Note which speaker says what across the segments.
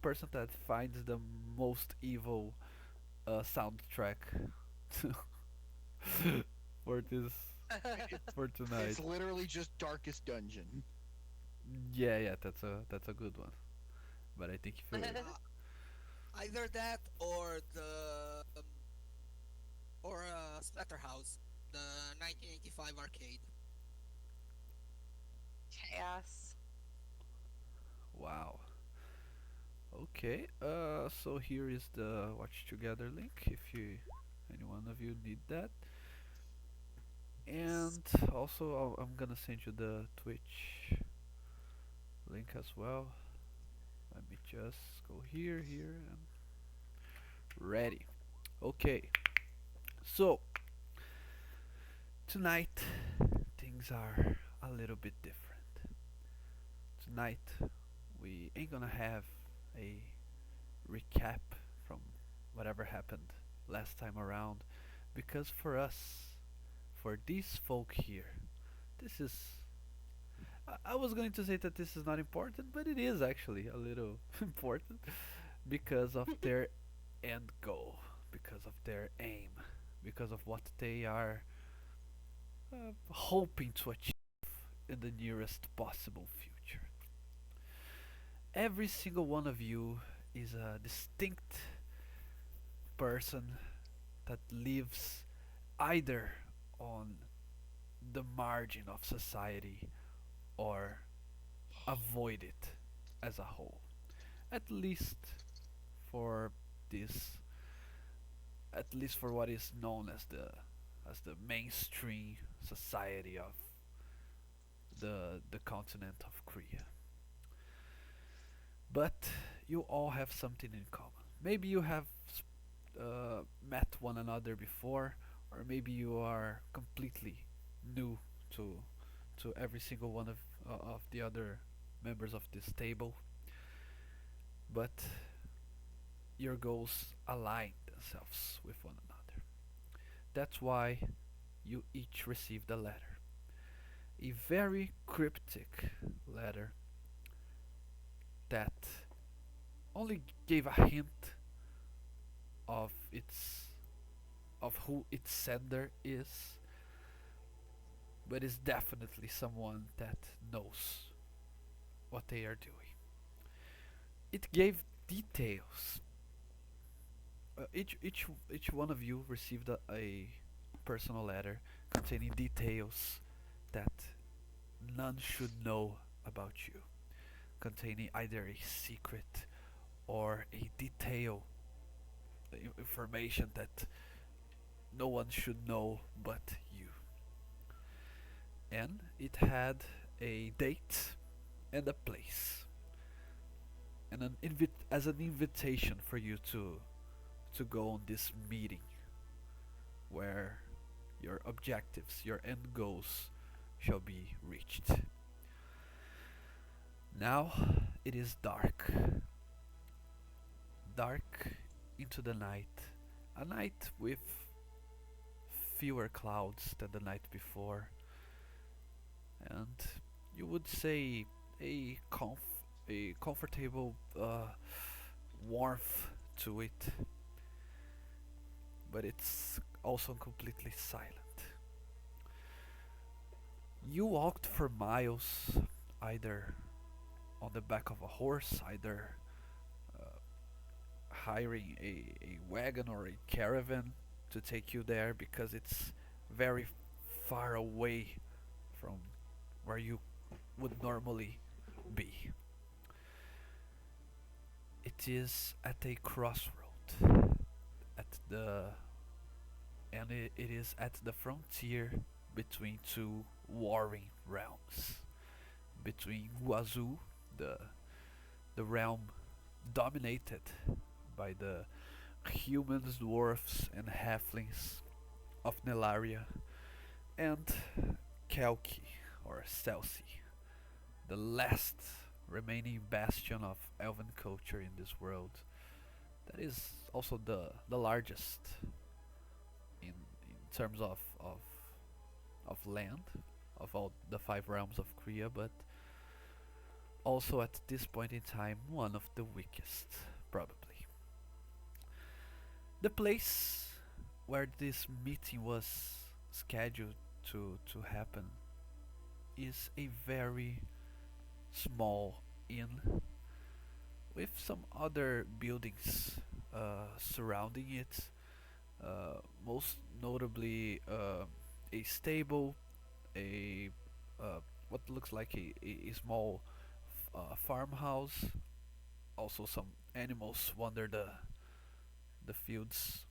Speaker 1: person that finds the most evil soundtrack for this for tonight.
Speaker 2: It's literally just Darkest Dungeon.
Speaker 1: Yeah, yeah, that's a good one. But I think if you
Speaker 3: Uh, Either that or the or Splatterhouse, the 1985 arcade.
Speaker 4: Chaos.
Speaker 1: wow. Okay. So here is the watch together link if you any one of you need that. And also I'm gonna send you the Twitch link as well. Let me just go here, and ready. Okay. So tonight things are a little bit different. Tonight we ain't gonna have a recap from whatever happened last time around because for us, for these folk here, this is. I was going to say that this is not important, but it is actually a little important because of their end goal, because of their aim, because of what they are hoping to achieve in the nearest possible future. Every single one of you is a distinct person that lives either on the margin of society or avoid it as a whole. At least for this, at least for what is known as the mainstream society of the continent of Korea. But you all have something in common. Maybe you have met one another before, or maybe you are completely new to every single one of the other members of this table. But your goals align themselves with one another. That's why you each received a letter. A very cryptic letter that only gave a hint of its of who its sender is, but is definitely someone that knows what they are doing. It gave details. Each one of you received a personal letter containing details that none should know about you, containing either a secret or a detail information that no one should know but you. And it had a date and a place, and as an invitation for you to go on this meeting where your objectives, your end goals shall be reached. Now it is dark, dark into the night, a night with fewer clouds than the night before, and you would say a a comfortable warmth to it, but it's also completely silent. You walked for miles, either on the back of a horse, either uh, hiring a wagon or a caravan to take you there because it's very far away from where you would normally be. It is at a crossroad, at the and it is at the frontier between two warring realms, between Guazhou, the realm dominated by the humans, dwarfs, and halflings of Nelaria, and Kelki or Celsi, the last remaining bastion of elven culture in this world. That is also the largest in terms of land of all the five realms of Korea, but Also, at this point in time, one of the weakest, probably. The place where this meeting was scheduled to happen is a very small inn with some other buildings surrounding it, most notably a stable, a what looks like a small farmhouse. Also, some animals wander the fields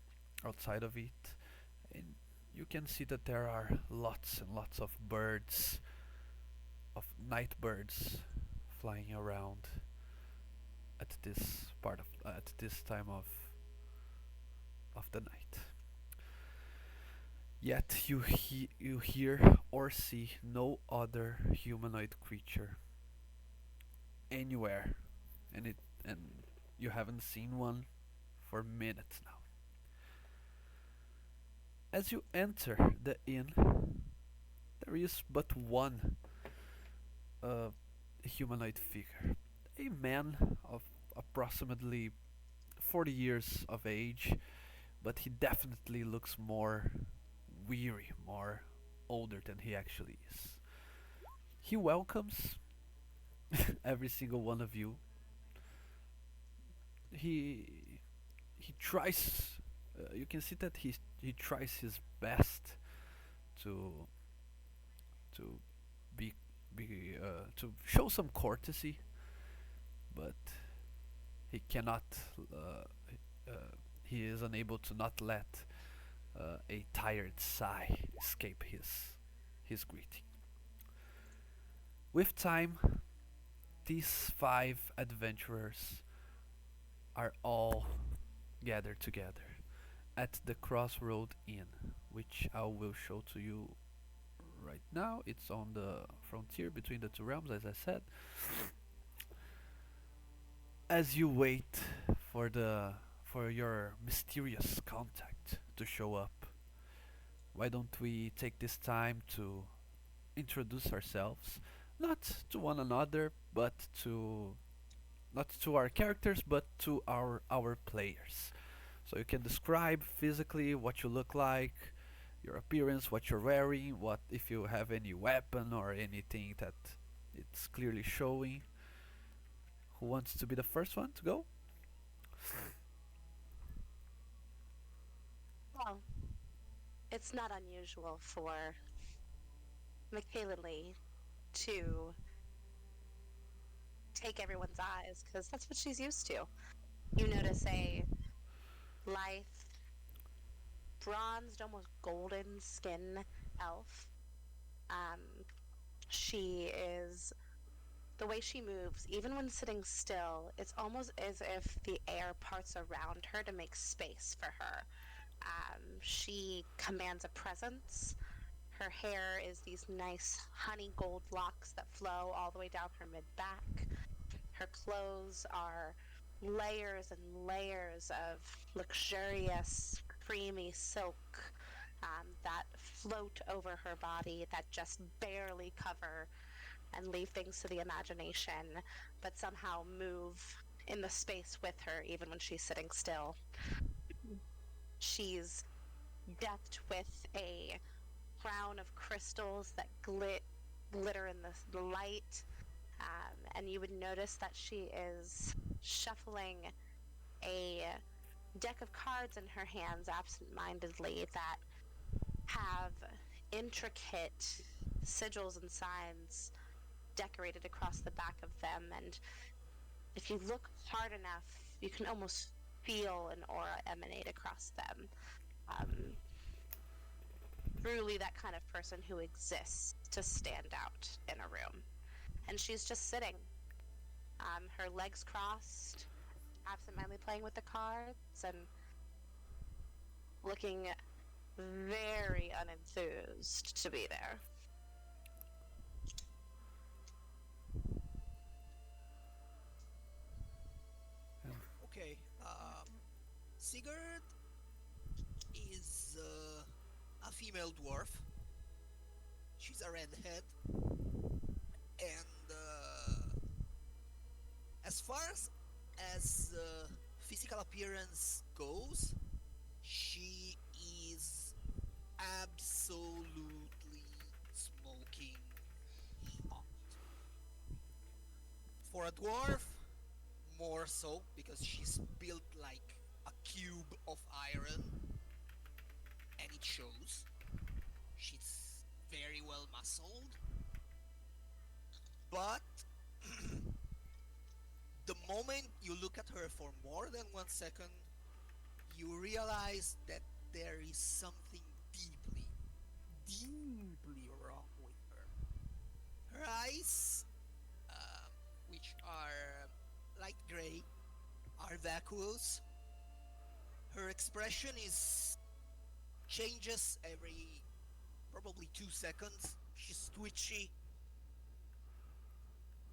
Speaker 1: outside of it, and you can see that there are lots and lots of birds, of night birds, flying around at this time of the night. Yet you hear or see no other humanoid creature anywhere, and you haven't seen one for minutes now. As you enter the inn, there is but one humanoid figure, a man of approximately 40 years of age, but he definitely looks more weary, more older than he actually is. He welcomes every single one of you. He tries. You can see that he tries his best to to be to show some courtesy, but he cannot. Uh, uh, he is unable to not let a tired sigh escape his greeting. With time, these five adventurers are all gathered together at the Crossroad Inn, which I will show to you right now. It's on the frontier between the two realms, as I said. As you wait for your mysterious contact to show up, why don't we take this time to introduce ourselves, not to one another, but to not to our characters, but to our players. So you can describe physically what you look like, your appearance, what you're wearing, what if you have any weapon or anything that it's clearly showing. Who wants to be the first one to go?
Speaker 4: Well, it's not unusual for McKay to take everyone's eyes because that's what she's used to. You notice a lithe, bronzed, almost golden skin elf. Um, she is the way she moves, even when sitting still, it's almost as if the air parts around her to make space for her. She commands a presence. Her hair is these nice honey gold locks that flow all the way down her mid back. Her clothes are layers and layers of luxurious, creamy silk that float over her body that just barely cover and leave things to the imagination, but somehow move in the space with her even when she's sitting still. She's decked with a crown of crystals that glitter in the light, and you would notice that she is shuffling a deck of cards in her hands absent-mindedly that have intricate sigils and signs decorated across the back of them, and if you look hard enough, you can almost feel an aura emanate across them. Um, Truly that kind of person who exists to stand out in a room. And she's just sitting, her legs crossed, absentmindedly playing with the cards and looking very unenthused to be there.
Speaker 3: Okay. Sigurd is a female dwarf. She's a redhead, and as far as physical appearance goes, she is absolutely smoking hot. For a dwarf, more so because she's built like a cube of iron, and it shows. She's very well muscled, but the moment you look at her for more than 1 second, you realize that there is something deeply, deeply wrong with her. Her eyes, which are light gray, are vacuous. Her expression is changes every probably 2 seconds. She's twitchy.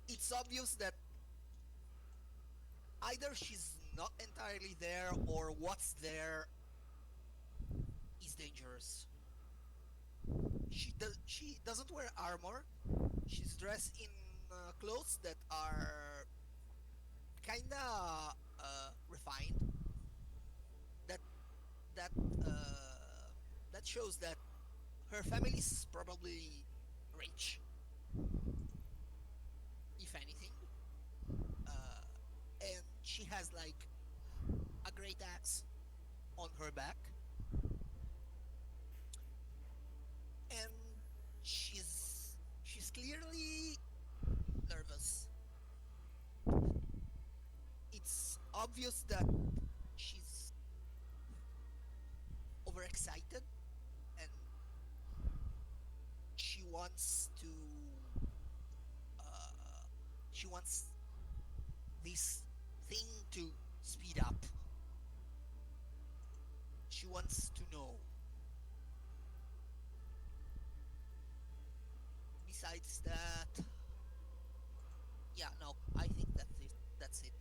Speaker 3: It's obvious that either she's not entirely there or what's there is dangerous. She doesn't wear armor. She's dressed in clothes that are kinda refined. That that uh, that shows that her family is probably rich, if anything. And she has like a great axe on her back, and she's clearly nervous. It's obvious that she's overexcited, and she wants to she wants this thing to speed up. She wants to know. Besides that, yeah, no, I think that's it. That's it.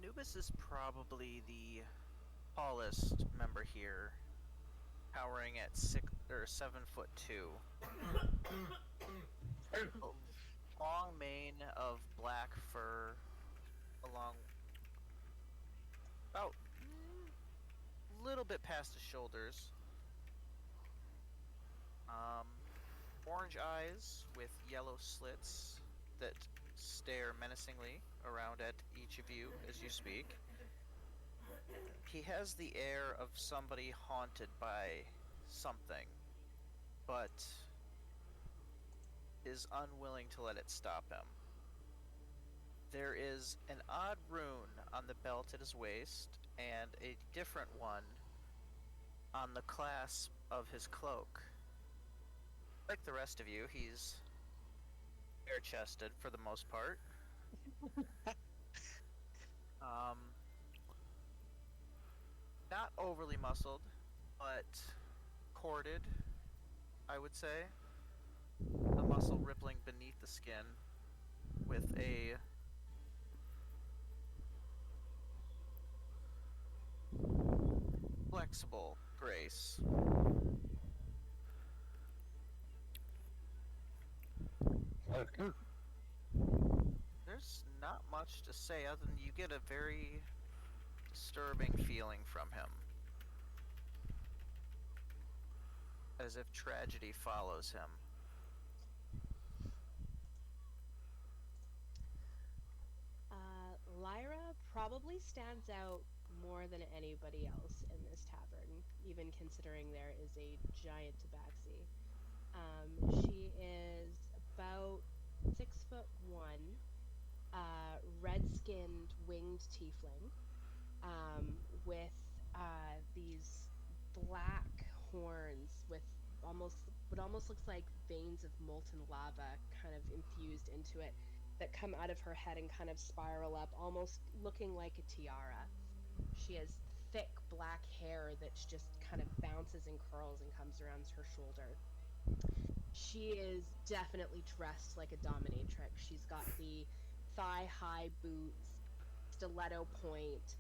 Speaker 5: Anubis is probably the tallest member here, towering at 7'2". Long mane of black fur along about little bit past his shoulders. Orange eyes with yellow slits that stare menacingly around at each of you as you speak. He has the air of somebody haunted by something, but is unwilling to let it stop him. There is an odd rune on the belt at his waist, and a different one on the clasp of his cloak. Like the rest of you, he's bare-chested for the most part. Not overly muscled, but corded, I would say. The muscle rippling beneath the skin with a flexible grace. There's not much to say other than you get a very disturbing feeling from him. As if tragedy follows him.
Speaker 6: Lyra probably stands out more than anybody else in this tavern, even considering there is a giant tabaxi. She is about 6'1", red-skinned winged tiefling, with these black horns with what almost looks like veins of molten lava kind of infused into it that come out of her head and kind of spiral up, almost looking like a tiara. She has thick black hair that just kind of bounces and curls and comes around her shoulder. She is definitely dressed like a dominatrix. She's got the thigh-high boots, stiletto point,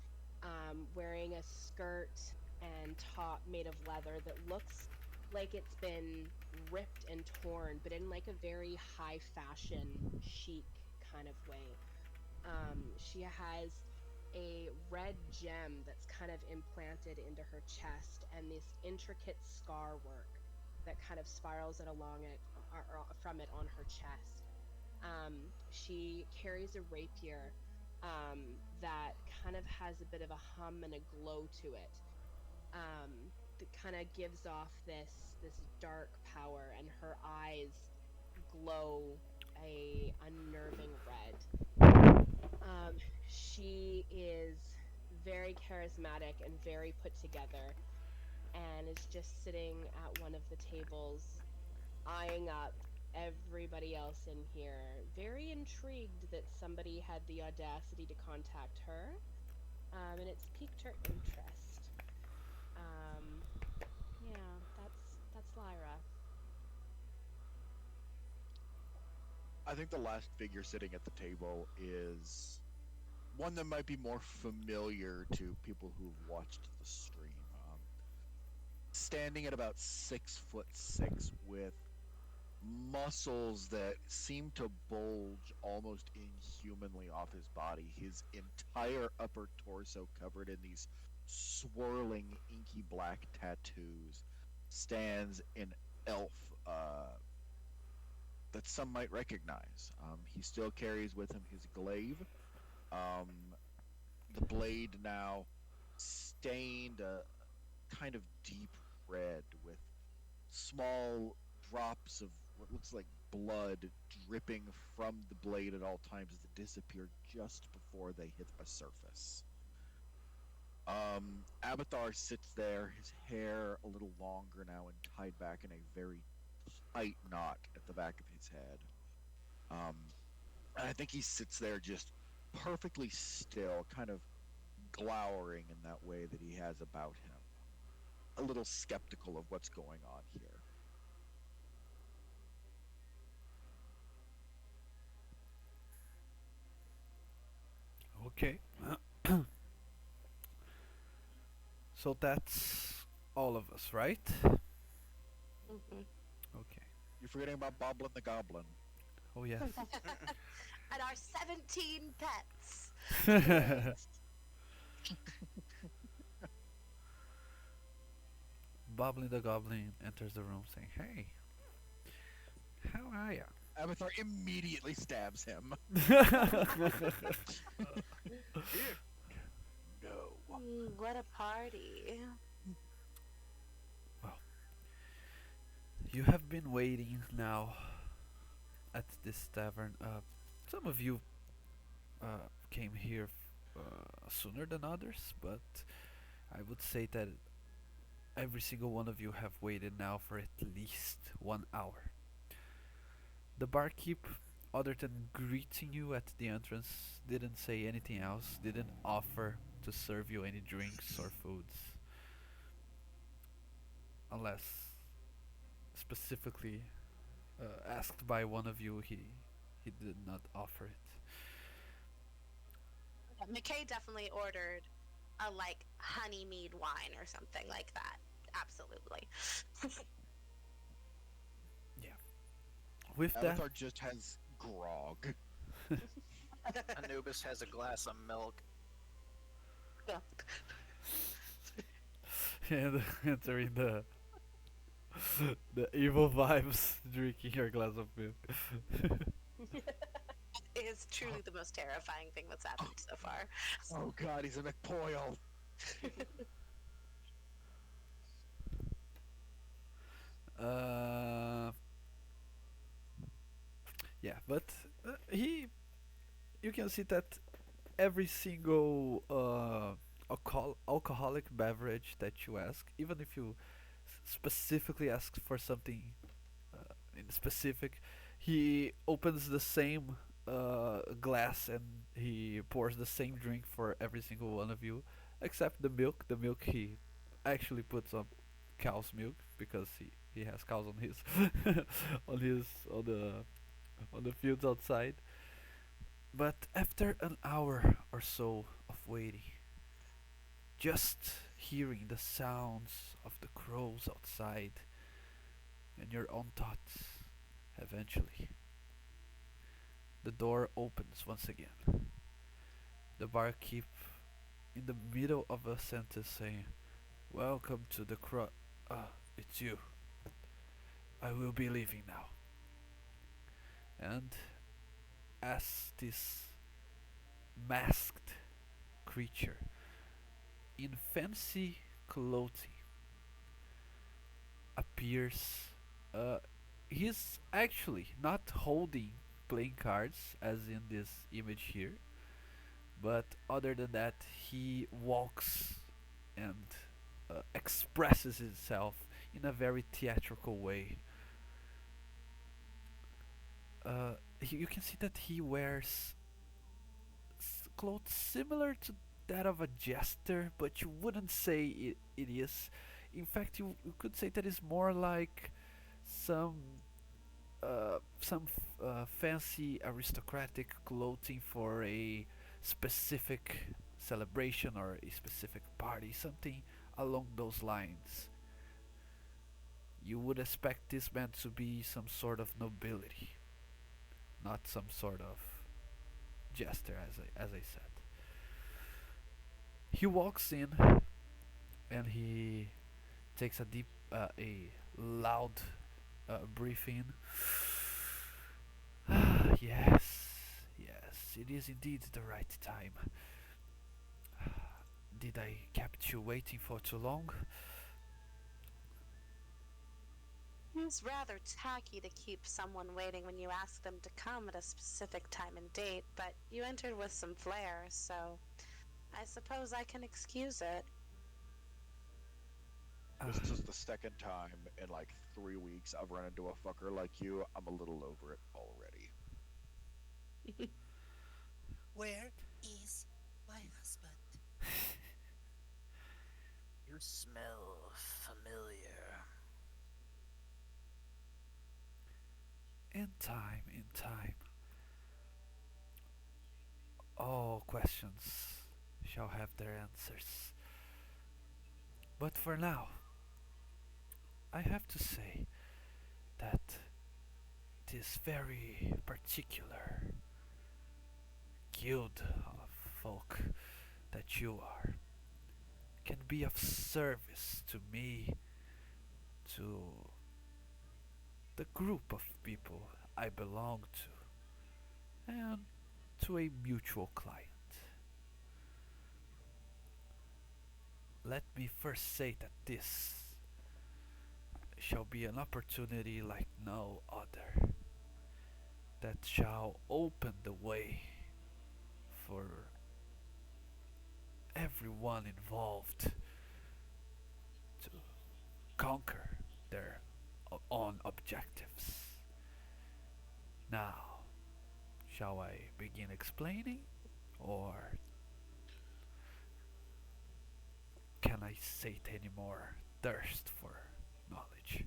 Speaker 6: wearing a skirt and top made of leather that looks like it's been ripped and torn, but in like a very high fashion, chic kind of way. She has a red gem that's kind of implanted into her chest, and this intricate scar work that kind of spirals it along it from it on her chest. She carries a rapier that kind of has a bit of a hum and a glow to it. That kind of gives off this dark power, and her eyes glow a unnerving red. She is very charismatic and very put together, and is just sitting at one of the tables, eyeing up everybody else in here, very intrigued that somebody had the audacity to contact her, and it's piqued her interest. Um, yeah, that's Lyra.
Speaker 2: I think the last figure sitting at the table is one that might be more familiar to people who've watched the stream. Standing at about 6'6", with muscles that seem to bulge almost inhumanly off his body. His entire upper torso covered in these swirling, inky black tattoos stands an elf that some might recognize. He still carries with him his glaive. Um, the blade now stained a kind of deep red with small drops of what looks like blood dripping from the blade at all times that disappear just before they hit the surface. Abathar sits there, his hair a little longer now and tied back in a very tight knot at the back of his head. Um, and I think he sits there just perfectly still, kind of glowering in that way that he has about him, a little skeptical of what's going on here.
Speaker 1: Okay. So that's all of us, right?
Speaker 4: Hmm.
Speaker 1: Okay.
Speaker 2: You're forgetting about Boblin the Goblin.
Speaker 1: Oh yes.
Speaker 4: And our 17 pets.
Speaker 1: Boblin the Goblin enters the room saying, "Hey, how are ya?"
Speaker 2: Abathar immediately stabs him. No.
Speaker 4: What a party.
Speaker 1: Well, you have been waiting now at this tavern. Some of you came here sooner than others, but I would say that every single one of you have waited now for at least 1 hour. The barkeep, other than greeting you at the entrance, didn't say anything else, didn't offer to serve you any drinks or foods, unless specifically asked by one of you, he did not offer it.
Speaker 4: McKay definitely ordered a like honey mead wine or something like that. Absolutely.
Speaker 1: Yeah. With that,
Speaker 2: Abathar just has grog.
Speaker 5: Anubis has a glass of milk.
Speaker 4: Yeah.
Speaker 1: and entering the evil vibes, drinking your glass of milk.
Speaker 4: It is truly the most terrifying thing that's happened so far.
Speaker 2: Oh god, he's a McPoyle.
Speaker 1: uh, yeah, but you can see that every single alcoholic beverage that you ask, even if you specifically ask for something in specific, he opens the same glass and he pours the same drink for every single one of you, except the milk. The milk he actually puts on cow's milk because he has cows on his on his on the fields outside. But after an hour or so of waiting, just hearing the sounds of the crows outside and your own thoughts. Eventually, the door opens once again. The barkeep, in the middle of a sentence, saying, "Welcome to the crow. It's you. I will be leaving now." And as this masked creature in fancy clothing appears, uh, he's actually not holding playing cards as in this image here, but other than that, he walks and expresses himself in a very theatrical way. You can see that he wears clothes similar to that of a jester, but you wouldn't say it is. In fact, you could say that it's more like some fancy aristocratic clothing for a specific celebration or a specific party, something along those lines. You would expect this man to be some sort of nobility, not some sort of jester, as I said. He walks in and he takes a loud breathing. Yes, yes, it is indeed the right time. Did I kept you waiting for too long?
Speaker 4: It's rather tacky to keep someone waiting when you ask them to come at a specific time and date, but you entered with some flair, so I suppose I can excuse it.
Speaker 2: This is the second time in like 3 weeks I've run into a fucker like you. I'm a little over it already.
Speaker 3: Where is my husband?
Speaker 5: You smell familiar.
Speaker 1: In time, in time. All questions shall have their answers. But for now, I have to say that this very particular guild of folk that you are can be of service to me, to the group of people I belong to, and to a mutual client. Let me first say that this shall be an opportunity like no other, that shall open the way for everyone involved to conquer their own objectives. Now, shall I begin explaining, or can I sate any more thirst for knowledge?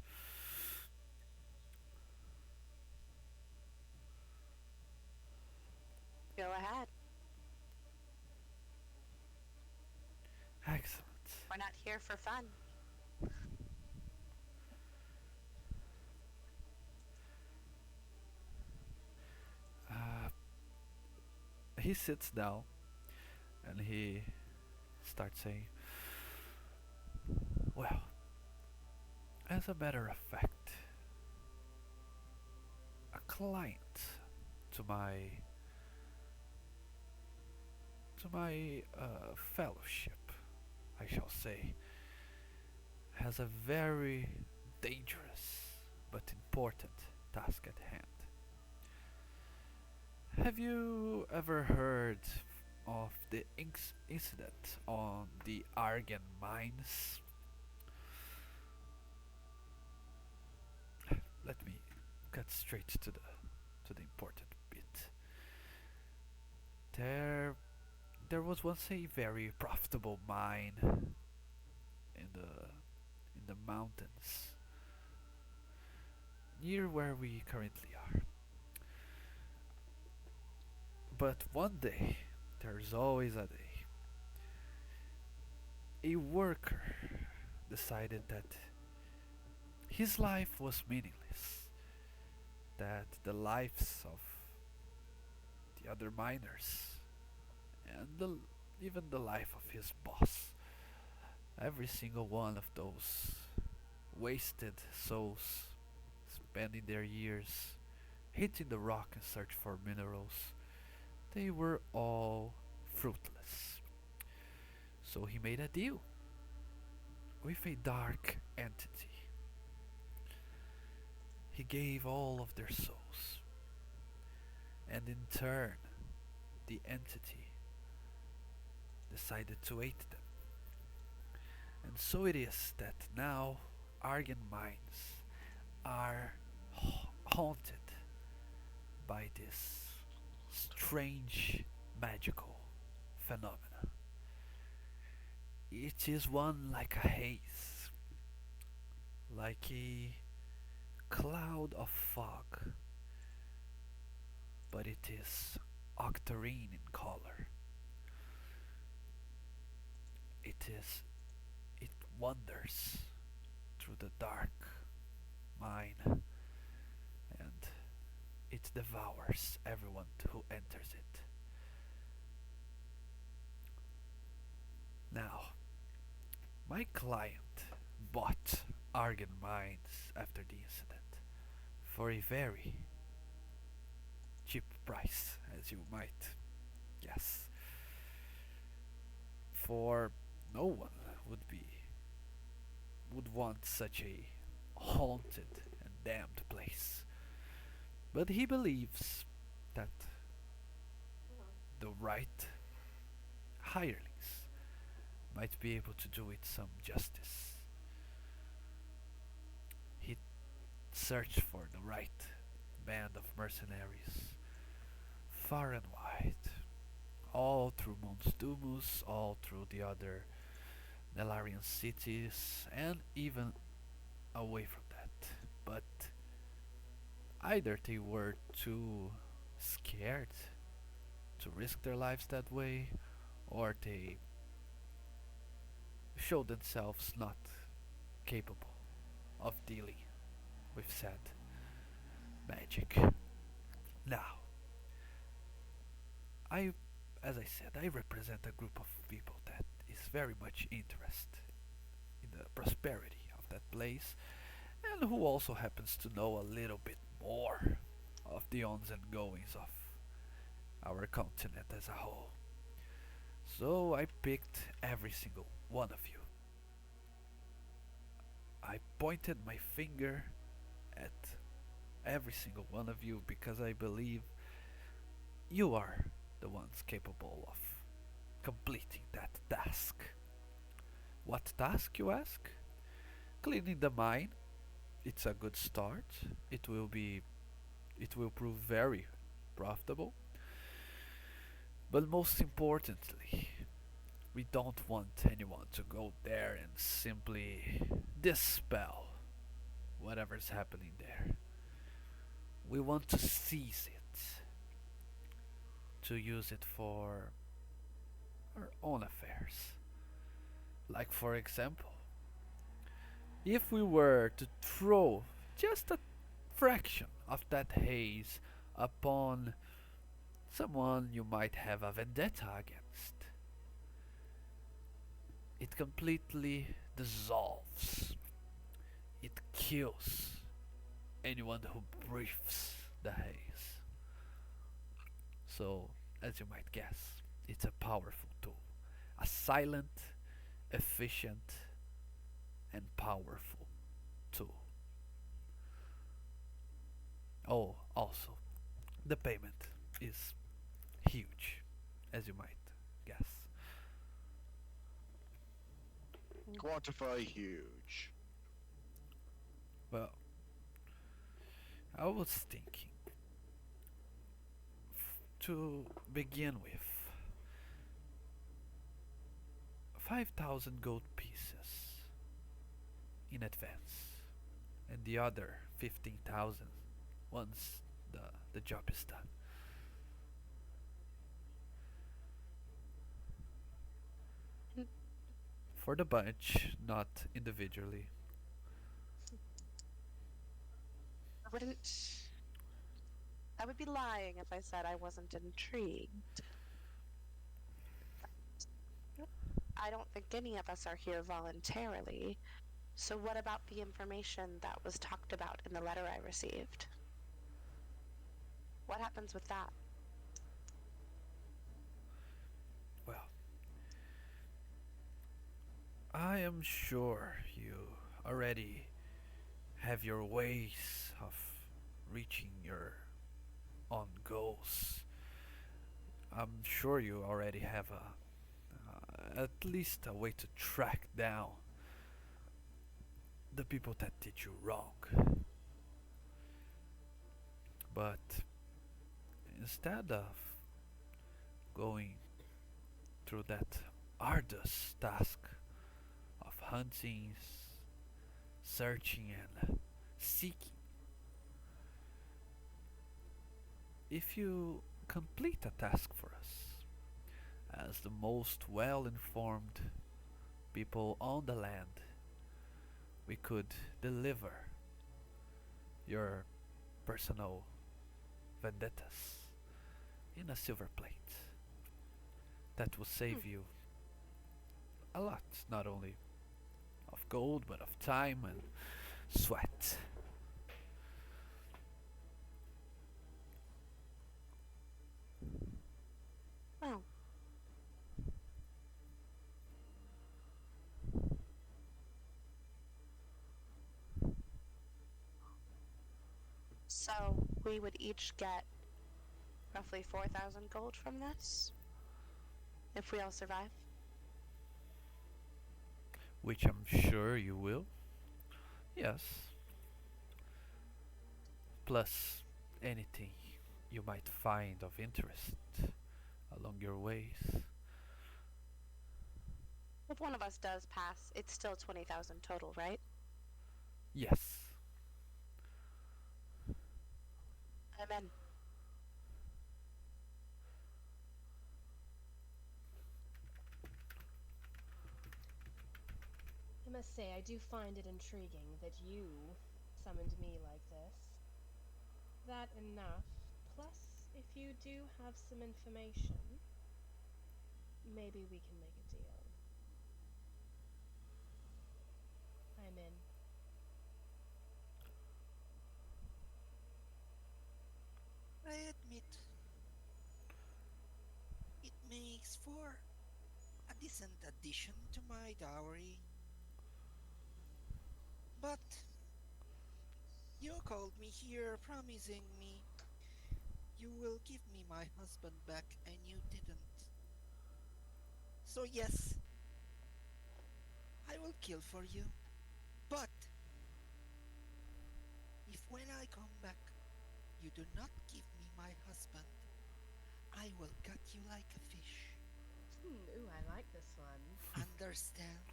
Speaker 4: Go ahead.
Speaker 1: Excellent.
Speaker 4: We're not here for fun.
Speaker 1: Uh, he sits down and he starts saying, "Well, as a matter of fact, a client to my fellowship, I shall say, has a very dangerous but important task at hand. Have you ever heard of the incident on the Argan mines?" Let me cut straight to the important bit. There was once a very profitable mine in the mountains near where we currently are. But one day, there's always a day, a worker decided that his life was meaningless, that the lives of the other miners and even the life of his boss, every single one of those wasted souls spending their years hitting the rock in search for minerals, they were all fruitless. So he made a deal with a dark entity. He gave all of their souls, and in turn, the entity decided to eat them. And so it is that now Argan mines are haunted by this strange magical phenomena. It is one like a haze, like a cloud of fog, but it is octarine in color. It wanders through the dark mine and it devours everyone who enters it. Now, my client bought Argon Mines after the incident for a very cheap price, as you might guess. For no one would want such a haunted and damned place. But he believes that the right hirelings might be able to do it some justice. He searched for the right band of mercenaries, far and wide, all through Mons Dumus, all through the other Nelarian cities, and even away from that. But either they were too scared to risk their lives that way, or they showed themselves not capable of dealing with said magic. Now, as I said, I represent a group of people that is very much interested in the prosperity of that place, and who also happens to know a little bit more of the ons and goings of our continent as a whole. So I picked every single one of you. I pointed my finger at every single one of you because I believe you are the ones capable of completing that task. What task, you ask? Cleaning the mine. It's a good start. It will prove very profitable. But most importantly, we don't want anyone to go there and simply dispel whatever's happening there. We want to seize it, to use it for our own affairs. Like, for example, if we were to throw just a fraction of that haze upon someone you might have a vendetta against, it completely dissolves. It kills anyone who breathes the haze. So, as you might guess, it's a powerful tool. A silent, efficient, and powerful tool. Oh, also, the payment is huge, as you might guess.
Speaker 2: Quantify huge.
Speaker 1: Well, I was thinking to begin with 5,000 gold pieces in advance, and the other 15,000 once the job is done. for the bunch, not individually.
Speaker 4: I wouldn't. I would be lying if I said I wasn't intrigued. I don't think any of us are here voluntarily. So what about the information that was talked about in the letter I received? What happens with that?
Speaker 1: Well, I am sure you already have your ways of reaching your own goals. I'm sure you already have at least a way to track down the people that did you wrong. But instead of going through that arduous task of hunting, searching, and seeking, if you complete a task for us, as the most well informed people on the land, we could deliver your personal vendettas in a silver plate. That will save you a lot, not only of gold, but of time and sweat.
Speaker 4: Oh, so we would each get roughly 4,000 gold from this if we all survive.
Speaker 1: Which I'm sure you will. Yes. Plus anything you might find of interest along your ways.
Speaker 4: If one of us does pass, it's still 20,000 total, right?
Speaker 1: Yes.
Speaker 4: I'm in.
Speaker 6: I must say, I do find it intriguing that you summoned me like this. That enough. Plus, if you do have some information, maybe we can make a deal. I'm in.
Speaker 3: I admit, it makes for a decent addition to my dowry. But you called me here promising me you will give me my husband back and you didn't. So yes, I will kill for you. But if when I come back you do not give me my husband, I will cut you like a fish.
Speaker 6: Ooh, I like this one.
Speaker 3: Understand?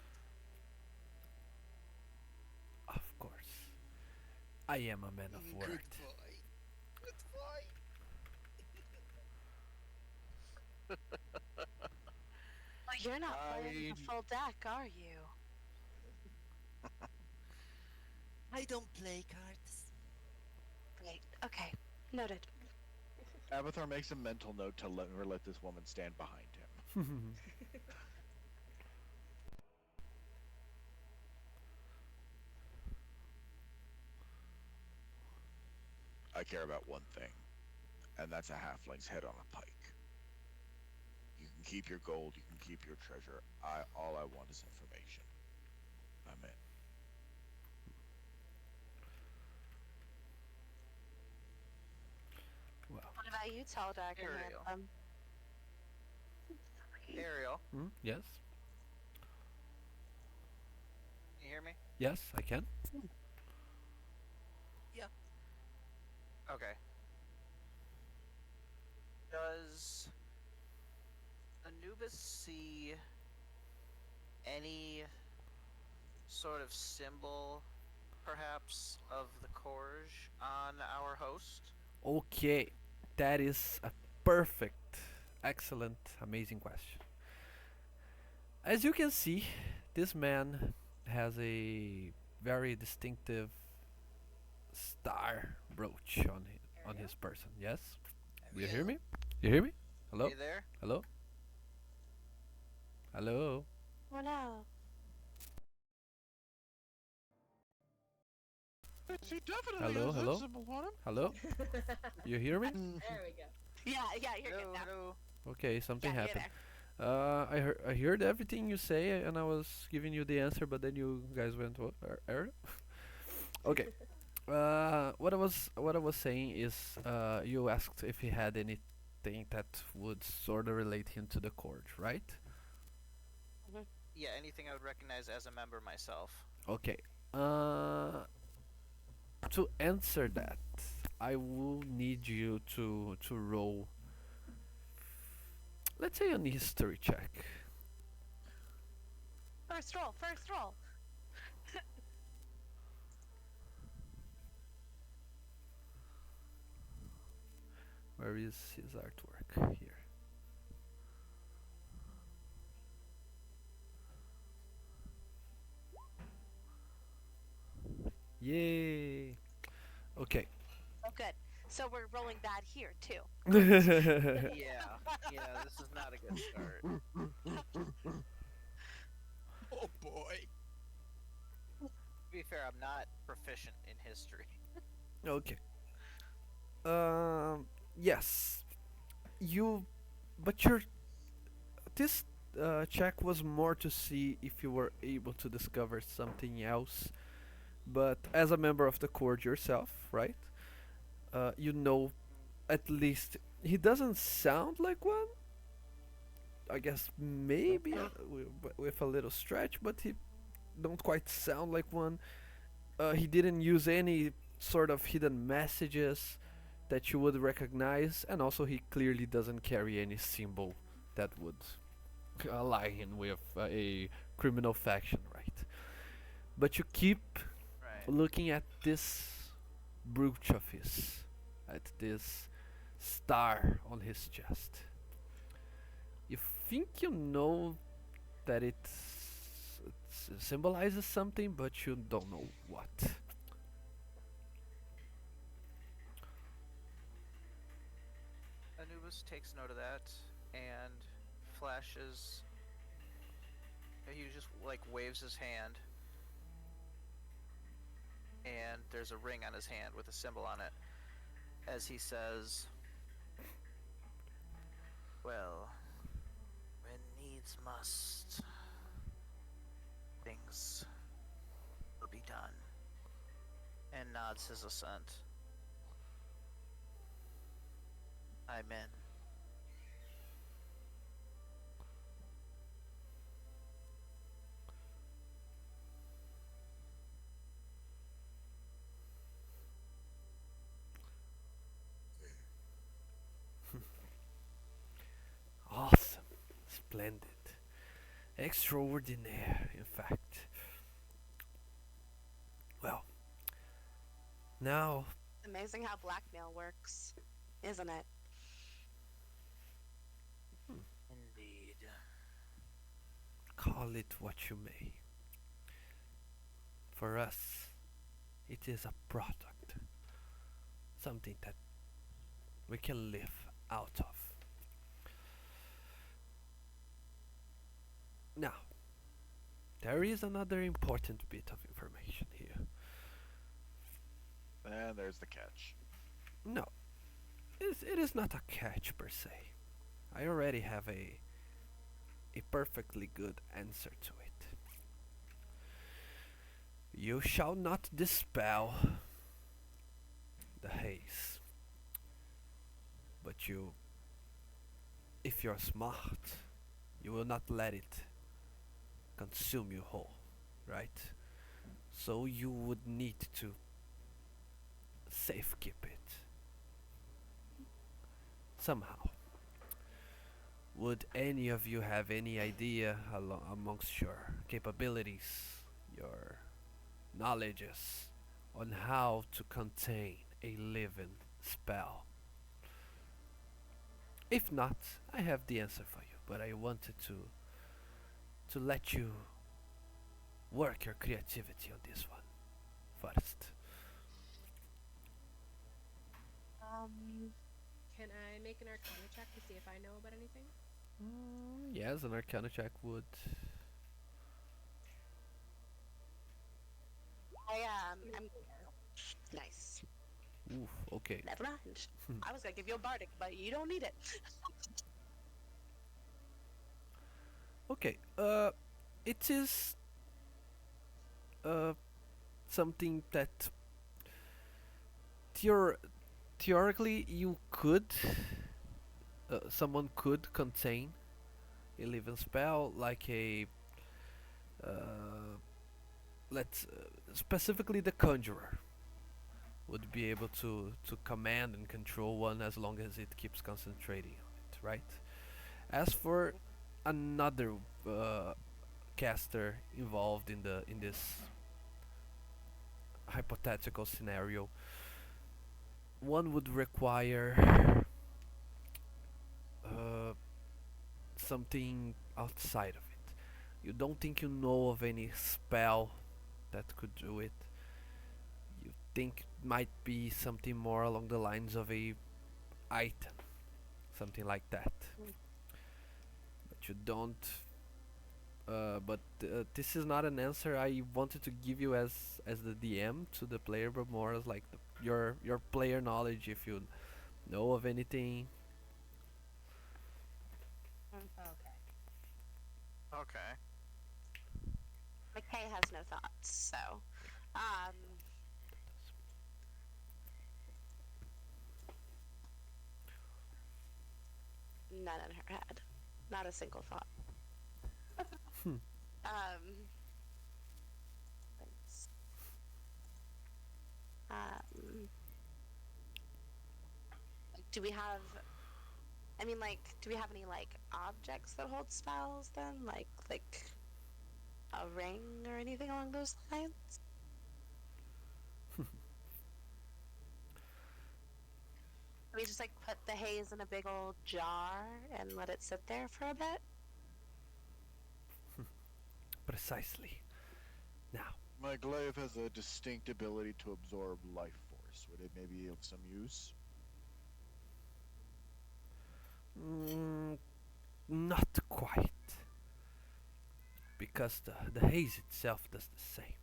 Speaker 1: Of course. I am a man of
Speaker 3: Good
Speaker 1: word.
Speaker 3: boy. Good boy.
Speaker 4: Well, you're not playing the
Speaker 2: I-
Speaker 4: full deck, are you?
Speaker 3: I don't play cards.
Speaker 4: Great. Okay. Noted.
Speaker 2: Abathar makes a mental note to let this woman stand behind him. I care about one thing, and that's a halfling's head on a pike. You can keep your gold, you can keep your treasure. All I want is information. I'm in.
Speaker 1: Well,
Speaker 4: What about you, tall, dark, and
Speaker 5: Ariel.
Speaker 4: handsome?
Speaker 5: Ariel,
Speaker 1: yes.
Speaker 5: you hear me?
Speaker 1: Yes, I can.
Speaker 3: Yeah.
Speaker 5: Okay. Does Anubhiss see any sort of symbol, perhaps, of the Corge on our host?
Speaker 1: Okay. That is a perfect, excellent, amazing question. As you can see, This man has a very distinctive star brooch on his person. Yes? Do you hear
Speaker 3: Ariel,
Speaker 1: me? You hear me? Hello?
Speaker 5: You there?
Speaker 1: Hello? Hello?
Speaker 4: Oh no.
Speaker 2: He definitely
Speaker 1: Hello?
Speaker 2: has that
Speaker 1: Hello?
Speaker 2: symbol on him.
Speaker 1: Hello? You hear me?
Speaker 6: There we go.
Speaker 4: Yeah, yeah, you're good
Speaker 5: Hello,
Speaker 4: now.
Speaker 5: hello.
Speaker 1: Okay, something
Speaker 4: Yeah, you're
Speaker 1: happened.
Speaker 4: there.
Speaker 1: I heard everything you say, and I was giving you the answer, but then you guys went what? Okay. What I was saying is, you asked if he had anything that would sort of relate him to the court, right?
Speaker 5: Yeah, anything I would recognize as a member myself.
Speaker 1: Okay. To answer that, I will need you to roll. Let's say an history check.
Speaker 4: First roll, first roll.
Speaker 1: Where is his artwork? Here. Yay! Okay.
Speaker 4: Oh, good. So we're rolling bad here too.
Speaker 5: Yeah, yeah, this is not a good start.
Speaker 3: oh boy.
Speaker 5: To be fair, I'm not proficient in history.
Speaker 1: Okay. Yes. You, but your this check was more to see if you were able to discover something else. But as a member of the court yourself, right? You know, at least he doesn't sound like one. I guess maybe with a little stretch, but he don't quite sound like one. He didn't use any sort of hidden messages that you would recognize, and also he clearly doesn't carry any symbol that would ally him with a criminal faction, right? But you keep
Speaker 5: Right.
Speaker 1: looking at this brooch of his, at this star on his chest. You think you know that it symbolizes something, but you don't know what.
Speaker 5: Anubis takes note of that and flashes. He just like waves his hand, and there's a ring on his hand with a symbol on it. As he says, "Well, when needs must, things will be done," and nods his assent. Amen.
Speaker 1: Awesome, splendid, extraordinaire, in fact. Well, now
Speaker 4: Amazing how blackmail works, isn't it?
Speaker 5: Indeed.
Speaker 1: call it what you may. For us, it is a product, something that we can live out of. Now, there is another important bit of information here.
Speaker 2: And there's the catch.
Speaker 1: No, it is not a catch per se. I already have a perfectly good answer to it. You shall not dispel the haze, but you, if you're smart, you will not let it consume you whole, right? So you would need to safe keep it somehow. Would any of you have any idea amongst your capabilities, your knowledges on how to contain a living spell? If not, I have the answer for you, but I wanted to let you work your creativity on this one first.
Speaker 4: Um,
Speaker 6: Can I make an Arcana check to see if I know about anything?
Speaker 1: Yes, an Arcana check would.
Speaker 4: I'm nice.
Speaker 1: Oof. Okay.
Speaker 4: Never mind. I was gonna give you a bardic, but you don't need it.
Speaker 1: Okay. It is something that theor- theoretically you could, someone could contain a living spell, like a, uh, let's specifically the conjurer would be able to command and control one as long as it keeps concentrating on it, right? As for another caster involved in this hypothetical scenario, one would require uh, something outside of it. You don't think you know of any spell that could do it. You think it might be something more along the lines of a item, something like that. But you don't. But this is not an answer I wanted to give you as the DM to the player, but more as like your player knowledge. If you know of anything.
Speaker 6: Okay.
Speaker 5: Okay.
Speaker 4: McKay has no thoughts, so um, none in her head. Not a single thought.
Speaker 1: Hmm.
Speaker 4: Um, thanks. Um, do we have? I mean, like, do we have any like objects that hold spells then? Like a ring or anything along those lines? We just like put the haze in a big old jar and let it sit there for a bit.
Speaker 1: Precisely. Now,
Speaker 2: My glaive has a distinct ability to absorb life force. Would it maybe be of some use?
Speaker 1: mm, not quite, because the haze itself does the same.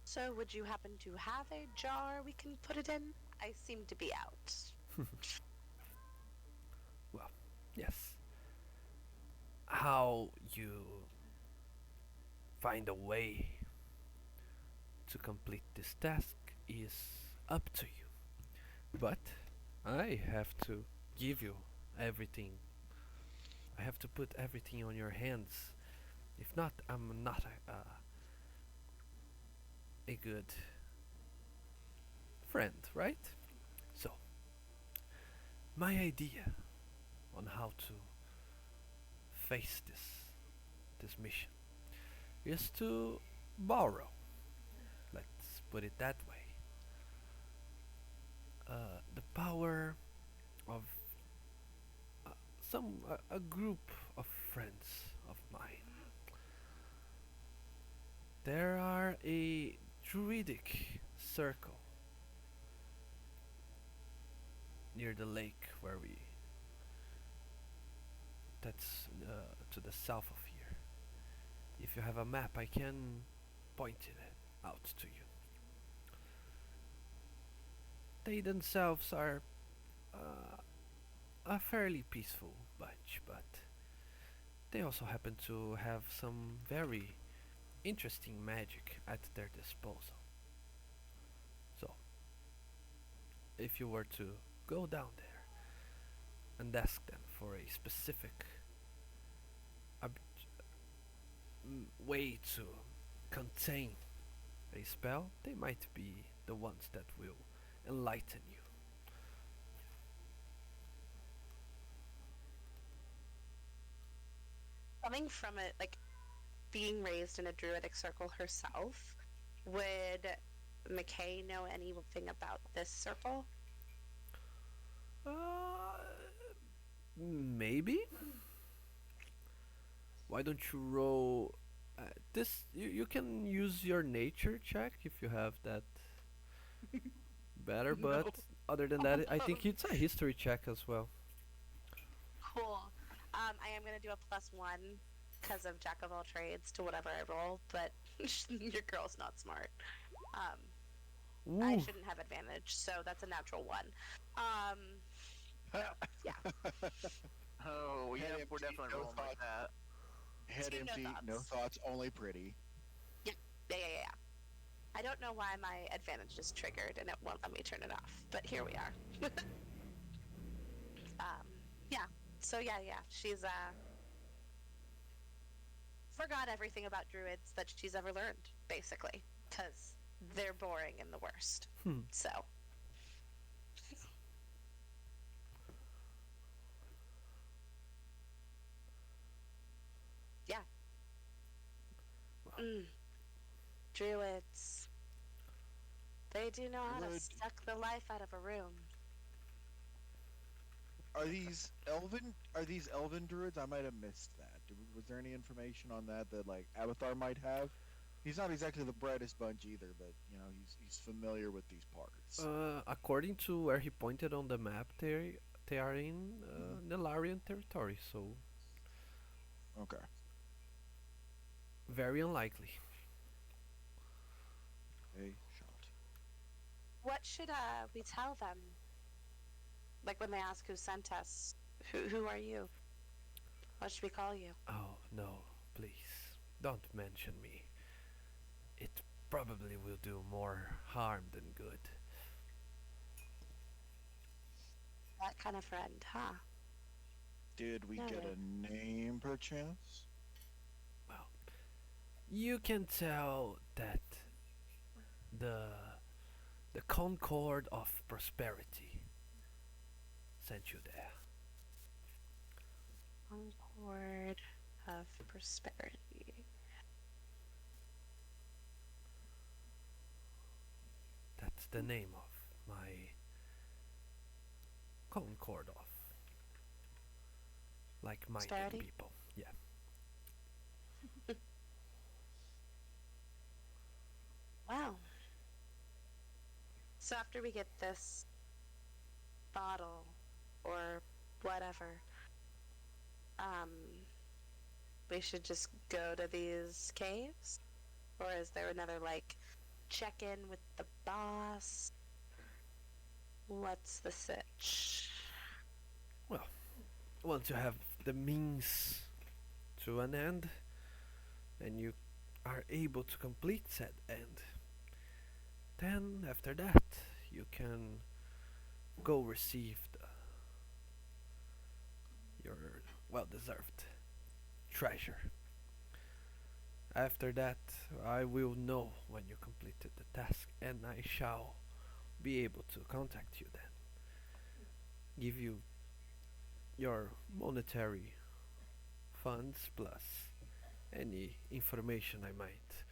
Speaker 4: So, would you happen to have a jar we can put it in? I seem to be out.
Speaker 1: Well, yes. How you find a way to complete this task is up to you. But I have to give you everything. I have to put everything on your hands. If not, I'm not a good friend, right? So, my idea on how to face this mission is to borrow. Let's put it that way. The power of a group of friends of mine. There are a druidic circle near the lake where we. That's to the south of here. If you have a map, I can point it out to you. They themselves are uh, a fairly peaceful bunch, but they also happen to have some very interesting magic at their disposal. So, if you were to go down there and ask them for a specific ob- way to contain a spell, they might be the ones that will enlighten you.
Speaker 4: Coming from it, like being raised in a druidic circle herself, would McKay know anything about this circle?
Speaker 1: Uh, maybe.
Speaker 7: why don't you roll this? You can use your nature check if you have that better,
Speaker 5: No.
Speaker 7: but other than that, I think it's a history check as well.
Speaker 4: Cool. I am gonna do a +1 because of jack of all trades to whatever I roll, but your girl's not smart. I
Speaker 7: Ooh,
Speaker 4: shouldn't have advantage, so that's a natural 1. Um, yeah.
Speaker 5: Oh,
Speaker 2: Head
Speaker 5: yeah, we're
Speaker 2: empty,
Speaker 5: definitely
Speaker 2: no
Speaker 5: rolling like
Speaker 2: thoughts.
Speaker 5: that.
Speaker 2: Head
Speaker 4: Team no
Speaker 2: empty, no
Speaker 4: thoughts.
Speaker 2: thoughts, only pretty.
Speaker 4: Yeah. I don't know why my advantage is triggered and it won't let me turn it off, but here we are. um, yeah. So yeah. She's forgot everything about druids that she's ever learned, basically, because they're boring and the worst.
Speaker 7: hmm.
Speaker 4: So yeah. Mm, druids. They do know how to
Speaker 2: Good.
Speaker 4: suck the life out of a room.
Speaker 2: Are these elven? Are these elven druids? I might have missed that. Was there any information on that that like Abathar might have? He's not exactly the brightest bunch either, but you know he's familiar with these parts.
Speaker 7: According to where he pointed on the map, they are in
Speaker 2: Hmm.
Speaker 7: Nilarian territory, so
Speaker 2: Okay.
Speaker 7: very unlikely.
Speaker 2: A shot.
Speaker 4: What should we tell them? Like when they ask who sent us, who are you? What should we call you?
Speaker 7: Oh no, please don't mention me. It probably will do more harm than good.
Speaker 4: That kind of friend, huh?
Speaker 2: Did we get
Speaker 4: Noted.
Speaker 2: a name perchance?
Speaker 7: Well, you can tell that the the Concord of Prosperity sent you there.
Speaker 4: Concord of Prosperity.
Speaker 7: That's the name of my Concord of, like minded
Speaker 4: Prosperity?
Speaker 7: people. Yeah.
Speaker 4: Wow. So after we get this bottle or whatever, um, we should just go to these caves? Or is there another, like, check-in with the boss? What's the sitch?
Speaker 7: Well, once you have the means to an end, and you are able to complete said end, then after that you can go receive your well-deserved treasure. After that, I will know when you completed the task, and I shall be able to contact you then. Give you your monetary funds plus any information I might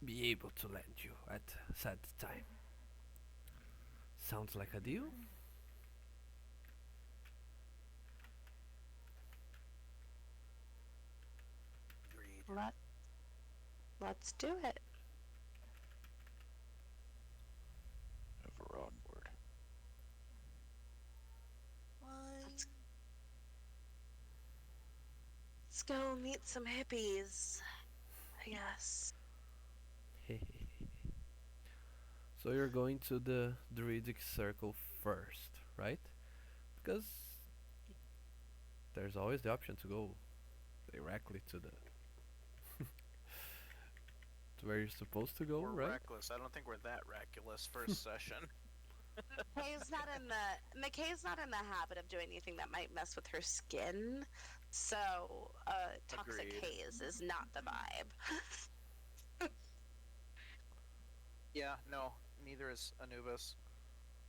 Speaker 7: be able to lend you at said time. Sounds like a deal?
Speaker 5: Agreed.
Speaker 4: Let's do it.
Speaker 2: Ever onward.
Speaker 4: Let's, let's go meet some hippies, I guess.
Speaker 7: So you're going to the Druidic Circle first, right? Because there's always the option to go directly to the to where you're supposed to go,
Speaker 5: We're
Speaker 7: right?
Speaker 5: reckless. I don't think we're that reckless first session.
Speaker 4: McKay's not in the habit of doing anything that might mess with her skin, so toxic
Speaker 5: Agreed.
Speaker 4: haze is not the vibe.
Speaker 5: Yeah, no, neither is Anubis.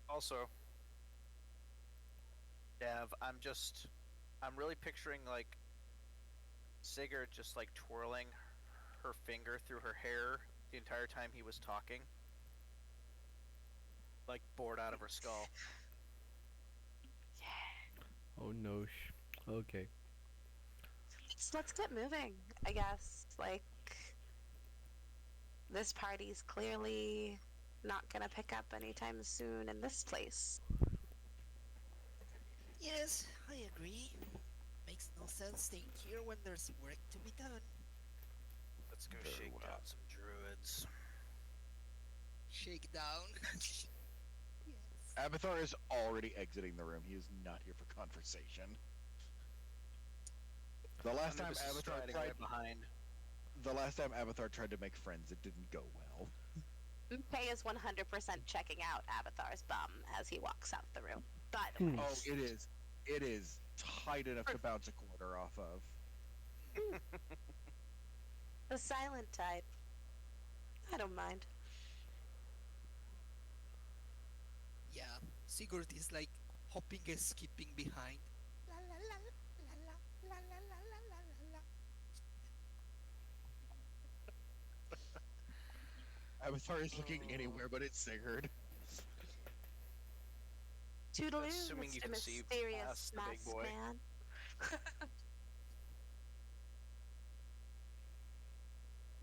Speaker 5: Also, Dev, I'm really picturing like Sigurd just like twirling her finger through her hair the entire time he was talking, like bored out of her skull.
Speaker 7: Oh no. Okay.
Speaker 4: So let's get moving, I guess. Like, this party's clearly not gonna pick up anytime soon in this place.
Speaker 3: Yes, I agree. Makes no sense staying here when there's work to be done.
Speaker 5: Let's go
Speaker 2: Very
Speaker 5: shake
Speaker 2: well.
Speaker 5: down some druids.
Speaker 3: Shakedown. Yes.
Speaker 2: Abathar is already exiting the room. He is not here for conversation. The last time
Speaker 5: Anubis is
Speaker 2: Abathar
Speaker 5: striding
Speaker 2: tried,
Speaker 5: right behind.
Speaker 2: the last time Abathar tried to make friends, it didn't go well.
Speaker 4: McKay is 100% checking out Abathar's bum as he walks out the room. By the way.
Speaker 2: Oh, it is tight enough to bounce a quarter off of.
Speaker 4: The silent type. I don't mind.
Speaker 3: Yeah, Sigurd is like hopping and skipping behind. La la la la la la la la la la la.
Speaker 2: Abathar is looking anywhere but at Sigurd.
Speaker 4: Toodaloo,
Speaker 5: Assuming you
Speaker 4: Mr.
Speaker 5: can see
Speaker 4: Mysterious
Speaker 5: past the big
Speaker 4: Masked
Speaker 5: boy.
Speaker 4: Man.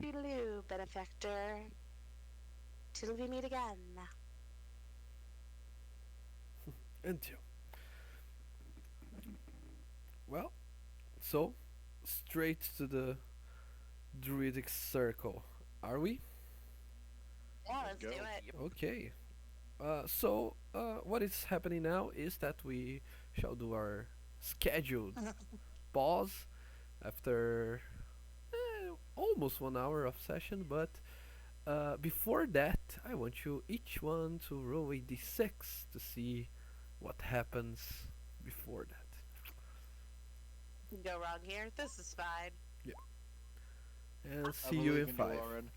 Speaker 4: Toodaloo, benefactor. Till we meet again.
Speaker 7: Until. Well, so straight to the druidic circle, are we?
Speaker 4: Yeah,
Speaker 2: Let's
Speaker 4: let's
Speaker 2: go.
Speaker 4: do it.
Speaker 5: Yep.
Speaker 7: Okay. So what is happening now is that we shall do our scheduled pause after almost 1 hour of session, but before that, I want you each one to roll a d6 to see what happens before that.
Speaker 4: Go wrong here. This is fine.
Speaker 7: And
Speaker 2: I
Speaker 7: see you in
Speaker 2: believe
Speaker 7: 5.
Speaker 2: Lauren.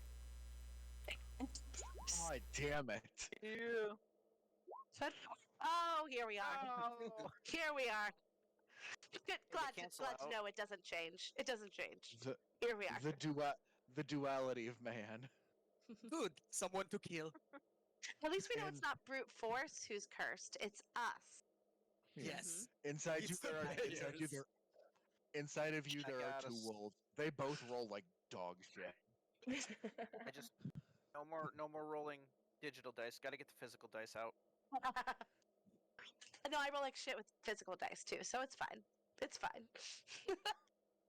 Speaker 2: God damn it.
Speaker 5: Ew.
Speaker 4: Oh, here we are.
Speaker 5: Oh.
Speaker 4: Here we are. Good, glad
Speaker 5: cancel
Speaker 4: to
Speaker 5: out?
Speaker 4: know it doesn't change. It doesn't change.
Speaker 2: The
Speaker 4: Here we are.
Speaker 2: the duality of man.
Speaker 3: Good, someone to kill.
Speaker 4: At least we know
Speaker 2: And
Speaker 4: it's not brute force who's cursed. It's us.
Speaker 3: Yes.
Speaker 2: Inside you
Speaker 3: It's the
Speaker 2: there are
Speaker 3: players.
Speaker 2: inside of you
Speaker 5: Check
Speaker 2: there are
Speaker 5: out
Speaker 2: two
Speaker 5: us.
Speaker 2: wolves. They both roll like dog shit.
Speaker 5: I just no more rolling digital dice. Got to get the physical dice out.
Speaker 4: No, I roll like shit with physical dice too, so it's fine. It's fine.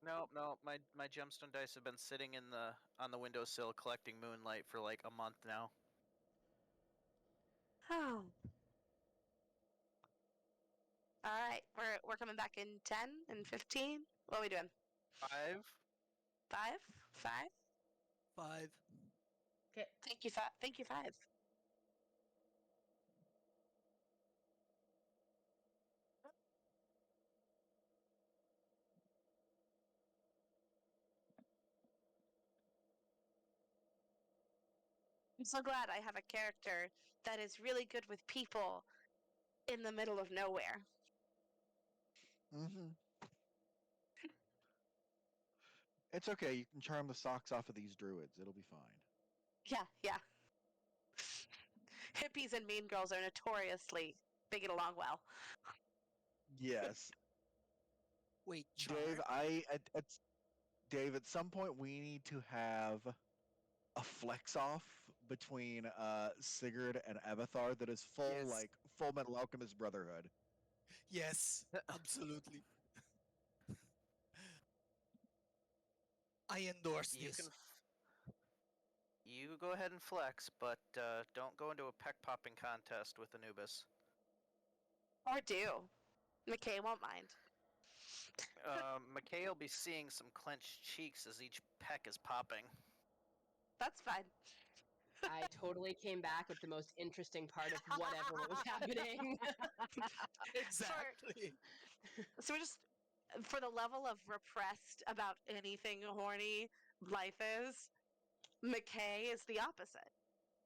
Speaker 5: No, my gemstone dice have been sitting in the on the windowsill collecting moonlight for like a month now.
Speaker 4: Oh. All right, we're coming back in 10 and 15. What are we doing?
Speaker 5: 5.
Speaker 4: 5? 5?
Speaker 3: 5.
Speaker 6: Okay.
Speaker 4: Thank you, 5. Thank you, 5. I'm so glad I have a character that is really good with people in the middle of nowhere.
Speaker 2: Mm-hmm. It's okay. You can charm the socks off of these druids. It'll be fine.
Speaker 4: Yeah. Hippies and mean girls are notoriously they get along well.
Speaker 2: Yes,
Speaker 3: Wait, charm?
Speaker 2: Dave. Dave. At some point, we need to have a flex off between Sigurd and Abathar that is full
Speaker 3: Yes.
Speaker 2: like Full Metal Alchemist Brotherhood.
Speaker 3: Yes, absolutely. I endorse
Speaker 5: You
Speaker 3: this.
Speaker 5: can. You go ahead and flex, but don't go into a peck popping contest with Anubis.
Speaker 4: Or do. McKay won't mind.
Speaker 5: McKay will be seeing some clenched cheeks as each peck is popping.
Speaker 4: That's fine.
Speaker 6: I totally came back with the most interesting part of whatever was happening.
Speaker 3: Exactly.
Speaker 4: So we're just for the level of repressed about anything horny life is, McKay is the opposite.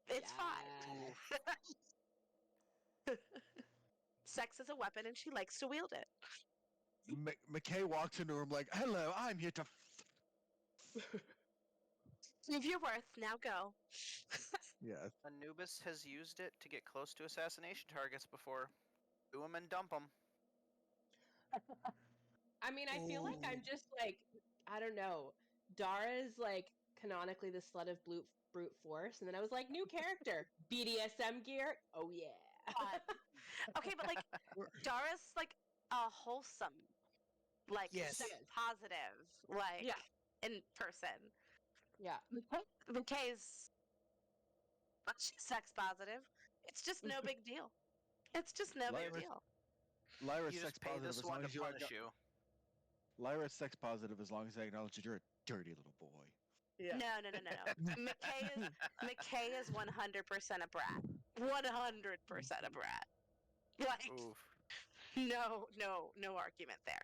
Speaker 4: It's fine.
Speaker 6: Yes.
Speaker 4: Sex is a weapon and she likes to wield it.
Speaker 2: McKay walks into him like, "Hello, I'm here to."
Speaker 4: Prove your worth, now go.
Speaker 2: Yes.
Speaker 5: Anubis has used it to get close to assassination targets before. Do 'em and dump 'em.
Speaker 6: I mean, I feel like I'm
Speaker 3: Ooh.
Speaker 6: just like I don't know. Dara's like canonically the slut of brute force, and then I was like, new character, BDSM gear. Oh yeah.
Speaker 4: Okay, but like Dara's like a wholesome, like
Speaker 3: Yes.
Speaker 4: sex
Speaker 6: Yes.
Speaker 4: positive, like
Speaker 6: Yeah.
Speaker 4: in person.
Speaker 6: Yeah.
Speaker 4: McKay's she's sex positive. It's just no big deal. It's just no big
Speaker 2: Lyra's,
Speaker 4: deal.
Speaker 2: Lyra's
Speaker 5: You
Speaker 2: sex
Speaker 5: just pay
Speaker 2: positive
Speaker 5: this
Speaker 2: as
Speaker 5: one
Speaker 2: long
Speaker 5: to
Speaker 2: as you
Speaker 5: punish you.
Speaker 2: Lyra's sex positive as long as I acknowledge that you're a dirty little boy.
Speaker 6: Yeah.
Speaker 4: No. McKay is 100% a brat. 100% a brat. Like
Speaker 5: Oof.
Speaker 4: no argument there.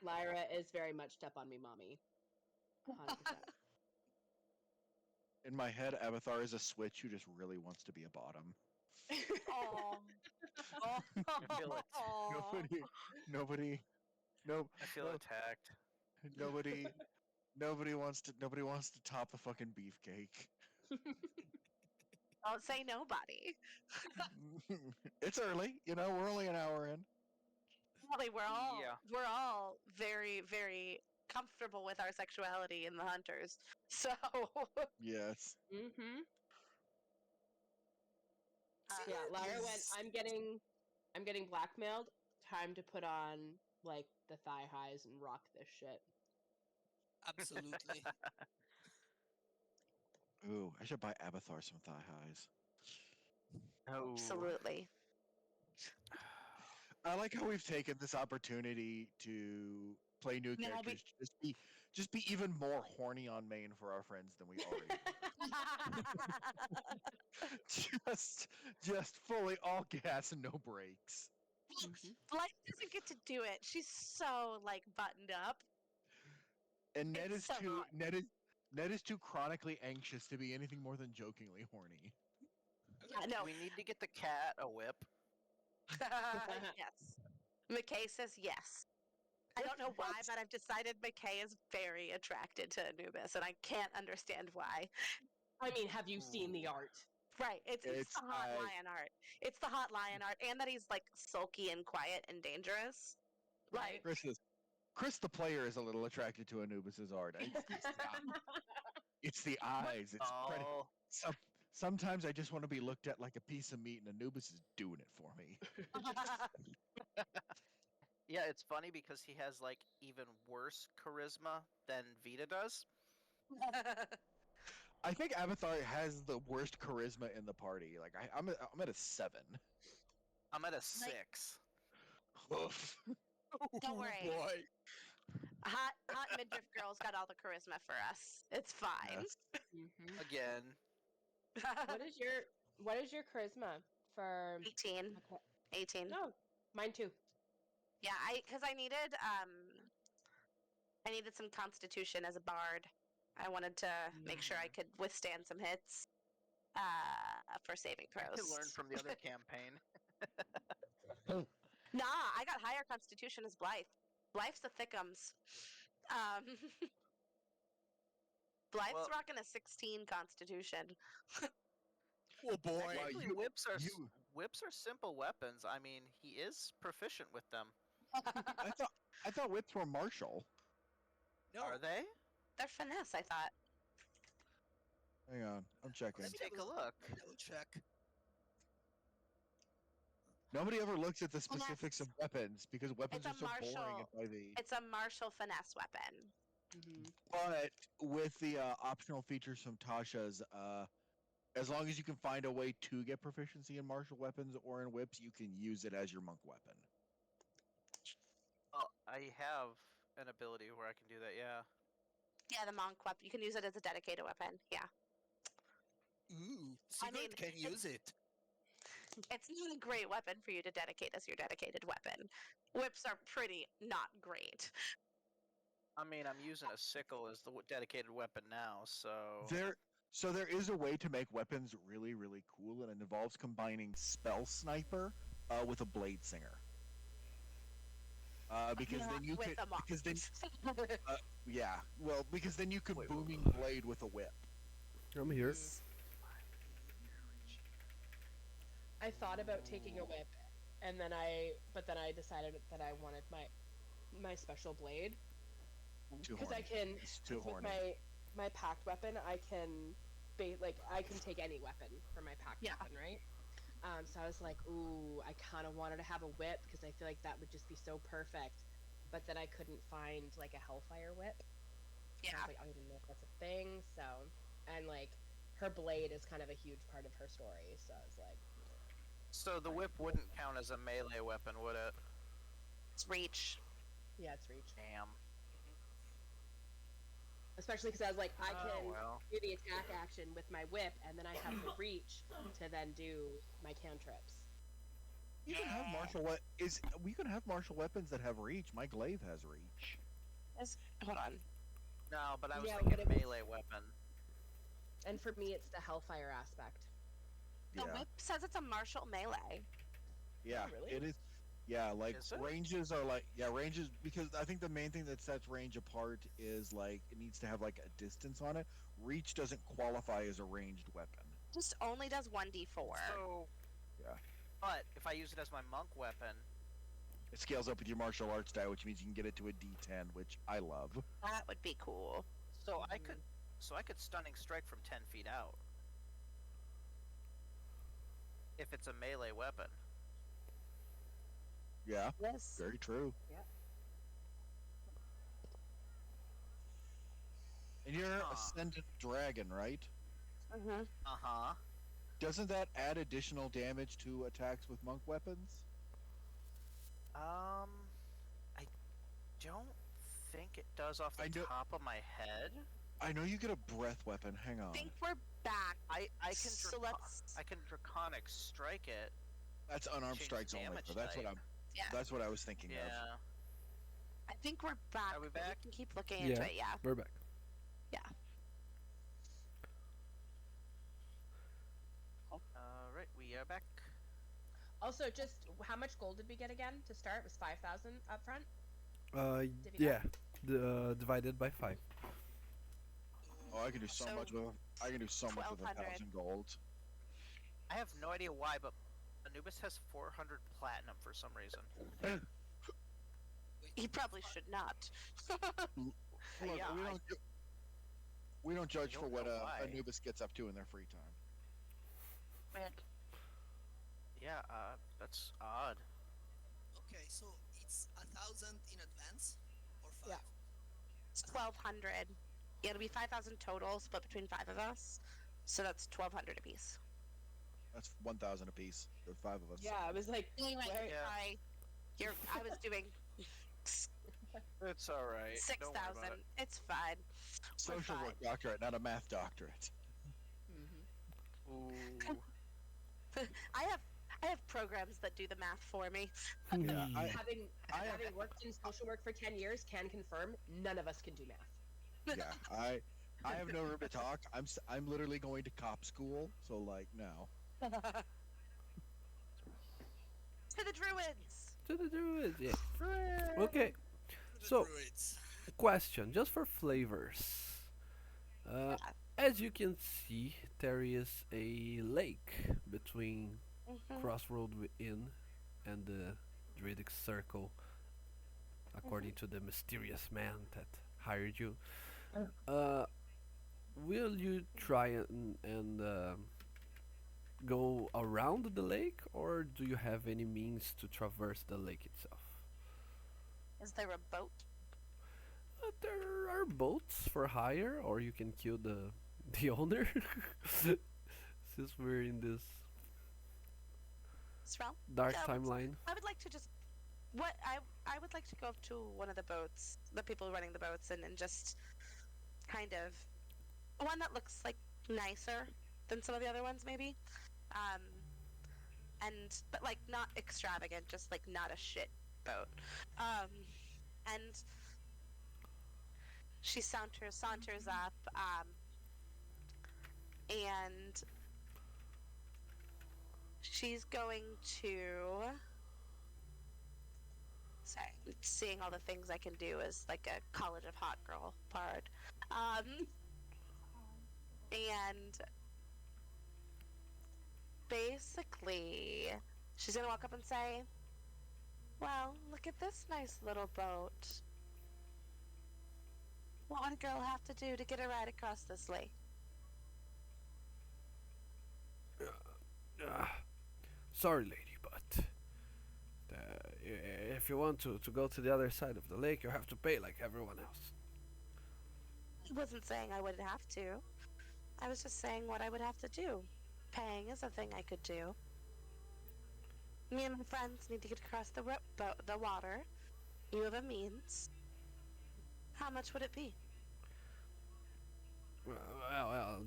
Speaker 6: Lyra is very much step on me, mommy. 100%.
Speaker 2: In my head, Abathar is a switch who just really wants to be a bottom.
Speaker 4: Oh.
Speaker 5: I feel it.
Speaker 2: Nobody, no,
Speaker 5: I feel
Speaker 2: no,
Speaker 5: attacked.
Speaker 2: nobody wants to top the fucking beefcake.
Speaker 4: Don't say nobody.
Speaker 2: It's early, we're only an hour in.
Speaker 4: Really,
Speaker 5: Yeah.
Speaker 4: we're all very, very comfortable with our sexuality in the hunters. So
Speaker 2: Yes.
Speaker 6: Mm-hmm.
Speaker 3: Sigurd
Speaker 6: Yeah, Lyra went,
Speaker 3: is
Speaker 6: I'm getting blackmailed. Time to put on like the thigh highs and rock this shit.
Speaker 3: absolutely.
Speaker 2: Ooh, I should buy Abathar some thigh highs.
Speaker 5: Oh.
Speaker 4: absolutely.
Speaker 2: I like how we've taken this opportunity to play new
Speaker 4: Now
Speaker 2: characters. Just be even more horny on main for our friends than we already were. just fully all gas and no brakes.
Speaker 6: Mhm.
Speaker 4: Life doesn't get to do it. She's so like buttoned up.
Speaker 2: And Ned
Speaker 4: It's
Speaker 2: is
Speaker 4: so
Speaker 2: too
Speaker 4: hot.
Speaker 2: Ned is too chronically anxious to be anything more than jokingly horny.
Speaker 4: Yeah,
Speaker 5: Do
Speaker 4: no.
Speaker 5: we need to get the cat a whip?
Speaker 4: Yes. McKay says yes. I don't know why, but I've decided McKay is very attracted to Anubis, and I can't understand why.
Speaker 6: I mean, have you seen the
Speaker 5: Ooh.
Speaker 6: art?
Speaker 4: Right. It's
Speaker 2: It's
Speaker 4: the hot lion art. It's the hot lion art, and that he's like sulky and quiet and dangerous.
Speaker 6: Right.
Speaker 4: Like,
Speaker 2: Chris the player is a little attracted to Anubis's art. It's the eyes. It's
Speaker 5: Oh.
Speaker 2: sometimes I just want to be looked at like a piece of meat, and Anubis is doing it for me.
Speaker 5: Yeah, it's funny because he has like even worse charisma than Vita does.
Speaker 2: I think Abathar has the worst charisma in the party. Like I'm at a 7.
Speaker 5: I'm at a 6.
Speaker 2: Oof.
Speaker 4: Don't
Speaker 3: Oh,
Speaker 4: worry.
Speaker 3: boy.
Speaker 4: hot midriff girls got all the charisma for us. It's fine.
Speaker 2: Yes.
Speaker 6: Mhm.
Speaker 5: Again.
Speaker 6: What is your charisma for
Speaker 4: 18.
Speaker 6: okay.
Speaker 4: 18.
Speaker 6: No, mine too.
Speaker 4: Yeah, because I needed some constitution as a bard. I wanted to make sure I could withstand some hits for saving
Speaker 5: I
Speaker 4: throws.
Speaker 5: learned from the other campaign.
Speaker 4: Nah, I got higher constitution as Blythe. Blythe's the thickums. Blythe's
Speaker 5: Well-
Speaker 4: rocking a 16 constitution.
Speaker 3: Oh, boy.
Speaker 2: Wow,
Speaker 5: Technically,
Speaker 2: you-
Speaker 5: whips are simple weapons. I mean, he is proficient with them.
Speaker 2: I thought whips were martial.
Speaker 3: No.
Speaker 5: Are they?
Speaker 4: They're finesse, I thought.
Speaker 2: Hang on, I'm checking.
Speaker 5: Let's take a look.
Speaker 3: Double check.
Speaker 2: Nobody ever looks at the specifics of weapons because weapons
Speaker 4: It's
Speaker 2: are
Speaker 4: a
Speaker 2: so boring in
Speaker 4: martial.
Speaker 2: 5e.
Speaker 4: It's a martial finesse weapon.
Speaker 6: Mhm.
Speaker 2: But with the optional features from Tasha's, as long as you can find a way to get proficiency in martial weapons or in whips, you can use it as your monk weapon.
Speaker 5: Oh, I have an ability where I can do that. Yeah.
Speaker 4: Yeah, the monk weapon. You can use it as a dedicated weapon. Yeah.
Speaker 3: Ooh, Sigurd can use it.
Speaker 4: It's not a great weapon for you to dedicate as your dedicated weapon. Whips are pretty not great.
Speaker 5: I mean, I'm using a sickle as the dedicated weapon now, so.
Speaker 2: There is a way to make weapons really, really cool, and it involves combining spell sniper with a blade singer. Because
Speaker 4: Not
Speaker 2: then you
Speaker 4: with
Speaker 2: can,
Speaker 4: a monk.
Speaker 2: because then yeah, well, because then you can
Speaker 5: Wait,
Speaker 2: booming blade with a whip.
Speaker 7: I'm here.
Speaker 6: I thought about taking a whip, and then I decided that I wanted my special blade.
Speaker 2: Too
Speaker 6: Because I
Speaker 2: horny.
Speaker 6: can,
Speaker 2: It's too
Speaker 6: with
Speaker 2: horny.
Speaker 6: my packed weapon, I can, I can take any weapon for my packed
Speaker 4: Yeah.
Speaker 6: weapon, right? So I was like, ooh, I kind of wanted to have a whip because I feel like that would just be so perfect. But then I couldn't find like a Hellfire whip. So I
Speaker 4: Yeah.
Speaker 6: was like, I don't even know if that's a thing. So, and like, her blade is kind of a huge part of her story. So I was like,
Speaker 5: So the whip wouldn't count as a melee weapon, would it?
Speaker 4: It's reach.
Speaker 6: yeah, it's reach.
Speaker 5: Damn.
Speaker 6: Especially because I was like, I
Speaker 5: Oh,
Speaker 6: can
Speaker 5: well.
Speaker 6: do the attack action with my whip, and then I have the reach to then do my cantrips.
Speaker 2: You can have we can have martial weapons that have reach. My glaive has reach.
Speaker 4: Hold on.
Speaker 5: No, but I was
Speaker 6: Yeah,
Speaker 5: thinking
Speaker 6: but it was-
Speaker 5: melee weapon.
Speaker 6: And for me, it's the Hellfire aspect.
Speaker 4: The
Speaker 2: Yeah,
Speaker 4: whip says it's a martial melee.
Speaker 2: yeah,
Speaker 6: Oh, really?
Speaker 2: it is. Yeah, like
Speaker 5: Is it?
Speaker 2: ranges are like ranges because I think the main thing that sets range apart is like it needs to have like a distance on it. Reach doesn't qualify as a ranged weapon.
Speaker 4: Just only does 1d4.
Speaker 5: So.
Speaker 2: Yeah.
Speaker 5: But if I use it as my monk weapon,
Speaker 2: It scales up with your martial arts die, which means you can get it to a D10, which I love.
Speaker 4: That would be cool.
Speaker 5: so I could stunning strike from 10 feet out. If it's a melee weapon.
Speaker 2: Yeah,
Speaker 4: Yes.
Speaker 2: very true.
Speaker 6: Yeah.
Speaker 2: And you're
Speaker 5: Huh.
Speaker 2: Ascendant Dragon, right?
Speaker 4: Mm-hmm.
Speaker 5: Uh-huh.
Speaker 2: Doesn't that add additional damage to attacks with monk weapons?
Speaker 5: I don't think it does off the
Speaker 2: I know-
Speaker 5: top of my head.
Speaker 2: I know you get a breath weapon. Hang
Speaker 4: I
Speaker 2: on.
Speaker 4: think we're back.
Speaker 5: I can
Speaker 4: So let's.
Speaker 5: I can draconic strike it.
Speaker 2: That's unarmed
Speaker 5: change
Speaker 2: strikes only.
Speaker 5: damage
Speaker 2: So that's what
Speaker 5: type.
Speaker 2: I'm.
Speaker 4: Yeah.
Speaker 2: That's what I was thinking of.
Speaker 5: Yeah.
Speaker 4: I think we're back.
Speaker 5: Are we
Speaker 4: but
Speaker 5: back?
Speaker 4: We can keep looking into
Speaker 7: Yeah.
Speaker 4: it. Yeah.
Speaker 7: We're back.
Speaker 5: Alright, we are back.
Speaker 6: Also, just how much gold did we get again to start? It was 5,000 up front.
Speaker 4: Mm-hmm.
Speaker 7: Yeah. Divided by 5.
Speaker 2: Oh, I can do so,
Speaker 4: So,
Speaker 2: much with. I can do so much with
Speaker 4: 1200.
Speaker 2: 1,000 gold.
Speaker 5: I have no idea why, but Anubhiss has 400 platinum for some reason.
Speaker 4: He probably should not.
Speaker 2: Look,
Speaker 5: Yeah,
Speaker 2: we don't judge
Speaker 5: I
Speaker 2: for
Speaker 5: don't
Speaker 2: what
Speaker 5: know why.
Speaker 2: Anubis gets up to in their free time.
Speaker 5: Yeah, that's odd.
Speaker 3: Okay, so it's 1,000 in advance or 5?
Speaker 6: Yeah.
Speaker 4: It's 1,200. Yeah, it'll be 5,000 total, split between 5 of us. So that's 1,200 apiece.
Speaker 2: That's 1,000 apiece. There's 5 of us.
Speaker 6: Yeah, I was like,
Speaker 4: Anyway,
Speaker 6: Wait.
Speaker 5: Yeah.
Speaker 4: I was doing
Speaker 5: It's alright.
Speaker 4: 6,000. It's fine. We're
Speaker 2: Social
Speaker 4: fine.
Speaker 2: work doctorate, not a math doctorate.
Speaker 6: mm-hmm.
Speaker 5: Ooh.
Speaker 4: I have programs that do the math for me.
Speaker 2: Yeah,
Speaker 6: having worked in social work for 10 years, can confirm none of us can do math.
Speaker 2: yeah. I have no room to talk. I'm literally going to cop school, so like no.
Speaker 4: To the druids.
Speaker 7: To the druids, yeah. Okay,
Speaker 3: The
Speaker 7: So-
Speaker 3: druids.
Speaker 7: question, just for flavors. As you can see, there is a lake between
Speaker 4: Mhm.
Speaker 7: Crossroad Inn and the Druidic Circle, according to the mysterious man that hired you. Will you try and go around the lake, or do you have any means to traverse the lake itself?
Speaker 4: Is there a boat?
Speaker 7: There are boats for hire, or you can kill the owner. Since we're in this
Speaker 4: Srel?
Speaker 7: dark
Speaker 4: Yeah,
Speaker 7: timeline.
Speaker 4: I would like to just I would like to go up to one of the boats, the people running the boats, and just kind of one that looks like nicer than some of the other ones, maybe. And but like not extravagant, just like not a shit boat. And she saunters up, and she's going to. Sorry, I'm seeing all the things I can do as like a College of Hot Girl part. And basically, she's gonna walk up and say, "Well, look at this nice little boat. What would a girl have to do to get a ride across this lake?
Speaker 7: Uh, sorry, lady, but if you want to go to the other side of the lake, you have to pay like everyone else.
Speaker 4: I wasn't saying I wouldn't have to. I was just saying what I would have to do. Paying is a thing I could do. Me and my friends need to get across the water. You have a means. How much would it be?
Speaker 7: Well,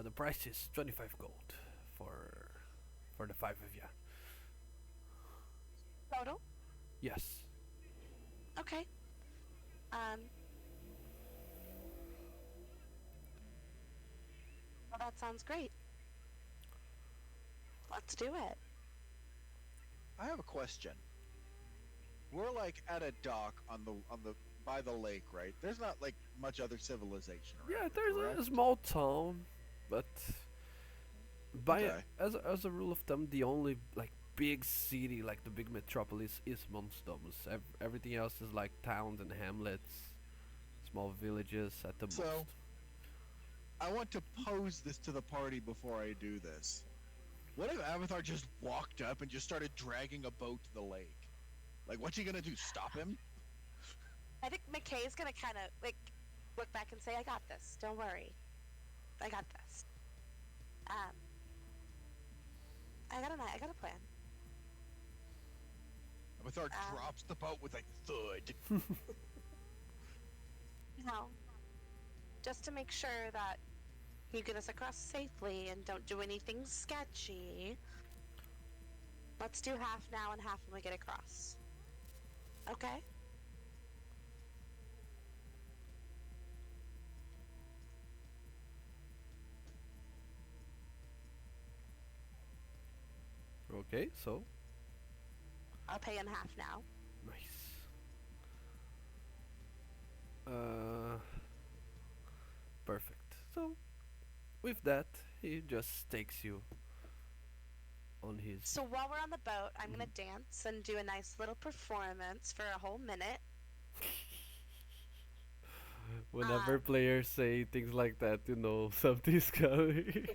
Speaker 7: the price is 25 gold for the five of you.
Speaker 4: Total?
Speaker 7: Yes.
Speaker 4: Okay. Well, that sounds great. Let's do it.
Speaker 2: I have a question. We're like at a dock on the by the lake, right? There's not like much other civilization around.
Speaker 7: Yeah,
Speaker 2: here,
Speaker 7: there's a
Speaker 2: correct?
Speaker 7: small town, but
Speaker 2: Okay.
Speaker 7: as a rule of thumb, the only like big city, like the big metropolis, is Monsdomus. Everything else is like towns and hamlets, small villages at the
Speaker 2: So-
Speaker 7: most.
Speaker 2: I want to pose this to the party before I do this. What if Abathar just walked up and just started dragging a boat to the lake? Like, what's he gonna do? Stop him?
Speaker 4: I think McKay is gonna kind of like look back and say, "I got this. Don't worry. I got this." I got a plan.
Speaker 2: Abathar drops the boat with a thud.
Speaker 4: No. Just to make sure that you get us across safely and don't do anything sketchy. Let's do half now and half when we get across. Okay?
Speaker 7: Okay, so
Speaker 4: I'll pay him half now.
Speaker 7: nice. Perfect. So, with that, he just takes you on his.
Speaker 4: So while we're on the boat, I'm gonna dance and do a nice little performance for a whole minute.
Speaker 7: Whenever players say things like that, you know something's coming.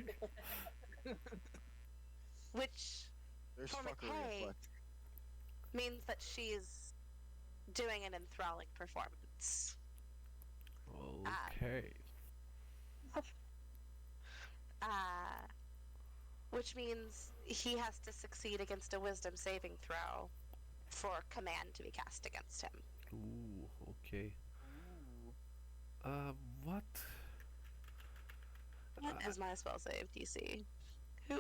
Speaker 4: Which
Speaker 2: There's
Speaker 4: For
Speaker 2: fuckery
Speaker 4: McKay.
Speaker 2: afoot.
Speaker 4: means that she's doing an enthralling performance.
Speaker 7: Okay.
Speaker 4: Which means he has to succeed against a wisdom saving throw for command to be cast against him.
Speaker 7: Ooh, okay. What?
Speaker 4: What is my spell save DC?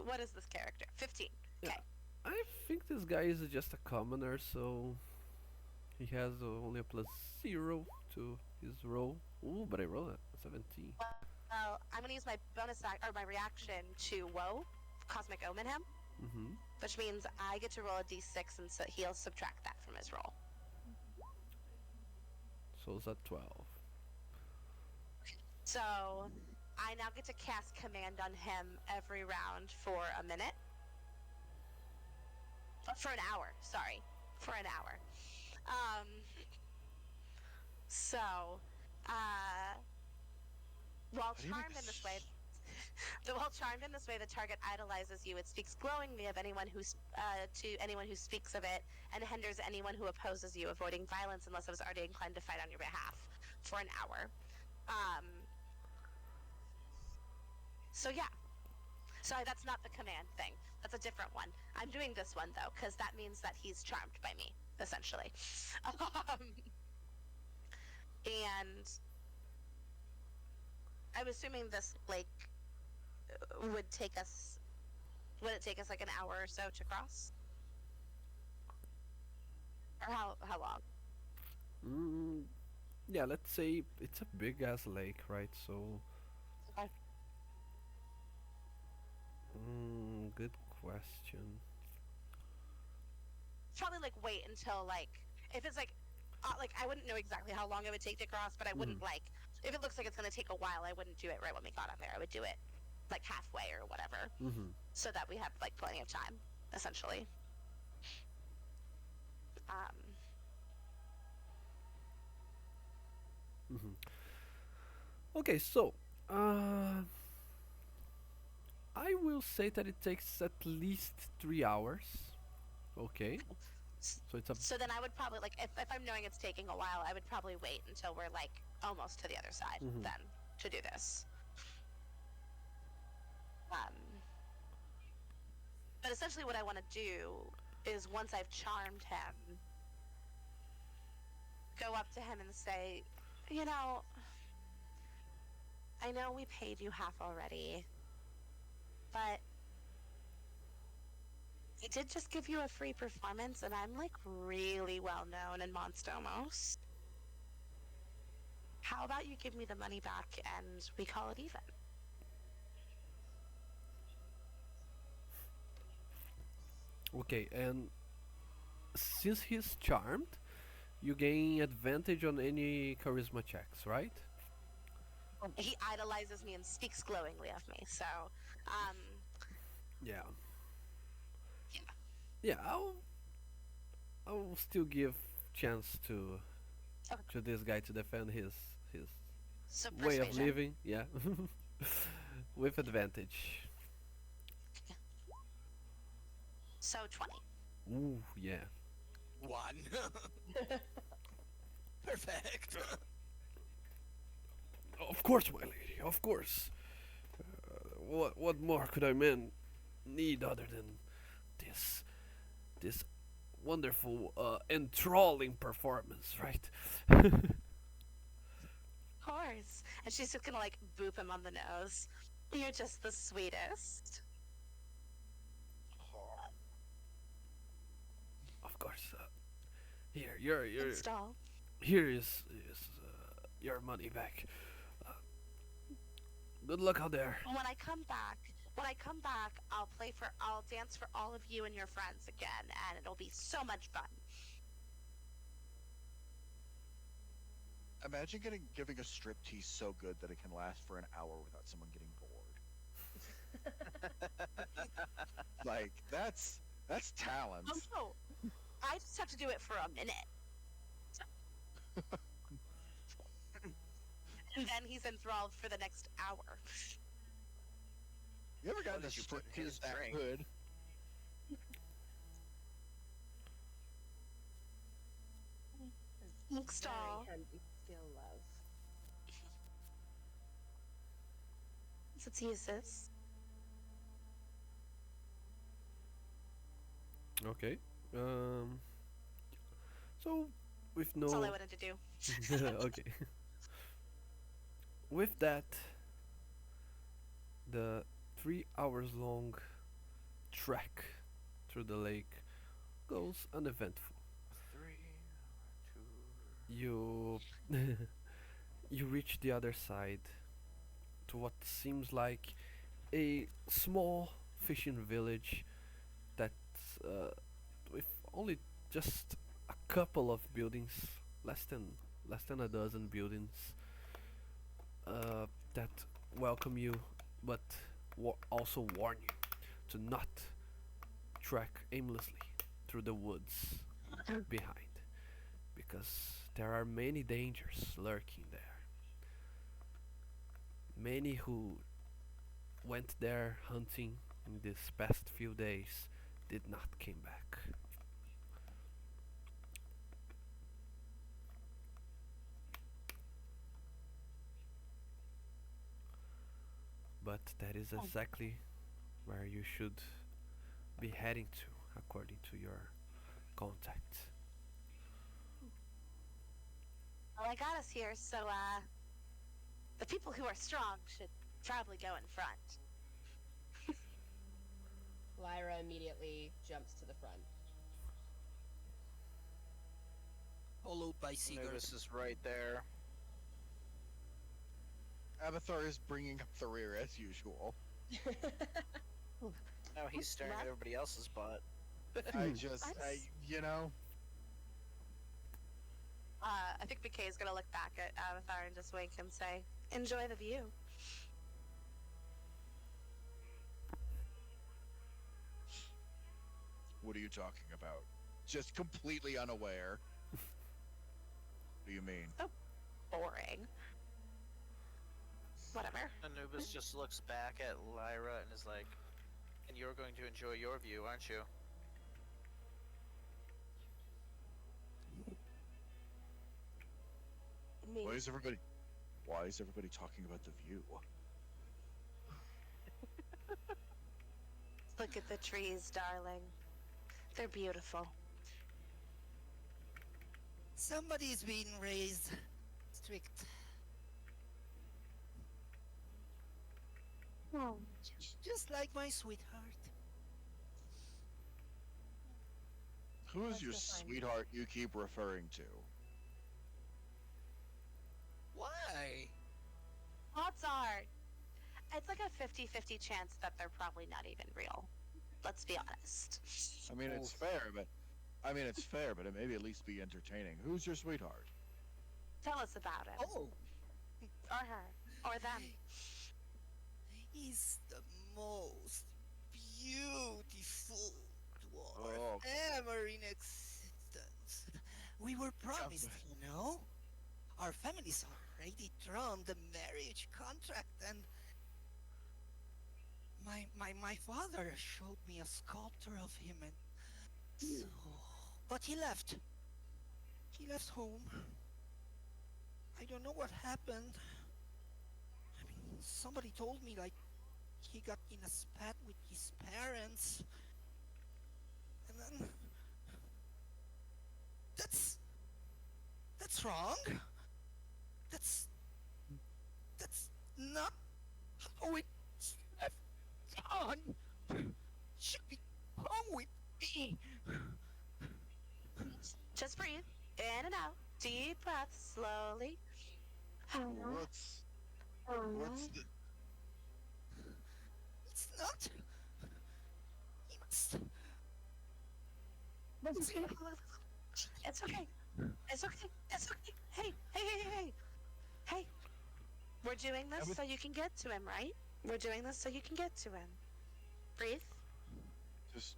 Speaker 4: What is this character? 15.
Speaker 7: Yeah.
Speaker 4: Okay.
Speaker 7: I think this guy is just a commoner, so he has only a +0 to his roll. Ooh, but I rolled a 17.
Speaker 4: Well, I'm gonna use my bonus or my reaction to Woe, Cosmic Omen him,
Speaker 7: Mm-hmm.
Speaker 4: which means I get to roll a d6 and so he'll subtract that from his roll.
Speaker 7: So it's at 12.
Speaker 4: So I now get to cast command on him every round for a minute. For an hour, sorry. For an hour. So, while
Speaker 2: How do you make
Speaker 4: charmed in this
Speaker 2: this-
Speaker 4: way, while charmed in this way, the target idolizes you. It speaks glowingly of anyone to anyone who speaks of it, and hinders anyone who opposes you, avoiding violence unless it was already inclined to fight on your behalf for an hour. So yeah. Sorry, that's not the command thing. That's a different one. I'm doing this one though, because that means that he's charmed by me, essentially. And I'm assuming this lake would take us. Would it take us like an hour or so to cross? Or how long?
Speaker 7: Yeah, let's say it's a big ass lake, right? So.
Speaker 4: Okay.
Speaker 7: Good question.
Speaker 4: Probably like wait until like if it's like I wouldn't know exactly how long it would take to cross, but I wouldn't like if it looks like it's gonna take a while, I wouldn't do it right when we got up there. I would do it like halfway or whatever, so that we have like plenty of time, essentially.
Speaker 7: Mhm. Okay, so uh, I will say that it takes at least 3 hours. Okay,
Speaker 4: S-
Speaker 7: so it's a.
Speaker 4: So then I would probably like if I'm knowing it's taking a while, I would probably wait until we're like almost to the other side
Speaker 7: Mhm.
Speaker 4: then to do this. Um, but essentially, what I want to do is once I've charmed him, go up to him and say, you know, I know we paid you half already, but I did just give you a free performance, and I'm like really well known in Monstomos. How about you give me the money back and we call it even?
Speaker 7: Okay, and since he's charmed, you gain advantage on any charisma checks, right?
Speaker 4: He idolizes me and speaks glowingly of me, so um,
Speaker 7: Yeah.
Speaker 4: yeah.
Speaker 7: Yeah, I'll still give chance
Speaker 4: Okay.
Speaker 7: to this guy to defend his
Speaker 4: So
Speaker 7: way of
Speaker 4: persuasion.
Speaker 7: living. Yeah, with advantage.
Speaker 4: So 20.
Speaker 7: Ooh, yeah.
Speaker 3: One. Perfect.
Speaker 7: Of course, my lady. Of course. What more could I man need other than this this wonderful enthralling performance, right?
Speaker 4: Of course. And she's just gonna like boop him on the nose. You're just the sweetest.
Speaker 7: Of course. Here, your
Speaker 4: Install.
Speaker 7: here is your money back. Uh, Good luck out there.
Speaker 4: When I come back, I'll dance for all of you and your friends again, and it'll be so much fun.
Speaker 2: Imagine giving a striptease so good that it can last for an hour without someone getting bored. Like that's talent.
Speaker 4: Oh no, I just have to do it for a minute, and then he's enthralled for the next hour.
Speaker 2: You ever gotten a
Speaker 5: did you put in his
Speaker 2: striptease that
Speaker 5: drink?
Speaker 2: good?
Speaker 4: Install.
Speaker 6: Very handy feel love.
Speaker 4: Let's use this.
Speaker 7: Okay. Um. So, with
Speaker 4: That's all I
Speaker 7: no.
Speaker 4: wanted to do.
Speaker 7: Okay. With that, the 3 hours long trek through the lake goes uneventful.
Speaker 5: 3, 2.
Speaker 7: You you reach the other side to what seems like a small fishing village that's with only just a couple of buildings, less than less than a dozen buildings that welcome you, but also warn you to not trek aimlessly through the woods behind, because there are many dangers lurking there. Many who went there hunting in these past few days did not came back. But that is exactly where you should be heading to, according to your contact.
Speaker 4: Well, I got us here, so the people who are strong should probably go in front.
Speaker 6: Lyra immediately jumps to the front.
Speaker 3: Followed by Sigurd.
Speaker 5: Anubhiss is right there.
Speaker 2: Abathar is bringing up the rear as usual.
Speaker 5: Now he's staring at everybody else's butt.
Speaker 2: You know,
Speaker 4: I think McKay is gonna look back at Abathar and just wink and say, "Enjoy the view."
Speaker 2: what are you talking about? Just completely unaware. What do you mean?
Speaker 4: boring. Whatever.
Speaker 5: Anubis just looks back at Lyra and is like, and you're going to enjoy your view, aren't you?
Speaker 6: I mean,
Speaker 2: Why is everybody talking about the view?
Speaker 4: Look at the trees, darling. They're beautiful.
Speaker 3: Somebody's being raised strict.
Speaker 4: Oh.
Speaker 3: Just like my sweetheart.
Speaker 2: Who is
Speaker 6: Let's
Speaker 2: your
Speaker 6: go find
Speaker 2: sweetheart you keep referring to?
Speaker 3: Why?
Speaker 4: Odds are, it's like a 50-50 chance that they're probably not even real. Let's be honest.
Speaker 2: I mean, it's fair, but it maybe at least be entertaining. Who's your sweetheart?
Speaker 4: Tell us about him.
Speaker 3: Oh,
Speaker 4: Or her. Or them.
Speaker 3: he's the most beautiful dwarf
Speaker 2: Oh.
Speaker 3: ever in existence. We were promised, you know? Our families already drawn the marriage contract, and my father showed me a sculpture of him, and so, but he left. He left home. I don't know what happened. I mean, somebody told me like he got in a spat with his parents, and then that's wrong. That's not how it should have done. Should be wrong with me.
Speaker 4: Just breathe. In and out. Deep breaths, slowly.
Speaker 2: What's the...
Speaker 3: It's not. He must.
Speaker 4: It's okay. It's okay. It's okay. Hey, hey, hey, hey, hey. Hey. We're doing this so you can get to him, right? We're doing this so you can get to him. Breathe.
Speaker 2: Just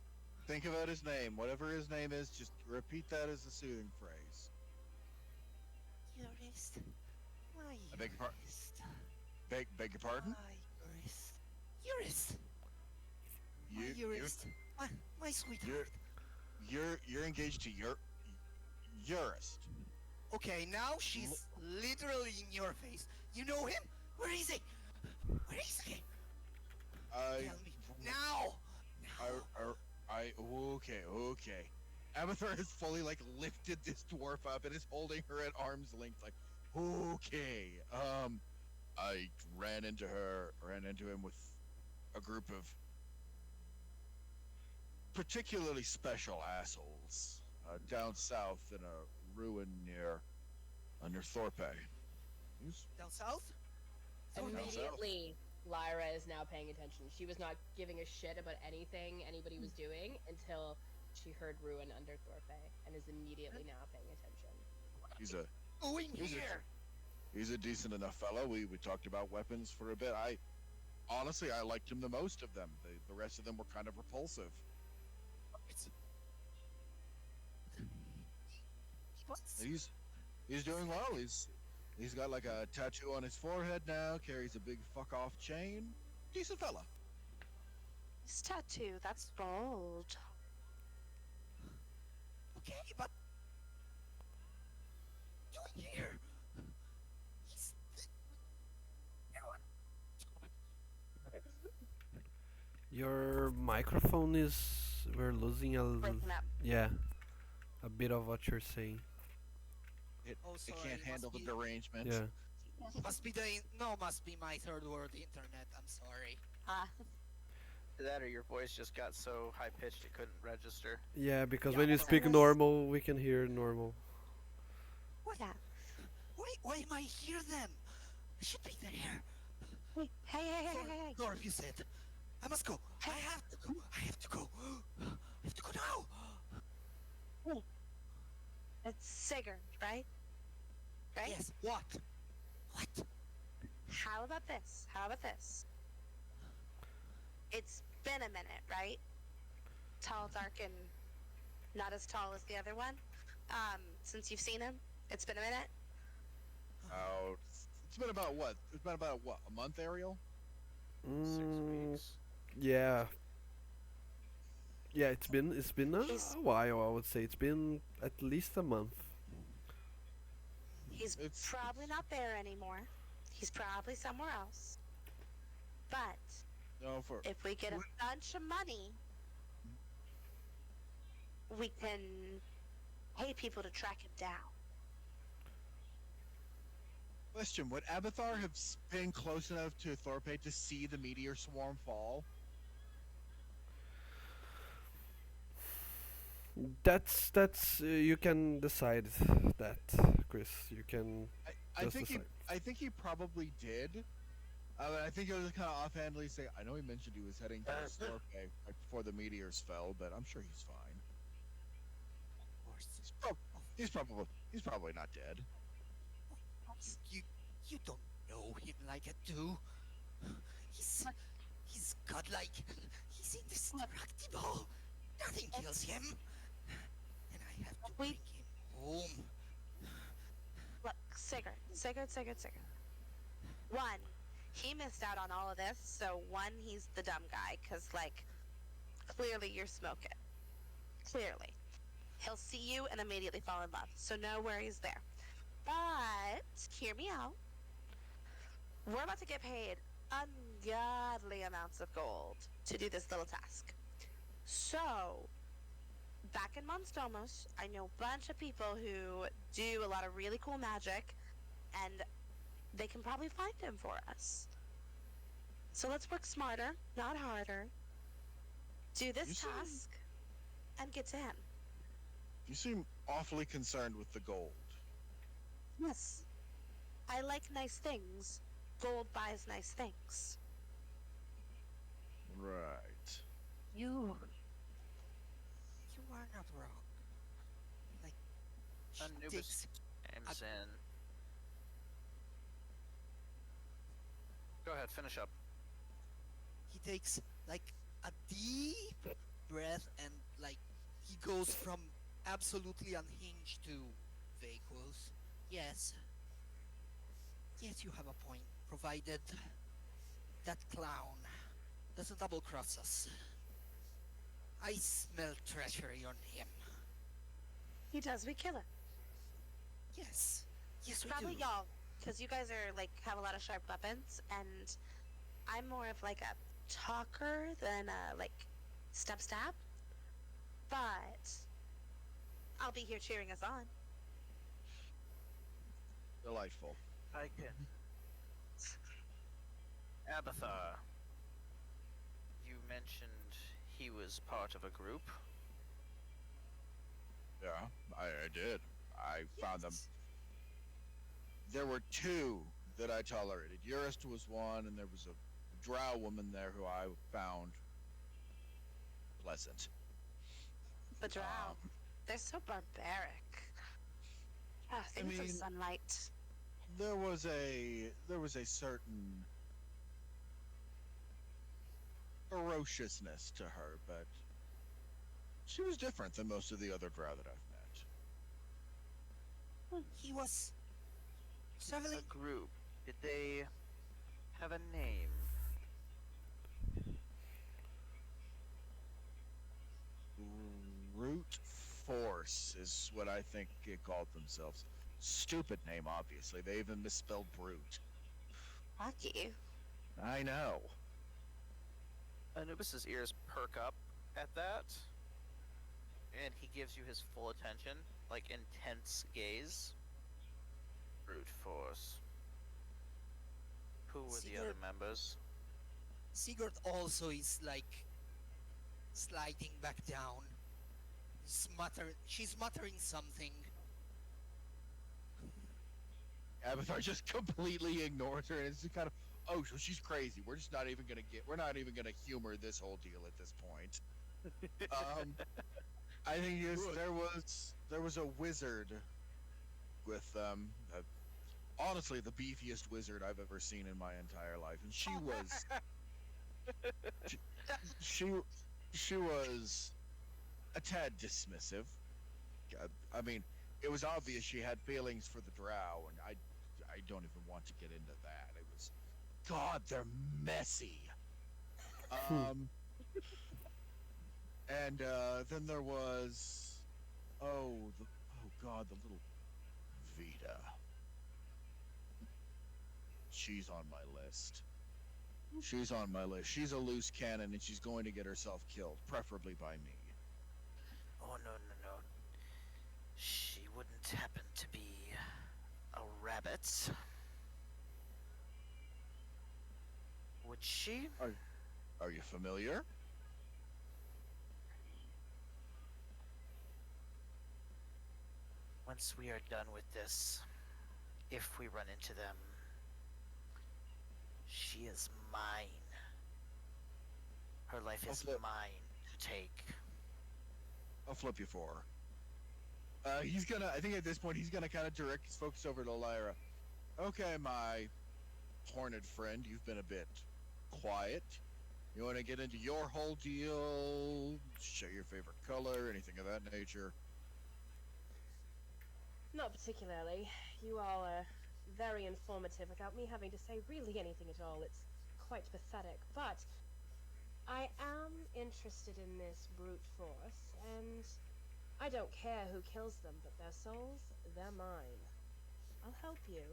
Speaker 2: think about his name. Whatever his name is, just repeat that as a soothing phrase.
Speaker 3: Jurist. My
Speaker 2: I beg your pardon?
Speaker 3: jurist.
Speaker 2: Beg your pardon?
Speaker 3: My jurist. Jurist. My
Speaker 2: You
Speaker 3: jurist. My sweetheart.
Speaker 2: you're engaged to your jurist.
Speaker 3: Okay, now she's literally in your face. You know him? Where is he? Where is he?
Speaker 2: I
Speaker 3: Tell me. Now!
Speaker 2: Okay. Abathar has fully like lifted this dwarf up and is holding her at arm's length. Like, okay. I ran into him with a group of particularly special assholes down south in a ruin near Thorpe.
Speaker 3: Down south?
Speaker 6: Immediately, Lyra is now paying attention. She was not giving a shit about anything anybody was doing until she heard ruin under Thorpe, and is immediately now paying attention.
Speaker 2: He's a decent enough fellow. We talked about weapons for a bit. I liked him the most of them. The rest of them were kind of repulsive. He's doing well. He's got like a tattoo on his forehead now. Carries a big fuck off chain. Decent fella.
Speaker 4: This tattoo, that's bold.
Speaker 3: Okay, but... Doing here? He's...
Speaker 7: Your microphone is... We're losing
Speaker 4: Breaking up.
Speaker 7: yeah, a bit of what you're saying.
Speaker 2: It
Speaker 3: sorry,
Speaker 2: can't handle the derangement.
Speaker 7: Yeah.
Speaker 3: Must be must be my third world internet. I'm sorry.
Speaker 5: That or your voice just got so high pitched it couldn't register.
Speaker 7: Yeah, because
Speaker 3: Yeah,
Speaker 7: when you
Speaker 3: well,
Speaker 7: speak
Speaker 3: that's-
Speaker 7: normal, we can hear normal.
Speaker 3: What?
Speaker 4: Yeah.
Speaker 3: Why am I here then? I should be there.
Speaker 4: Hey, hey, hey, hey, hey, hey.
Speaker 3: Lord, you said. I must go. I have to go. I have to go. I have to go now.
Speaker 4: It's Sigurd, right? Right?
Speaker 3: Yes. What? What?
Speaker 4: How about this? How about this? It's been a minute, right? Tall, dark, and not as tall as the other one. Since you've seen him, it's been a minute.
Speaker 2: It's been about what? It's been about what? A month, Ariel?
Speaker 5: 6 weeks.
Speaker 7: Yeah, yeah. It's been a
Speaker 4: He's
Speaker 7: while. I would say it's been at least a month.
Speaker 4: he's probably
Speaker 2: It's
Speaker 4: not there anymore. He's probably somewhere else. But
Speaker 2: no for
Speaker 4: if we get a
Speaker 2: what-
Speaker 4: bunch of money, we can pay people to track him down.
Speaker 2: question. Would Abathar have been close enough to Thorpe to see the meteor swarm fall?
Speaker 7: That's you can decide that, Chris. You can
Speaker 2: I
Speaker 7: just
Speaker 2: think he
Speaker 7: decide.
Speaker 2: I think he probably did. I think it was kind of offhandedly say. I know he mentioned he was heading towards Thorpe right before the meteors fell, but I'm sure he's fine.
Speaker 3: Of course.
Speaker 2: He's probably not dead.
Speaker 3: You you don't know him like I do. He's godlike. He's indestructible. Nothing kills him. And I have to bring him home.
Speaker 4: Look, Sigurd. One, he missed out on all of this, so one, he's the dumb guy, because, like, clearly you're smoking. Clearly. He'll see you and immediately fall in love, so no worries there. But, hear me out. We're about to get paid ungodly amounts of gold to do this little task. So, back in Monstomos, I know a bunch of people who do a lot of really cool magic, and they can probably find him for us. So let's work smarter, not harder. Do this task and get to him.
Speaker 2: You seem awfully concerned with the gold.
Speaker 4: Yes. I like nice things. Gold buys nice things.
Speaker 2: Right.
Speaker 3: You are not wrong. Like, she
Speaker 5: Anubis
Speaker 3: takes
Speaker 5: chimes in. Go ahead, finish up.
Speaker 3: he takes like a deep breath and like he goes from absolutely unhinged to vacuous. Yes. Yes, you have a point. Provided that clown doesn't double cross us. I smell treachery on him.
Speaker 4: He does, we kill him.
Speaker 3: Yes. Yes, we
Speaker 4: Probably
Speaker 3: do.
Speaker 4: y'all, because you guys are like have a lot of sharp weapons, and I'm more of like a talker than a like stab. But I'll be here cheering us on.
Speaker 2: Delightful.
Speaker 5: I can. Abathar, you mentioned he was part of a group.
Speaker 2: Yeah, I did. I found them. There were two that I tolerated. Eurist was one, and there was a drow woman there who I found pleasant.
Speaker 4: But drow, they're so barbaric. Ah, they need some
Speaker 2: mean-
Speaker 4: sunlight.
Speaker 2: There was a certain ferociousness to her, but she was different than most of the other drow that I've met.
Speaker 3: He was traveling.
Speaker 5: A group. Did they have a name?
Speaker 2: Brute Force is what I think it called themselves. Stupid name, obviously. They even misspelled brute.
Speaker 4: Lucky.
Speaker 2: I know.
Speaker 5: Anubis's ears perk up at that, and he gives you his full attention, like intense gaze. Brute force. Who were the other
Speaker 3: Sigurd-
Speaker 5: members?
Speaker 3: Sigurd also is like sliding back down. She's muttering something.
Speaker 2: Abathar just completely ignores her, and it's just kind of, oh, so she's crazy. We're not even gonna humor this whole deal at this point. I think there was a wizard with honestly the beefiest wizard I've ever seen in my entire life, and she was a tad dismissive. I mean, it was obvious she had feelings for the drow, and I I don't even want to get into that. It was, God, they're messy. Um, and then there was, oh God, the little Vita. She's on my list. She's on my list. She's a loose cannon, and she's going to get herself killed, preferably by me.
Speaker 5: Oh, no, no, no. She wouldn't happen to be a rabbit. Would she?
Speaker 2: Are you familiar?
Speaker 5: Once we are done with this, if we run into them, she is mine. Her life is mine to take.
Speaker 2: I'll flip you for her. He's gonna, I think at this point, he's gonna kind of direct his focus over to Lyra. Okay, my horned friend, you've been a bit quiet. You want to get into your whole deal? Share your favorite color, anything of that nature?
Speaker 6: Not particularly. You all are very informative without me having to say really anything at all. It's quite pathetic. But I am interested in this brute force, and I don't care who kills them, but their souls, they're mine. I'll help you.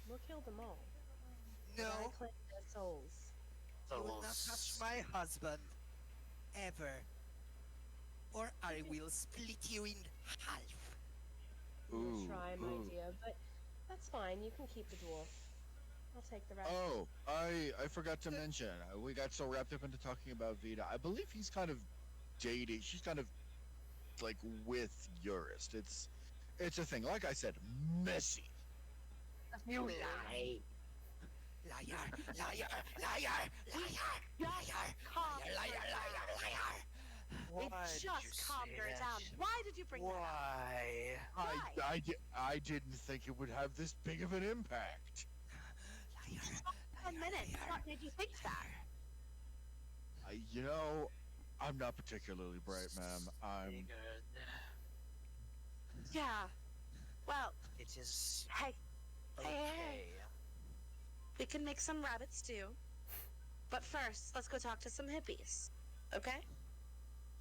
Speaker 6: We'll kill them all. But I
Speaker 3: No,
Speaker 6: claim their souls.
Speaker 3: you will not touch my husband. Ever. Or I will split you in half.
Speaker 6: We'll try, my dear, but that's fine. You can keep the dwarf. I'll take the rest.
Speaker 2: Oh, I forgot to mention, we got so wrapped up into talking about Vita. I believe he's kind of dating. She's kind of like with Eurist. It's a thing. Like I said, messy.
Speaker 3: You lie. Liar, liar, liar, liar, liar, liar, liar, liar, liar.
Speaker 4: We
Speaker 5: Why did you
Speaker 4: just calmed
Speaker 5: say
Speaker 4: her
Speaker 5: that?
Speaker 4: down. Why did you bring that up?
Speaker 5: Why?
Speaker 2: I didn't think it would have this big of an impact.
Speaker 3: Liar,
Speaker 4: 10 minutes. What made you think that?
Speaker 2: I'm not particularly bright, ma'am. I'm.
Speaker 5: Sigurd.
Speaker 4: Yeah. Well,
Speaker 5: It is
Speaker 4: hey,
Speaker 5: okay.
Speaker 4: we can make some rabbit stew. But first, let's go talk to some hippies. Okay?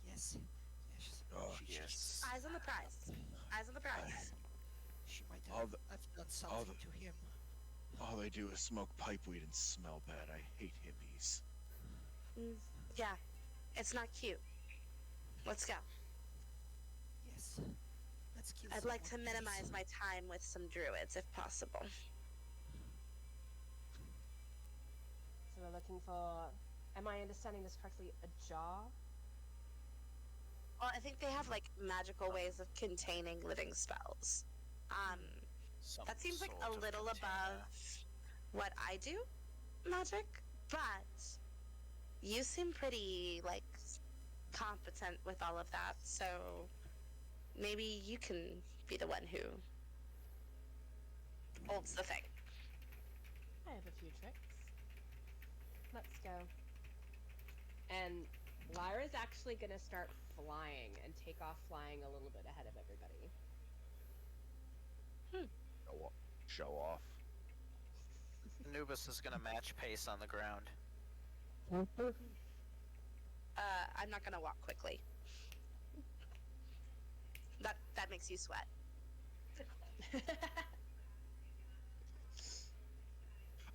Speaker 3: Yes, yes.
Speaker 2: Oh,
Speaker 5: Yes.
Speaker 4: Eyes on the prize. Eyes on the prize.
Speaker 3: She might
Speaker 2: All
Speaker 3: have
Speaker 2: the-
Speaker 3: done something to him.
Speaker 2: All they do is smoke pipeweed and smell bad. I hate hippies.
Speaker 4: Yeah. It's not cute. Let's go.
Speaker 3: Yes. Let's kill
Speaker 4: I'd like to
Speaker 3: someone,
Speaker 4: minimize
Speaker 3: please.
Speaker 4: my time with some druids if possible.
Speaker 6: So we're looking for, am I understanding this correctly, a jar?
Speaker 4: Well, I think they have like magical ways of containing living spells.
Speaker 5: Some
Speaker 4: That seems like
Speaker 5: sort
Speaker 4: a
Speaker 5: of
Speaker 4: little
Speaker 5: container.
Speaker 4: above what I do, magic, but you seem pretty like competent with all of that, so maybe you can be the one who holds the thing.
Speaker 6: I have a few tricks. Let's go. And Lyra's actually gonna start flying and take off flying a little bit ahead of everybody.
Speaker 2: Show off.
Speaker 5: Anubhiss is gonna match pace on the ground.
Speaker 4: I'm not gonna walk quickly. That makes you sweat.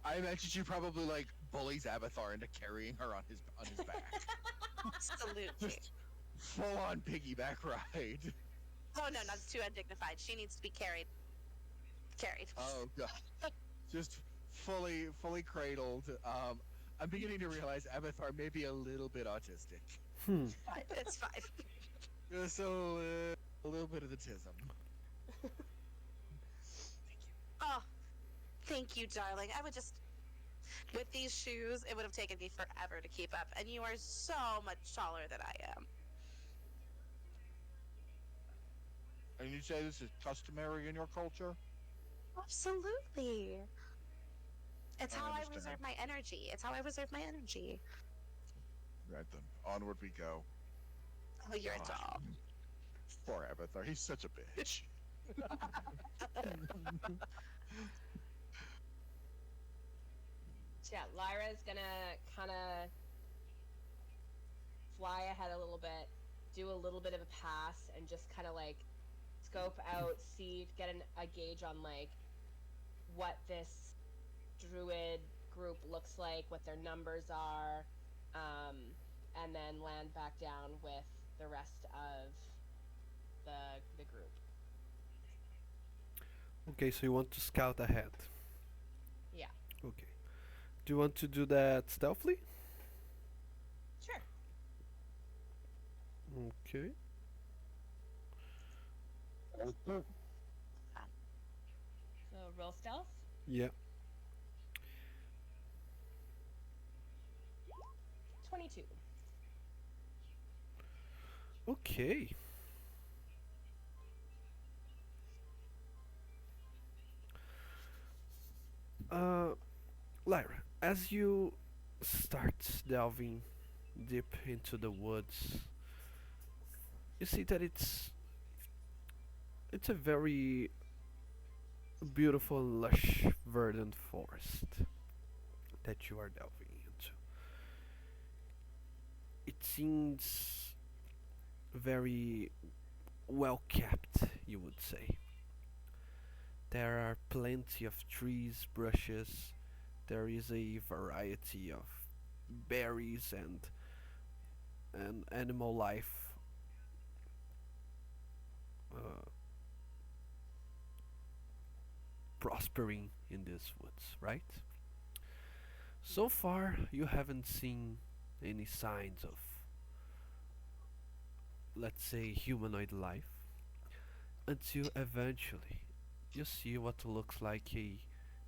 Speaker 2: I imagine she probably like bullies Abathar into carrying her on his back.
Speaker 4: Absolutely.
Speaker 2: Just full on piggyback ride.
Speaker 4: Oh no, that's too undignified. She needs to be carried. Carried.
Speaker 2: Oh god. Just fully cradled. I'm beginning to realize Abathar may be a little bit autistic.
Speaker 4: Fine. It's fine.
Speaker 2: Just a little bit of the tism.
Speaker 4: Oh, thank you, darling. I would just, with these shoes, it would have taken me forever to keep up, and you are so much taller than I am.
Speaker 2: And you say this is customary in your culture?
Speaker 4: Absolutely. It's
Speaker 2: I
Speaker 4: how I
Speaker 2: understand.
Speaker 4: reserve my energy. It's how I reserve my energy.
Speaker 2: Right then, onward we go.
Speaker 4: Oh, you're a
Speaker 2: God.
Speaker 4: doll.
Speaker 2: Poor Abathar, he's such a bitch.
Speaker 6: So yeah, Lyra's gonna kind of fly ahead a little bit, do a little bit of a pass, and just kind of like scope out, see, get a gauge on like what this druid group looks like, what their numbers are, um, and then land back down with the rest of the group.
Speaker 7: Okay, so you want to scout ahead.
Speaker 6: Yeah,
Speaker 7: Okay. Do you want to do that stealthily?
Speaker 6: sure.
Speaker 7: Okay.
Speaker 6: So roll stealth.
Speaker 7: Yeah.
Speaker 6: 22.
Speaker 7: Okay. Uh, Lyra, as you start delving deep into the woods, you see that it's a very beautiful, lush, verdant forest that you are delving into. It seems very well kept, you would say. There are plenty of trees, bushes. There is a variety of berries and animal life uh, prospering in these woods, right? So far, you haven't seen any signs of, let's say, humanoid life until eventually you see what looks like a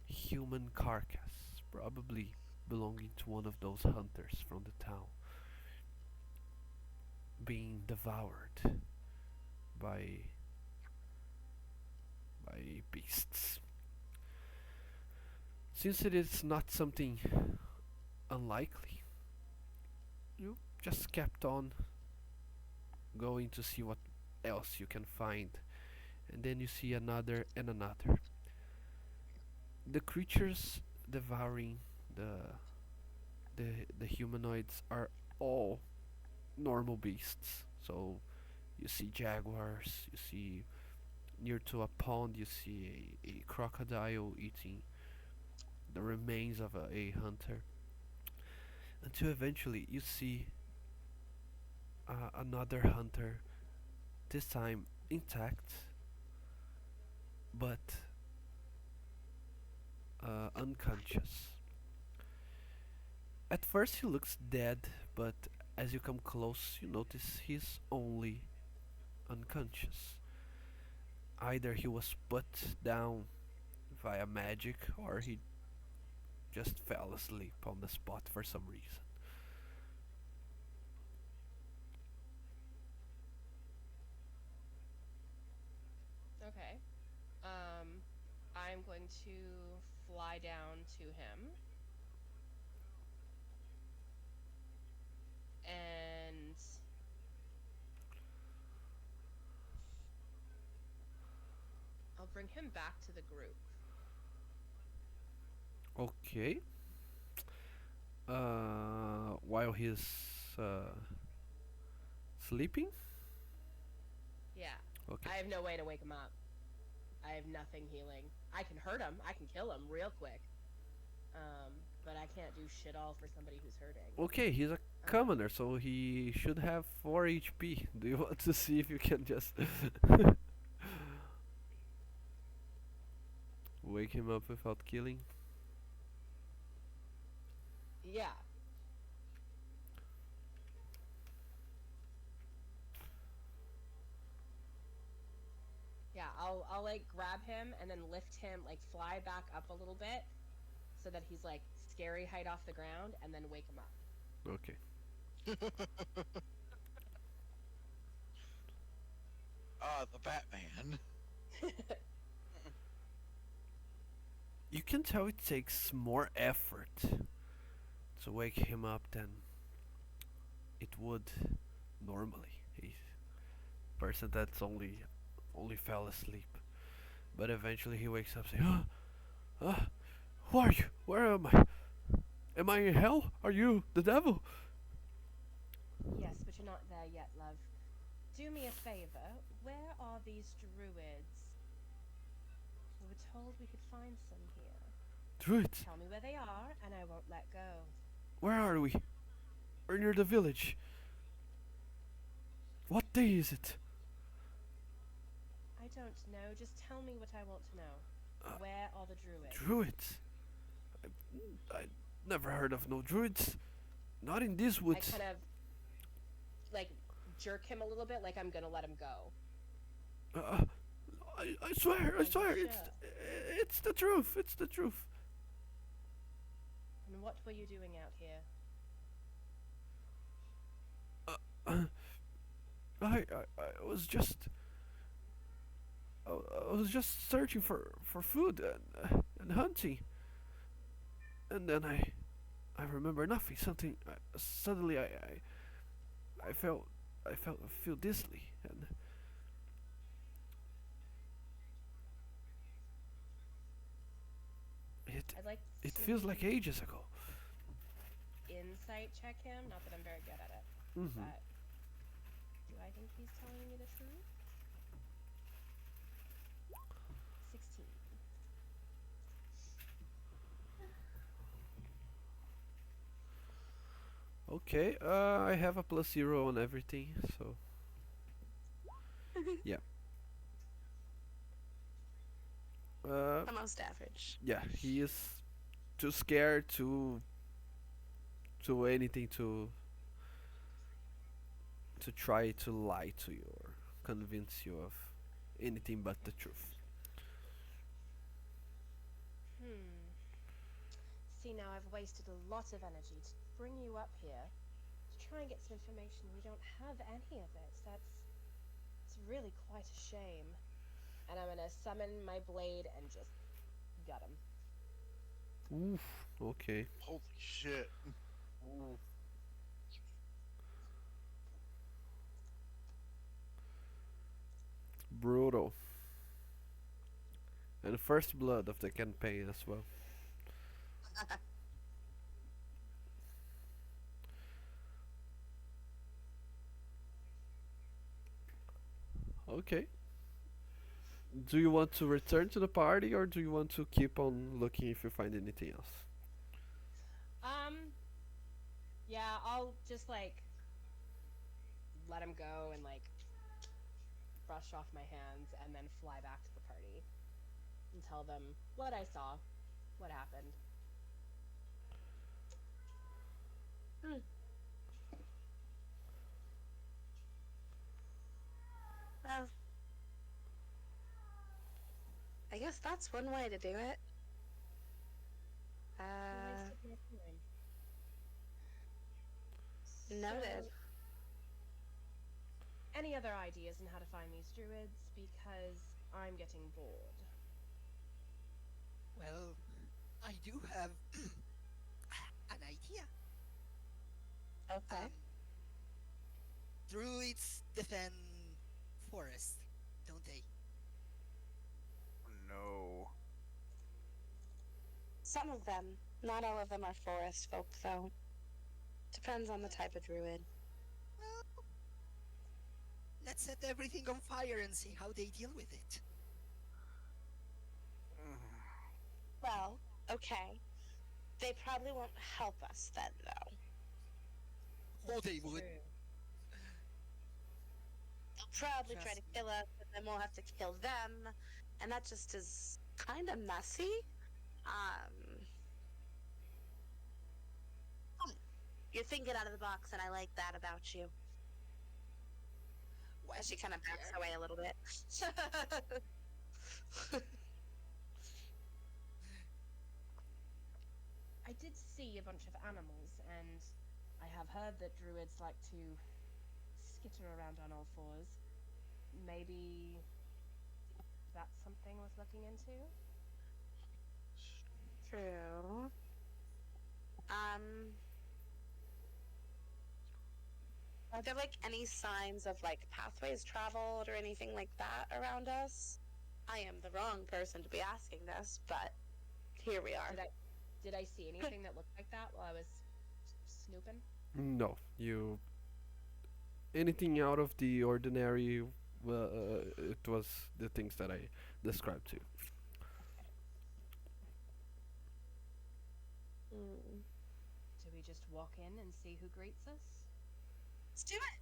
Speaker 7: human carcass, probably belonging to one of those hunters from the town, being devoured by beasts. Since it is not something unlikely, you just kept on going to see what else you can find, and then you see another and another. The creatures devouring the the humanoids are all normal beasts. So you see jaguars, you see near to a pond, you see a crocodile eating the remains of a hunter. Until eventually you see another hunter, this time intact, but unconscious. At first he looks dead, but as you come close, you notice he's only unconscious. Either he was put down via magic or he just fell asleep on the spot for some reason.
Speaker 6: Okay. I'm going to fly down to him and I'll bring him back to the group.
Speaker 7: Okay. While he's sleeping?
Speaker 6: Yeah.
Speaker 7: Okay.
Speaker 6: I have no way to wake him up. I have nothing healing. I can hurt him. I can kill him real quick. But I can't do shit all for somebody who's hurting.
Speaker 7: Okay, he's a commoner, so he should have 4 HP. Do you want to see if you can just wake him up without killing?
Speaker 6: Yeah. Yeah, I'll like grab him and then lift him, like fly back up a little bit so that he's like scary height off the ground and then wake him up.
Speaker 7: Okay.
Speaker 2: The Batman.
Speaker 7: You can tell it takes more effort to wake him up than it would normally. He's a person that's only fell asleep. But eventually he wakes up saying, who are you? Where am I? Am I in hell? Are you the devil?
Speaker 6: Yes, but you're not there yet, love. Do me a favor. Where are these druids? We were told we could find some here.
Speaker 7: Druids?
Speaker 6: Tell me where they are, and I won't let go.
Speaker 7: Where are we? We're near the village. What day is it?
Speaker 6: I don't know. Just tell me what I want to know.
Speaker 7: Uh,
Speaker 6: Where are the druids?
Speaker 7: Druids? I never heard of no druids. Not in these
Speaker 6: I
Speaker 7: woods.
Speaker 6: kind of like jerk him a little bit, like I'm gonna let him go.
Speaker 7: I swear,
Speaker 6: Are you sure?
Speaker 7: it's the truth. It's the truth.
Speaker 6: And what were you doing out here?
Speaker 7: I was just I was just searching for food and hunting, and then I remember nothing. Something suddenly I felt I feel dizzy and
Speaker 6: I'd like
Speaker 7: it
Speaker 6: to
Speaker 7: feels like ages ago.
Speaker 6: insight check him. Not that I'm very good at it,
Speaker 7: Mm-hmm.
Speaker 6: but do I think he's telling me the truth? 16.
Speaker 7: Okay, I have a +0 on everything, so yeah.
Speaker 4: Almost average.
Speaker 7: Yeah, he is too scared to anything to try to lie to you or convince you of anything but the truth.
Speaker 6: See, now I've wasted a lot of energy to bring you up here to try and get some information. We don't have any of it. It's really quite a shame. And I'm gonna summon my blade and just gut him.
Speaker 7: Oof. Okay.
Speaker 2: Holy shit. Ooh.
Speaker 7: Brutal. And first blood of the campaign as well. Okay. Do you want to return to the party or do you want to keep on looking if you find anything else?
Speaker 6: Yeah, I'll just like let him go and like brush off my hands and then fly back to the party and tell them what I saw, what happened.
Speaker 4: Well, I guess that's one way to do it.
Speaker 6: You wasted my time.
Speaker 4: Noted.
Speaker 6: So, any other ideas on how to find these druids? Because I'm getting bored.
Speaker 3: Well, I do have an idea.
Speaker 4: Okay.
Speaker 3: Druids defend forest, don't they?
Speaker 5: No.
Speaker 4: Some of them. Not all of them are forest folk, though. Depends on the type of druid.
Speaker 3: Well, let's set everything on fire and see how they deal with it.
Speaker 4: Well, okay. They probably won't help us then, though.
Speaker 3: Oh, they would.
Speaker 6: True.
Speaker 4: They'll probably try
Speaker 3: Trust
Speaker 4: to
Speaker 3: me.
Speaker 4: kill us, and then we'll have to kill them, and that just is kind of messy. You're thinking out of the box, and I like that about you.
Speaker 3: Why
Speaker 4: As she
Speaker 3: did
Speaker 4: kind of
Speaker 3: you
Speaker 4: backs
Speaker 3: care?
Speaker 4: away a little bit.
Speaker 6: I did see a bunch of animals, and I have heard that druids like to skitter around on all fours. Maybe that's something worth looking into?
Speaker 4: True. Are there like any signs of like pathways traveled or anything like that around us? I am the wrong person to be asking this, but here we are.
Speaker 6: Did I see anything that looked like that while I was snooping?
Speaker 7: No, you anything out of the ordinary. It was the things that I described to you.
Speaker 6: Mm. Do we just walk in and see who greets us?
Speaker 4: Let's do it.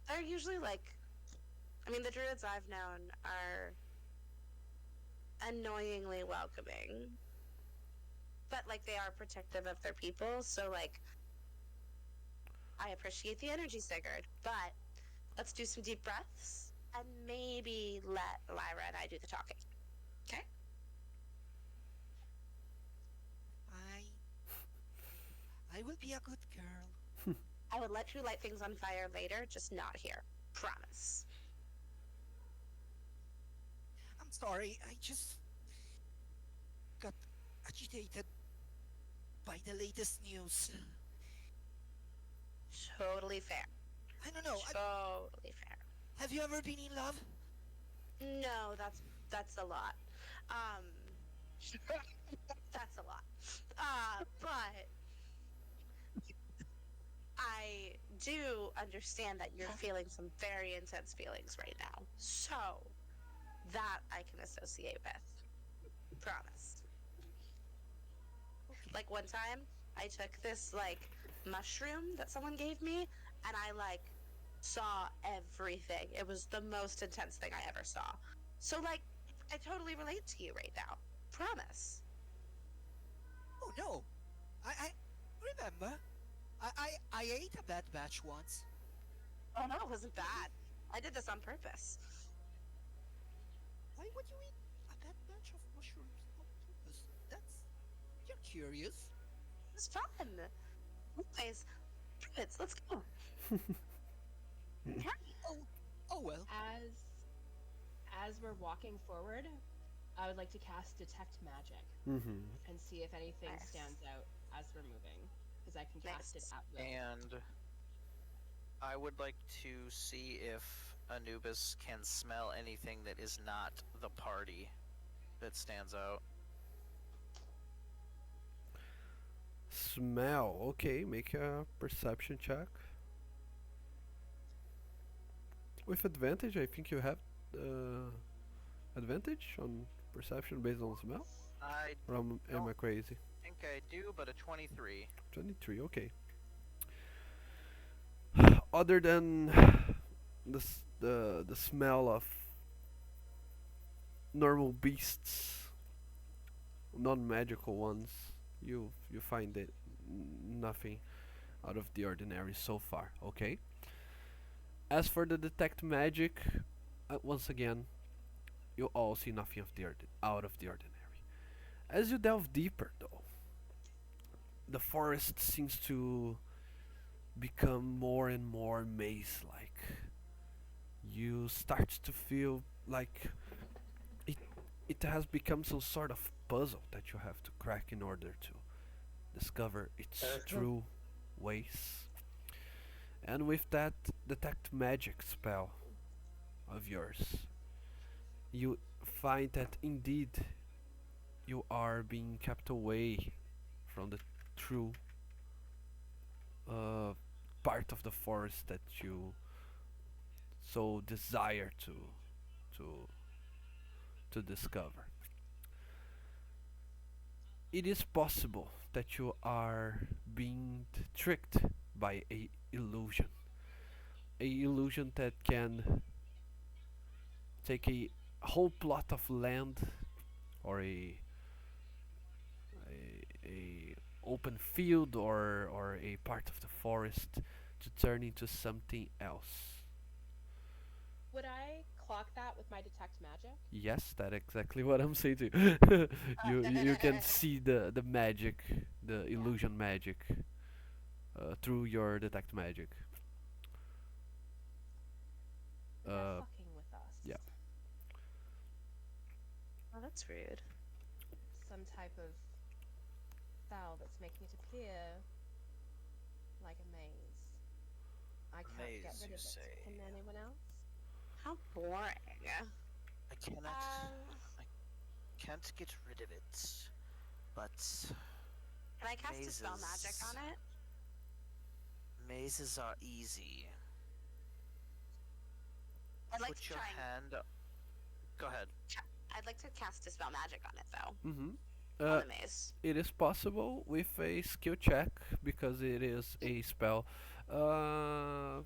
Speaker 4: They're usually like, I mean, the druids I've known are annoyingly welcoming, but like they are protective of their people. So like, I appreciate the energy, Sigurd. But let's do some deep breaths and maybe let Lyra and I do the talking. Okay?
Speaker 3: I will be a good girl.
Speaker 4: I would let you light things on fire later, just not here. Promise.
Speaker 3: I'm sorry, I just got agitated by the latest news.
Speaker 4: Totally fair.
Speaker 3: I don't know.
Speaker 4: Totally fair.
Speaker 3: Have you ever been in love?
Speaker 4: No, that's a lot. Um, that's a lot. But I do understand that you're feeling some very intense feelings right now. So that I can associate with. Promise. Like one time, I took this like mushroom that someone gave me, and I like saw everything. It was the most intense thing I ever saw. So like, I totally relate to you right now. Promise.
Speaker 3: Oh no. I remember. I ate a bad batch once.
Speaker 4: Oh no, it wasn't bad. I did this on purpose.
Speaker 3: Why would you eat a bad batch of mushrooms on purpose? You're curious.
Speaker 4: It was fun. Anyways, druids, let's go. Yeah.
Speaker 3: Oh well.
Speaker 6: As we're walking forward, I would like to cast detect magic
Speaker 7: Mm-hmm.
Speaker 6: and see if anything
Speaker 4: Nice.
Speaker 6: stands out as we're moving, because I can cast it
Speaker 4: Nice.
Speaker 6: at will.
Speaker 5: And I would like to see if Anubhiss can smell anything that is not the party that stands out.
Speaker 7: Smell. Okay, make a perception check. With advantage, I think you have advantage on perception based on smell.
Speaker 5: I
Speaker 7: Or am I crazy?
Speaker 5: think I do, but a 23.
Speaker 7: 23. Okay. Other than the smell of normal beasts, non-magical ones, you find it nothing out of the ordinary so far. Okay. As for the detect magic, once again, you all see nothing of the out of the ordinary. As you delve deeper, though, the forest seems to become more and more maze-like. You start to feel like it it has become some sort of puzzle that you have to crack in order to discover its true ways. And with that detect magic spell of yours, you find that indeed you are being kept away from the true uh, part of the forest that you so desire to to discover. It is possible that you are being tricked by a illusion that can take a whole plot of land or a open field or a part of the forest to turn into something else.
Speaker 6: Would I clock that with my detect magic?
Speaker 7: Yes, that's exactly what I'm saying to you. You can see the magic, the illusion magic, through your detect magic.
Speaker 6: They're
Speaker 7: Uh,
Speaker 6: fucking with us.
Speaker 7: yeah.
Speaker 4: Oh, that's rude.
Speaker 6: Some type of spell that's making it appear like a maze. I can't get
Speaker 5: Maze,
Speaker 6: rid
Speaker 5: you
Speaker 6: of it.
Speaker 5: say?
Speaker 6: Can anyone else?
Speaker 4: How boring.
Speaker 5: I cannot.
Speaker 4: Um,
Speaker 5: I can't get rid of it. But
Speaker 4: Can I cast a spell magic
Speaker 5: mazes
Speaker 4: on it?
Speaker 5: mazes are easy.
Speaker 4: I'd like to
Speaker 5: Put your
Speaker 4: try and
Speaker 5: hand. Go ahead.
Speaker 4: I'd like to cast a spell magic on it though.
Speaker 7: Mm-hmm.
Speaker 4: On the maze.
Speaker 7: It is possible with a skill check because it is a spell. Uh,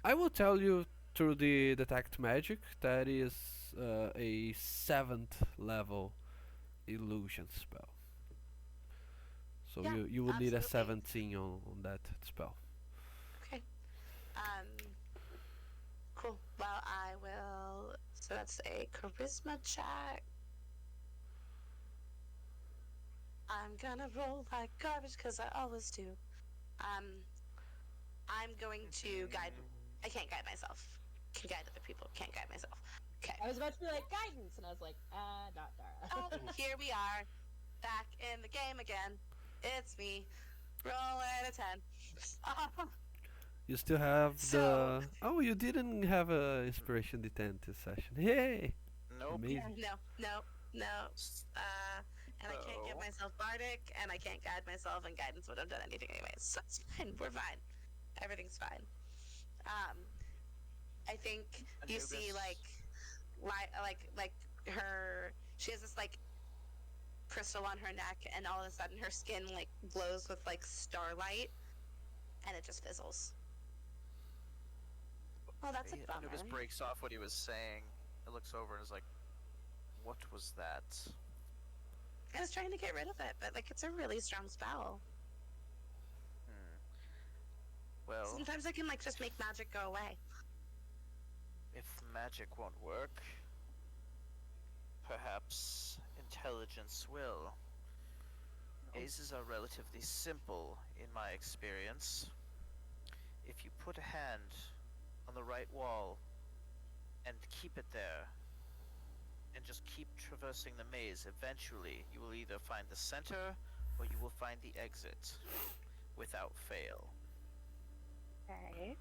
Speaker 7: I will tell you through the detect magic that is a 7th level illusion spell. So
Speaker 4: Yeah,
Speaker 7: you would need a
Speaker 4: absolutely.
Speaker 7: 17 on that spell.
Speaker 4: Okay. Um. Cool. Well, I will. So that's a charisma check. I'm gonna roll like garbage because I always do. Um. I'm going to guide. I can't guide myself. Can guide other people. Can't guide myself. Okay.
Speaker 6: I was about to be like guidance, and I was like, not Dara.
Speaker 4: Oh, here we are, back in the game again. It's me, rolling a 10.
Speaker 7: You still have
Speaker 4: So-
Speaker 7: the. Oh, you didn't have a inspiration D10 this session. Yay!
Speaker 5: Nope.
Speaker 7: Amazing.
Speaker 4: No. And I can't give
Speaker 5: So-
Speaker 4: myself bardic, and I can't guide myself, and guidance wouldn't have done anything anyways. So it's fine. We're fine. Everything's fine. I think you see
Speaker 5: Anubhiss.
Speaker 4: like her. She has this like crystal on her neck, and all of a sudden her skin like glows with like starlight, and it just fizzles. Oh, that's a bummer.
Speaker 5: Anubhiss breaks off what he was saying. It looks over and is like, "What was that?"
Speaker 4: I was trying to get rid of it, but like it's a really strong spell.
Speaker 5: Hmm. Well,
Speaker 4: Sometimes I can like just make magic go away.
Speaker 5: if magic won't work, perhaps intelligence will. Mazes are relatively simple in my experience. If you put a hand on the right wall and keep it there, and just keep traversing the maze, eventually you will either find the center or you will find the exit without fail.
Speaker 4: Okay.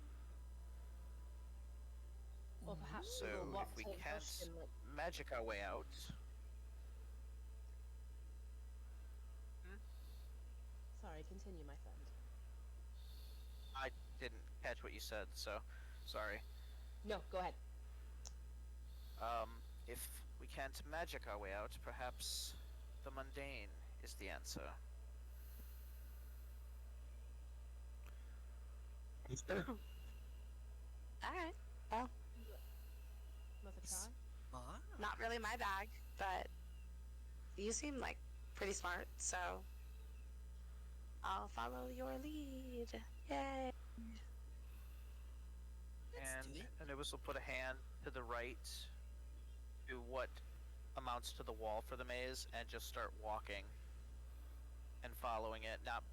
Speaker 6: Well, perhaps
Speaker 5: So
Speaker 6: we will walk
Speaker 5: if we
Speaker 6: to the
Speaker 5: can't
Speaker 6: bush and, like,
Speaker 5: magic our way out,
Speaker 6: sorry, continue, my friend.
Speaker 5: I didn't catch what you said, so sorry.
Speaker 6: No, go ahead.
Speaker 5: If we can't magic our way out, perhaps the mundane is the answer.
Speaker 4: All right. Well,
Speaker 6: Worth a try?
Speaker 4: not really my bag, but you seem like pretty smart, so I'll follow your lead. Yay!
Speaker 5: And Anubis will put a hand to the right to what amounts to the wall for the maze and just start walking and following it, not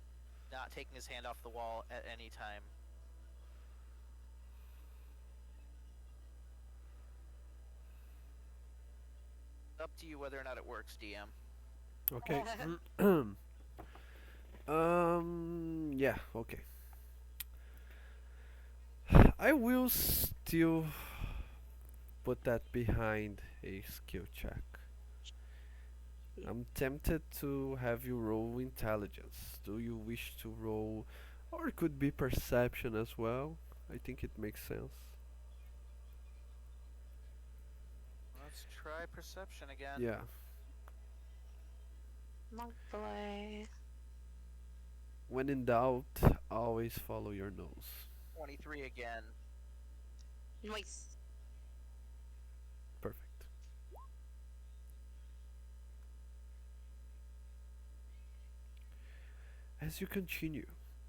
Speaker 5: taking his hand off the wall at any time. Up to you whether or not it works, DM.
Speaker 7: Okay. Yeah, okay. I will still put that behind a skill check. I'm tempted to have you roll intelligence. Do you wish to roll, or it could be perception as well? I think it makes sense.
Speaker 5: Let's try perception again.
Speaker 7: Yeah.
Speaker 4: Monk boy.
Speaker 7: When in doubt, always follow your nose.
Speaker 5: 23 again.
Speaker 4: Nice.
Speaker 7: Perfect. As you continue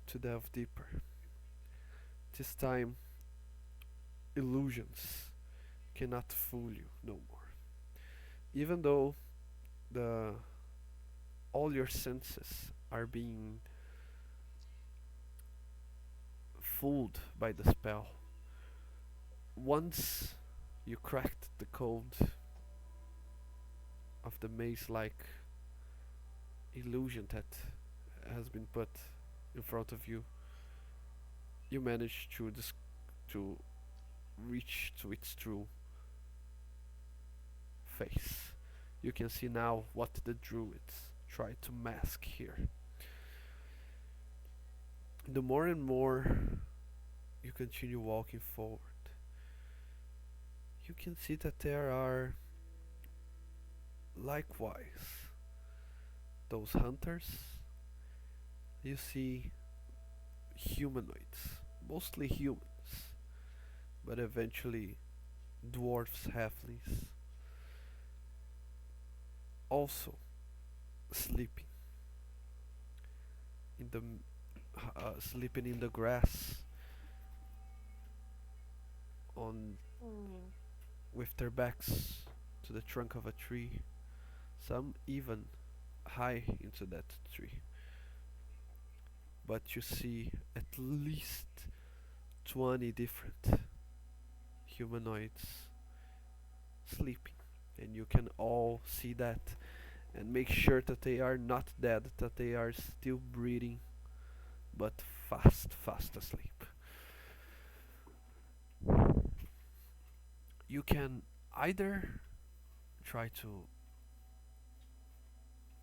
Speaker 7: to delve deeper, this time illusions cannot fool you no more. Even though the all your senses are being fooled by the spell, once you cracked the code of the maze-like illusion that has been put in front of you, you manage to reach to its true face. You can see now what the druids try to mask here. The more and more you continue walking forward, you can see that there are likewise those hunters. You see humanoids, mostly humans, but eventually dwarfs, halflings, also sleeping in the sleeping in the grass on with their backs to the trunk of a tree, some even high into that tree. But you see at least 20 different humanoids sleeping, and you can all see that and make sure that they are not dead, that they are still breathing, but fast asleep. You can either try to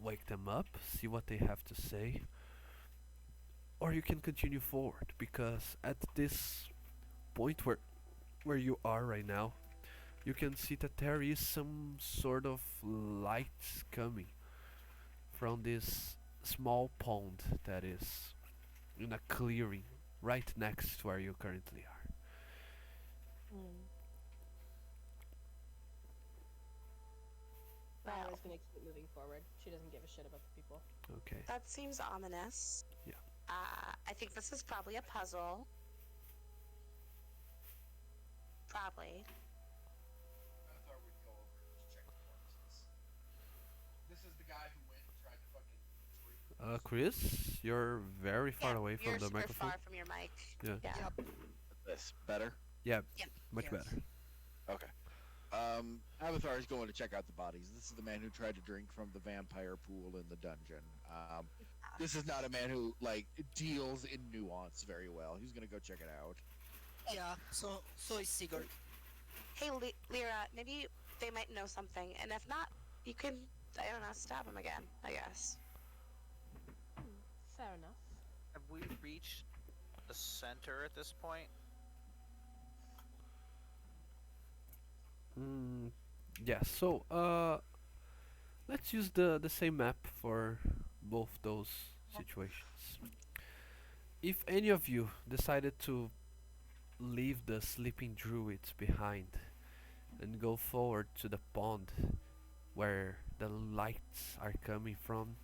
Speaker 7: wake them up, see what they have to say, or you can continue forward, because at this point where you are right now, you can see that there is some sort of light coming from this small pond that is in a clearing right next to where you currently are.
Speaker 6: Lyra's
Speaker 4: Well,
Speaker 6: gonna keep moving forward. She doesn't give a shit about the people.
Speaker 7: Okay.
Speaker 4: that seems ominous.
Speaker 7: Yeah.
Speaker 4: I think this is probably a puzzle. Probably.
Speaker 2: I thought we'd go over and just check the corpses. This is the guy who went and tried to fucking drink.
Speaker 7: Chris, you're very far
Speaker 4: Yeah,
Speaker 7: away from
Speaker 4: you're
Speaker 7: the
Speaker 4: super
Speaker 7: microphone.
Speaker 4: far from your mic.
Speaker 7: Yeah.
Speaker 4: Yeah.
Speaker 3: Yep.
Speaker 2: This better?
Speaker 7: Yeah,
Speaker 4: Yep.
Speaker 7: much
Speaker 3: Yes.
Speaker 7: better.
Speaker 2: Okay. Abathar is going to check out the bodies. This is the man who tried to drink from the vampire pool in the dungeon. This is not a man who like deals in nuance very well. He's going to go check it out.
Speaker 3: Yeah. So is Sigurd.
Speaker 4: Hey, Lyra, maybe they might know something, and if not, you can, I don't know, stab him again, I guess.
Speaker 6: Fair enough.
Speaker 5: Have we reached the center at this point?
Speaker 7: Yeah, so let's use the same map for both those situations. If any of you decided to leave the sleeping druids behind and go forward to the pond where the lights are coming from,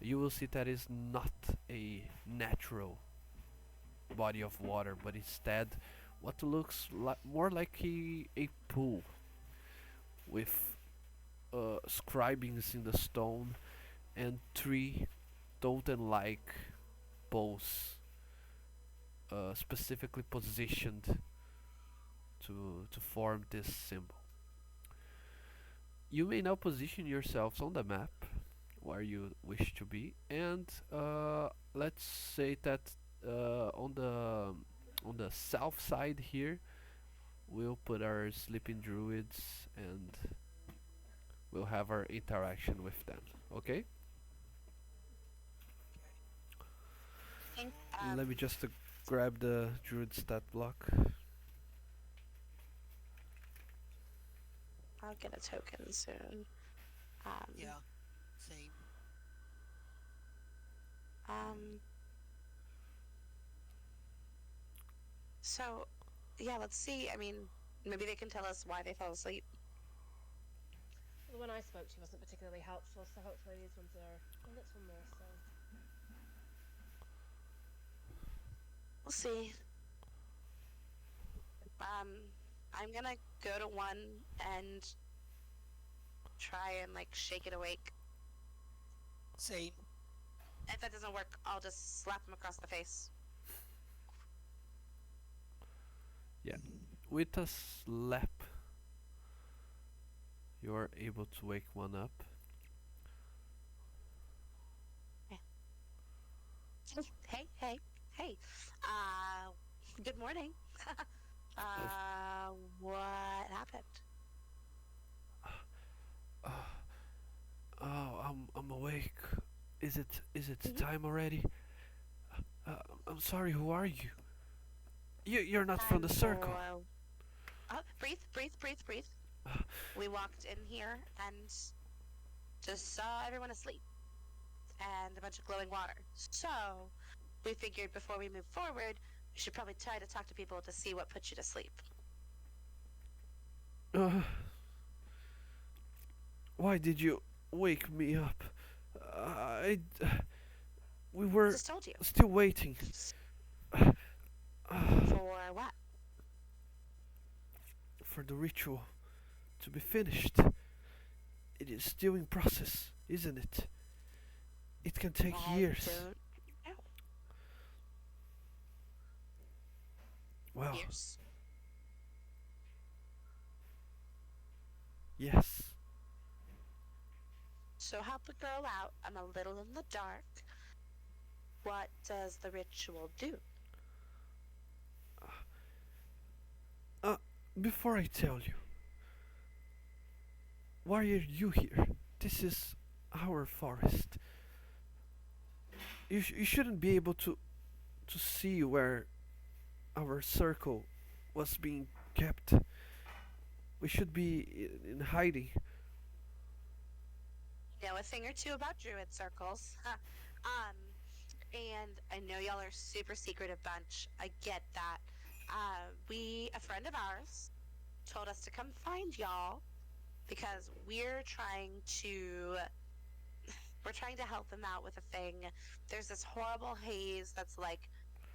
Speaker 7: you will see that is not a natural body of water, but instead what looks more like a pool with scribings in the stone and three totem-like poles specifically positioned to form this symbol. You may now position yourselves on the map where you wish to be, and let's say that on the south side here we'll put our sleeping druids and we'll have our interaction with them. Okay?
Speaker 4: I think,
Speaker 7: Let me just grab the druid stat block.
Speaker 4: I'll get a token soon.
Speaker 3: Yeah. Same.
Speaker 4: So, yeah, let's see. I mean, maybe they can tell us why they fell asleep.
Speaker 6: Well, when I spoke, she wasn't particularly helpful, so hopefully these ones are a little more so.
Speaker 4: We'll see. I'm gonna go to one and try and, like, shake it awake.
Speaker 3: Same.
Speaker 4: If that doesn't work, I'll just slap him across the face.
Speaker 7: Yeah. With a slap, you're able to wake one up.
Speaker 4: Hey. Good morning. What happened?
Speaker 7: Oh, I'm awake. Is it
Speaker 4: Mhm.
Speaker 7: time already? Uh, I'm sorry. Who are you? You're not from
Speaker 4: Time
Speaker 7: the circle.
Speaker 4: for. Oh, breathe, breathe, breathe, breathe.
Speaker 7: Uh,
Speaker 4: We walked in here and just saw everyone asleep and a bunch of glowing water. So we figured before we move forward, we should probably try to talk to people to see what put you to sleep.
Speaker 7: uh, why did you wake me up? I we
Speaker 4: I
Speaker 7: were
Speaker 4: just told you.
Speaker 7: still waiting.
Speaker 4: For what?
Speaker 7: For the ritual to be finished. It is still in process, isn't it? It can take
Speaker 4: I
Speaker 7: years.
Speaker 4: don't know.
Speaker 7: Well,
Speaker 4: Years.
Speaker 7: yes.
Speaker 4: So help a girl out. I'm a little in the dark. What does the ritual do?
Speaker 7: Before I tell you, why are you here? This is our forest. You shouldn't be able to see where our circle was being kept. We should be in hiding.
Speaker 4: Know a thing or two about druid circles. And I know y'all are super secretive bunch. I get that. A friend of ours, told us to come find y'all because we're trying to help them out with a thing. There's this horrible haze that's like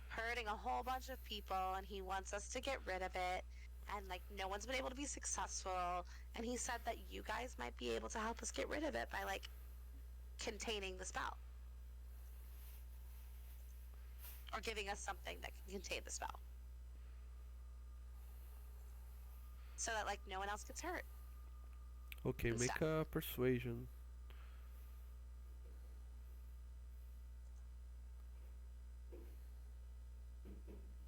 Speaker 4: hurting a whole bunch of people, and he wants us to get rid of it. And like no one's been able to be successful. And he said that you guys might be able to help us get rid of it by like containing the spell. Or giving us something that can contain the spell. So that like no one else gets hurt.
Speaker 7: Okay,
Speaker 4: And
Speaker 7: make
Speaker 4: stuff.
Speaker 7: a persuasion.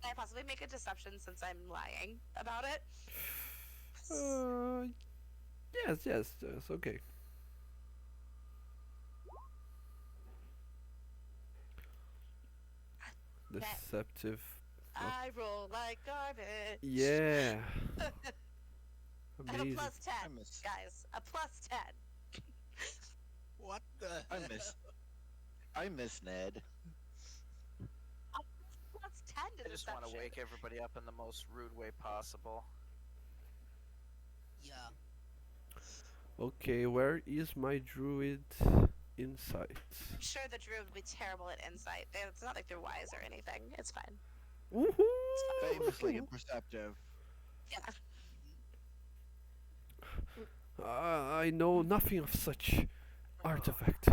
Speaker 4: Can I possibly make a deception since I'm lying about it?
Speaker 7: Uh, yes. Okay. Deceptive.
Speaker 4: I roll like garbage.
Speaker 7: Yeah.
Speaker 4: I have a
Speaker 7: Amazing.
Speaker 4: plus 10,
Speaker 2: I miss.
Speaker 4: guys. A plus 10.
Speaker 3: What the
Speaker 2: I
Speaker 3: hell?
Speaker 2: miss. I miss Ned.
Speaker 4: A plus 10 to
Speaker 5: I just want to
Speaker 4: deception.
Speaker 5: wake everybody up in the most rude way possible.
Speaker 3: Yeah.
Speaker 7: Okay, where is my druid insight?
Speaker 4: I'm sure the druid would be terrible at insight. It's not like they're wise or anything. It's fine.
Speaker 7: Woohoo!
Speaker 2: Famously imperceptive.
Speaker 4: Yeah.
Speaker 7: I know nothing of such artifact.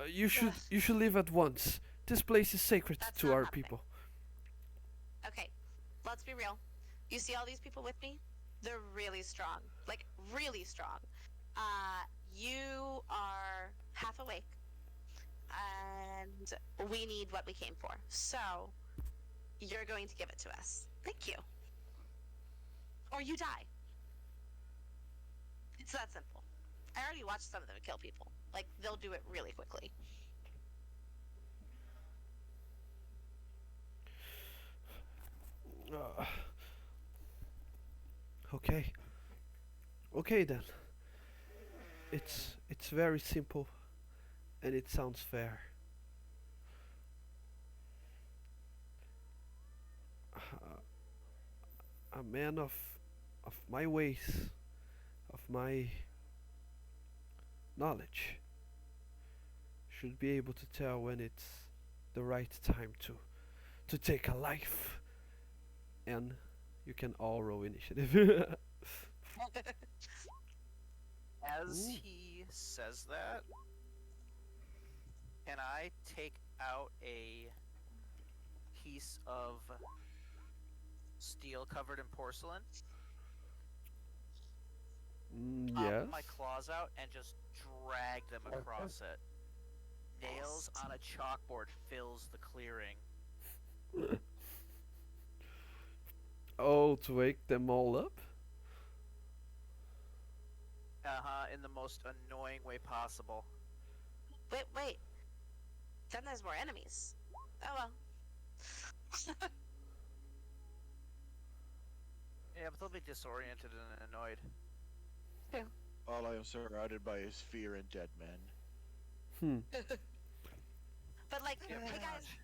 Speaker 7: You should leave at once. This place is sacred
Speaker 4: That's
Speaker 7: to
Speaker 4: not
Speaker 7: our
Speaker 4: happening.
Speaker 7: people.
Speaker 4: Okay, let's be real. You see all these people with me? They're really strong. Like, really strong. You are half awake. And we need what we came for. So, you're going to give it to us. Thank you. Or you die. It's that simple. I already watched some of them kill people. Like, they'll do it really quickly.
Speaker 7: Uh, okay. Okay then. It's very simple, and it sounds fair. A man of my ways, of my knowledge, should be able to tell when it's the right time to take a life. And you can all roll initiative.
Speaker 5: As
Speaker 7: Ooh.
Speaker 5: he says that, can I take out a piece of steel covered in porcelain?
Speaker 7: Yes.
Speaker 5: Pop my claws out and just drag them across it. Nails on a chalkboard fills the clearing.
Speaker 7: Oh, to wake them all up?
Speaker 5: In the most annoying way possible.
Speaker 4: Wait. Then there's more enemies. Oh well.
Speaker 5: Yeah, but they'll be disoriented and annoyed.
Speaker 4: True.
Speaker 2: All I am surrounded by is fear and dead men.
Speaker 7: Hmm.
Speaker 4: But like,
Speaker 5: Yeah,
Speaker 4: hey
Speaker 5: pretty
Speaker 4: guys,
Speaker 5: much.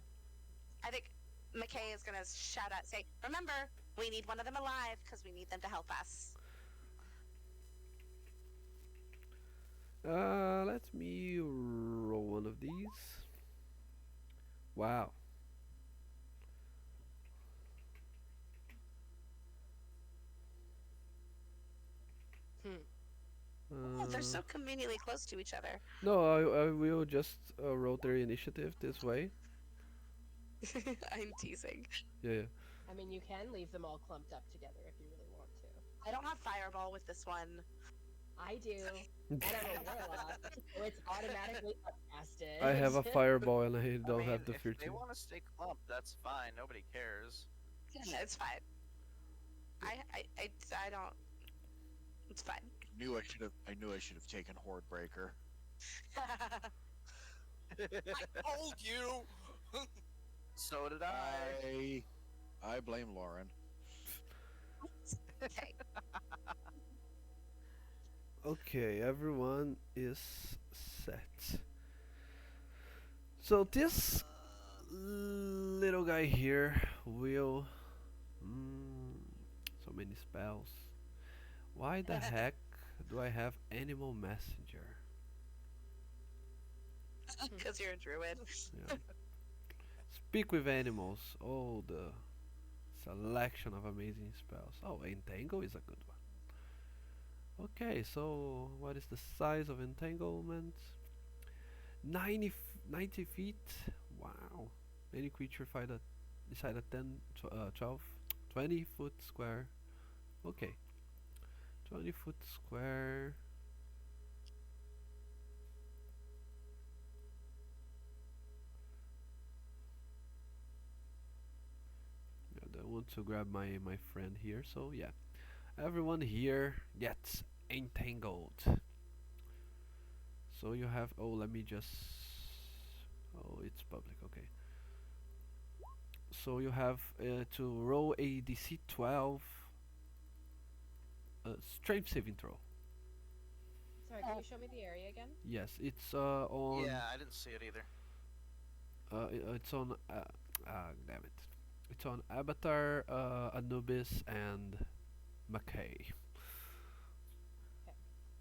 Speaker 4: I think McKay is gonna shout out, say, "Remember, we need one of them alive because we need them to help us."
Speaker 7: Let me roll one of these. Wow.
Speaker 6: Hmm.
Speaker 4: Oh, they're
Speaker 7: Uh,
Speaker 4: so conveniently close to each other.
Speaker 7: no, I will just roll their initiative this way.
Speaker 4: I'm teasing.
Speaker 7: Yeah, yeah.
Speaker 6: I mean, you can leave them all clumped up together if you really want to.
Speaker 4: I don't have fireball with this one.
Speaker 6: I do, and I'm a warlock, so it's automatically upcasted.
Speaker 7: I have a fireball and I don't
Speaker 5: I mean,
Speaker 7: have the
Speaker 5: if
Speaker 7: fear
Speaker 5: they
Speaker 7: too.
Speaker 5: want to stay clumped, that's fine. Nobody cares.
Speaker 4: It's fine. I don't. It's fine.
Speaker 2: I knew I should have taken Horde Breaker.
Speaker 3: I told you.
Speaker 5: So did I.
Speaker 2: I blame Lauren.
Speaker 4: Okay.
Speaker 7: Okay, everyone is set. So this little guy here will. So many spells. Why the heck do I have Animal Messenger?
Speaker 4: Because you're a druid.
Speaker 7: Yeah. Speak with animals. Oh, the selection of amazing spells. Oh, Entangle is a good one. Okay, so what is the size of entanglement? 90 feet. Wow. Any creature find inside a 12, 20 foot square. Okay. 20 foot square. I don't want to grab my friend here, so yeah. Everyone here gets entangled. So you have, oh, let me just, oh, it's public, okay. So you have to roll a DC 12 strength saving throw.
Speaker 6: Sorry, can you show me the area again?
Speaker 7: Yes, it's on,
Speaker 5: Yeah, I didn't see it either.
Speaker 7: it's on, damn it. It's on Abathar, Anubhiss, and McKay.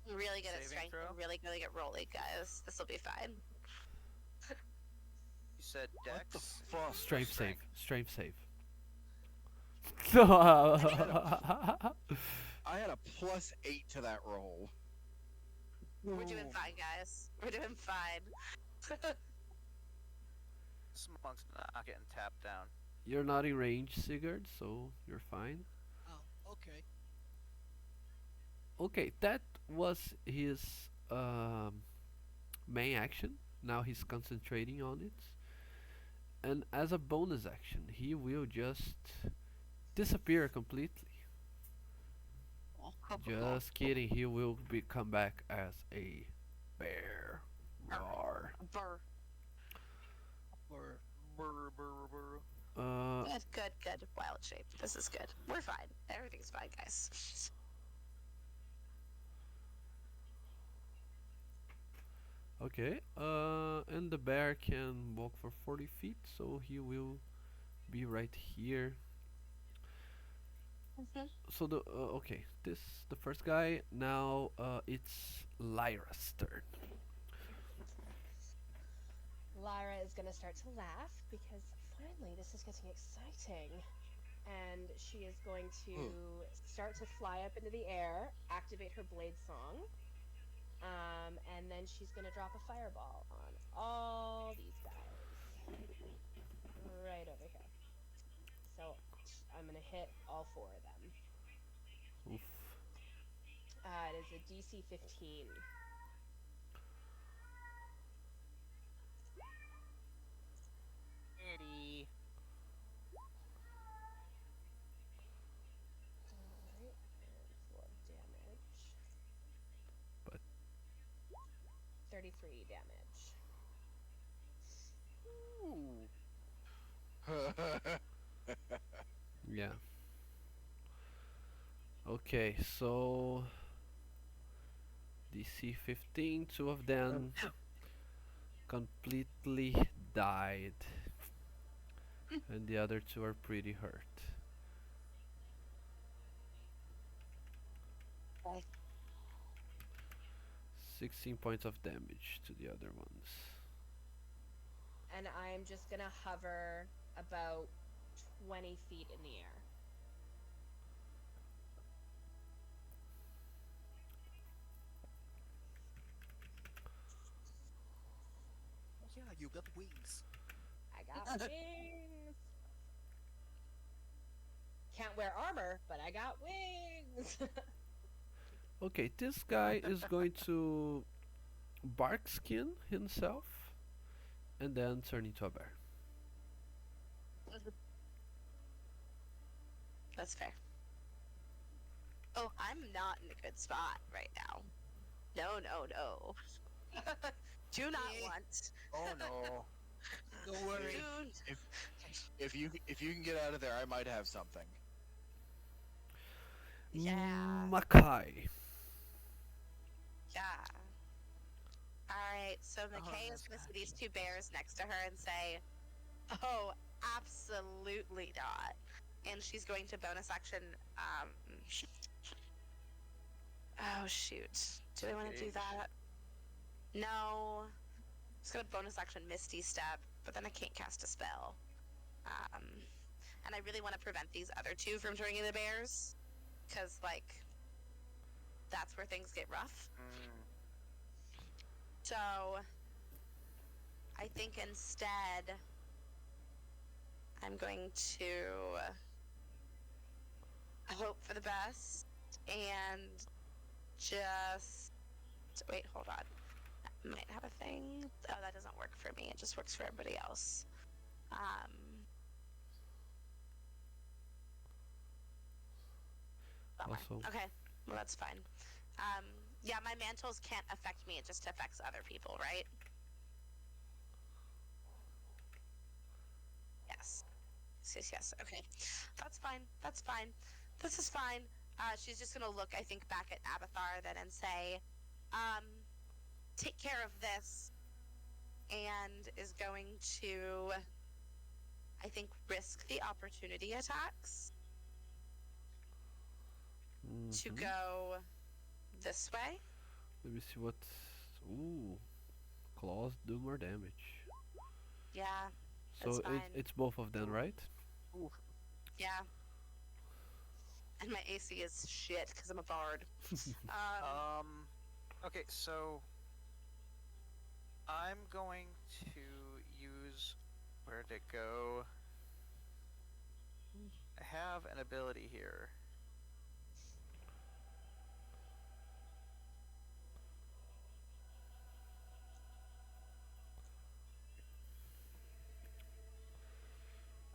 Speaker 4: I'm really good at
Speaker 5: Saving
Speaker 4: strength.
Speaker 5: throw?
Speaker 4: I'm really good at rolling, guys. This will be fine.
Speaker 5: You said
Speaker 2: What the
Speaker 5: Dex.
Speaker 2: fuck?
Speaker 7: Strength save. Strength save.
Speaker 2: I had a +8 to that roll.
Speaker 4: We're doing fine, guys. We're doing fine.
Speaker 5: This monk's not getting tapped down.
Speaker 7: You're not in range, Sigurd, so you're fine.
Speaker 3: Oh, okay.
Speaker 7: Okay, that was his main action. Now he's concentrating on it. And as a bonus action, he will just disappear completely. Just kidding, he will come back as a bear. Roar.
Speaker 4: Burr.
Speaker 7: Uh,
Speaker 4: Good. Wild shape. This is good. We're fine. Everything's fine, guys.
Speaker 7: okay, and the bear can walk for 40 feet, so he will be right here. So okay, the first guy. Now it's Lyra's turn.
Speaker 6: Lyra is gonna start to laugh because finally this is getting exciting. And she is going to start to fly up into the air, activate her blade song, and then she's gonna drop a fireball on all these guys. Right over here. So I'm gonna hit all 4 of them.
Speaker 7: Oof.
Speaker 6: It is a DC 15.
Speaker 5: Eddie.
Speaker 6: Alright, and for damage. 33 damage.
Speaker 5: Ooh.
Speaker 7: Yeah. Okay, so DC 15, two of them completely died, and the other two are pretty hurt.
Speaker 4: Okay.
Speaker 7: 16 points of damage to the other ones.
Speaker 6: And I'm just gonna hover about 20 feet in the air.
Speaker 3: Yeah, you got wings.
Speaker 6: I got wings. Can't wear armor, but I got wings.
Speaker 7: Okay, this guy is going to bark skin himself and then turn into a bear.
Speaker 4: That's fair. Oh, I'm not in a good spot right now. No, no, no. Do not
Speaker 3: Eh.
Speaker 4: want.
Speaker 5: Oh no.
Speaker 3: Don't worry.
Speaker 4: Do
Speaker 2: if you can get out of there, I might have something.
Speaker 4: Yeah.
Speaker 7: McKay.
Speaker 4: Yeah. Alright, so
Speaker 5: Oh,
Speaker 4: McKay is
Speaker 5: that's
Speaker 4: gonna see
Speaker 5: gosh.
Speaker 4: these two bears next to her and say, oh, absolutely not. And she's going to bonus action, oh shoot. Do I want to do
Speaker 5: Engage.
Speaker 4: that? No. It's gonna bonus action Misty Step, but then I can't cast a spell. And I really want to prevent these other two from turning into bears. Because, like, that's where things get rough.
Speaker 5: Mm.
Speaker 4: So, I think instead, I'm going to hope for the best and just wait. Hold on, I might have a thing. Oh, that doesn't work for me. It just works for everybody else. Bummer.
Speaker 7: Also,
Speaker 4: Okay, well that's fine. Yeah, my mantles can't affect me. It just affects other people, right? Yes. Yes. Okay. That's fine. That's fine. This is fine. She's just gonna look, I think, back at Abathar then and say, take care of this, and is going to, I think, risk the opportunity attacks to go this way.
Speaker 7: let me see what. Ooh, claws do more damage.
Speaker 4: Yeah,
Speaker 7: So
Speaker 4: that's fine.
Speaker 7: it's both of them, right?
Speaker 4: Yeah. And my AC is shit because I'm a bard.
Speaker 5: Okay, so I'm going to use, where'd it go? I have an ability here.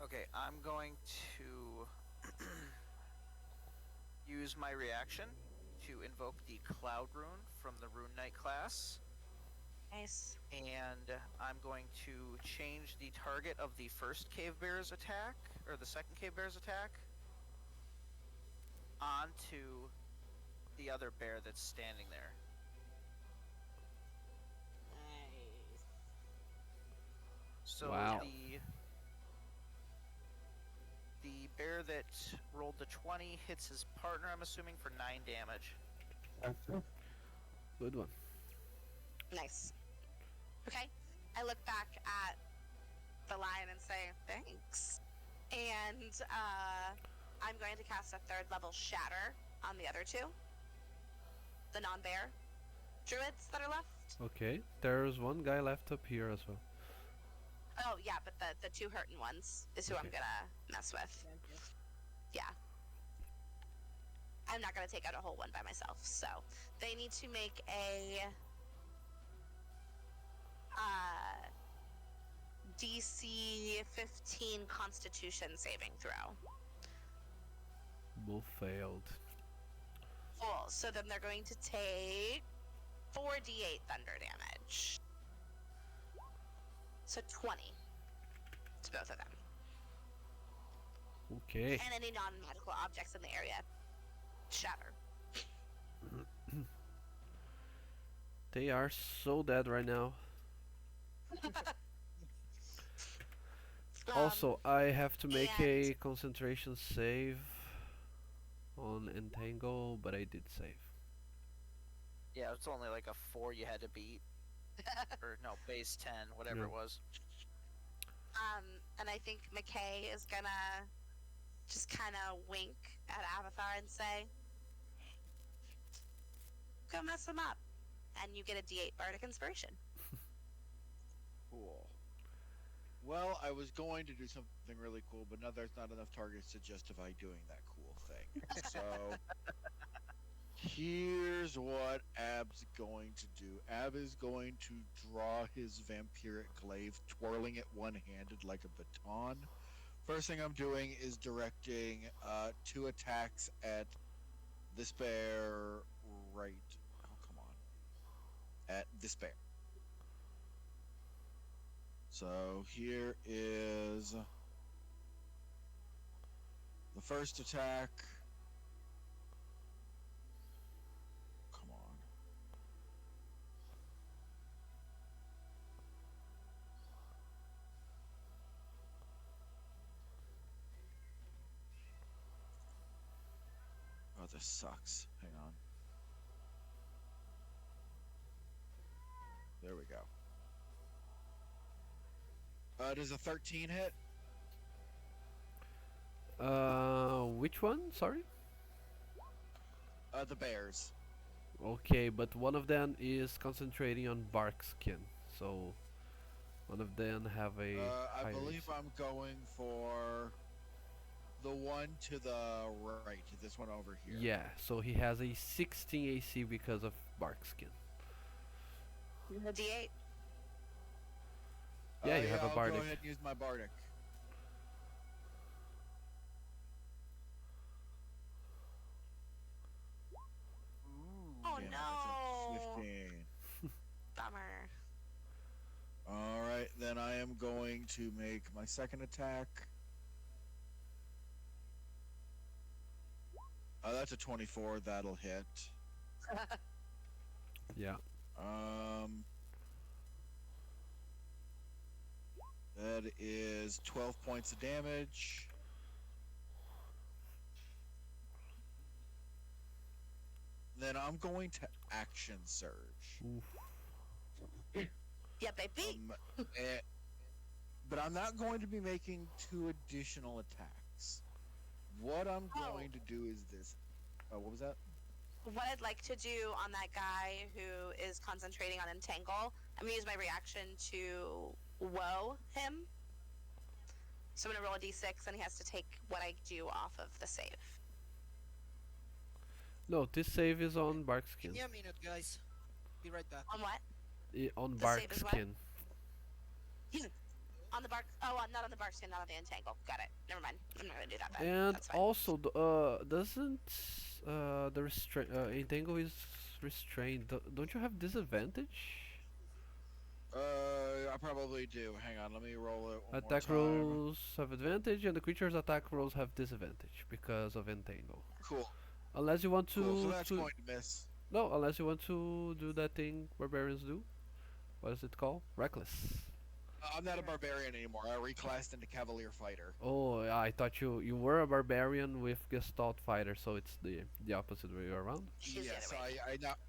Speaker 5: Okay, I'm going to use my reaction to invoke the Cloud Rune from the Rune Knight class.
Speaker 4: Nice.
Speaker 5: And I'm going to change the target of the first Cave Bear's attack, or the second Cave Bear's attack, onto the other bear that's standing there.
Speaker 6: Nice.
Speaker 5: So
Speaker 7: Wow.
Speaker 5: the bear that rolled the 20 hits his partner, I'm assuming, for 9 damage.
Speaker 7: Good one.
Speaker 4: Nice. Okay. I look back at the lion and say, thanks. And I'm going to cast a 3rd level Shatter on the other two. The non-bear druids that are left.
Speaker 7: Okay, there's one guy left up here as well.
Speaker 4: Oh, yeah, but the two hurting ones is who I'm
Speaker 7: Okay.
Speaker 4: gonna mess with. Yeah. I'm not gonna take out a whole one by myself, so they need to make a DC 15 Constitution saving throw.
Speaker 7: Both failed.
Speaker 4: Cool. So then they're going to take 4d8 thunder damage. So 20 to both of them.
Speaker 7: Okay.
Speaker 4: And any non-magical objects in the area shatter.
Speaker 7: They are so dead right now. Also, I have to make
Speaker 4: and-
Speaker 7: a concentration save on Entangle, but I did save.
Speaker 5: Yeah, it's only like a 4 you had to beat. Or no, base 10, whatever
Speaker 7: Yeah.
Speaker 5: it was.
Speaker 4: And I think McKay is gonna just kind of wink at Abathar and say, "Go mess him up," and you get a D8 Bardic Inspiration.
Speaker 2: Cool. Well, I was going to do something really cool, but now there's not enough targets to justify doing that cool thing. So here's what Ab's going to do. Ab is going to draw his vampiric glaive, twirling it one-handed like a baton. First thing I'm doing is directing 2 attacks at this bear right. Oh, come on. At this bear. So here is the first attack. Come on. Oh, this sucks. Hang on. There we go. Does a 13 hit?
Speaker 7: Which one? Sorry?
Speaker 2: The bears.
Speaker 7: Okay, but one of them is concentrating on bark skin, so one of them have a
Speaker 2: I
Speaker 7: higher
Speaker 2: believe
Speaker 7: AC.
Speaker 2: I'm going for the one to the right. This one over here.
Speaker 7: Yeah, so he has a 16 AC because of bark skin.
Speaker 4: A D8.
Speaker 7: Yeah, you have a
Speaker 2: I'll
Speaker 7: bardic.
Speaker 2: go ahead and use my bardic.
Speaker 4: Oh
Speaker 2: Damn it,
Speaker 4: no!
Speaker 2: that's a 15.
Speaker 4: Bummer.
Speaker 2: Alright, then I am going to make my second attack. That's a 24, that'll hit.
Speaker 7: Yeah.
Speaker 2: That is 12 points of damage. Then I'm going to action surge.
Speaker 7: Oof.
Speaker 4: Yeah, baby.
Speaker 2: But I'm not going to be making 2 additional attacks. What I'm going to do is this. What was that?
Speaker 4: What I'd like to do on that guy who is concentrating on Entangle, I'm gonna use my reaction to woe him. So I'm gonna roll a d6 and he has to take what I do off of the save.
Speaker 7: No, this save is on bark skin.
Speaker 3: Give me a minute, guys. Be right back.
Speaker 4: On what?
Speaker 7: On
Speaker 4: The
Speaker 7: bark
Speaker 4: save is what?
Speaker 7: skin.
Speaker 4: On the bark. Oh, not on the bark skin, not on the Entangle. Got it. Never mind. I'm not gonna do that then.
Speaker 7: And
Speaker 4: That's fine.
Speaker 7: also, doesn't the restraint Entangle is restrained? Don't you have disadvantage?
Speaker 2: I probably do. Hang on, let me roll it one
Speaker 7: Attack
Speaker 2: more time.
Speaker 7: rolls have advantage, and the creature's attack rolls have disadvantage because of Entangle.
Speaker 2: Cool.
Speaker 7: Unless you want to.
Speaker 2: Cool. So that's going to miss.
Speaker 7: No, unless you want to do that thing barbarians do. What is it called? Reckless.
Speaker 2: I'm not a barbarian anymore. I reclassed into Cavalier Fighter.
Speaker 7: Oh, yeah, I thought you were a barbarian with Gestalt fighter, so it's the opposite way around.
Speaker 4: She's the
Speaker 2: Yes,
Speaker 4: other way.
Speaker 2: I not.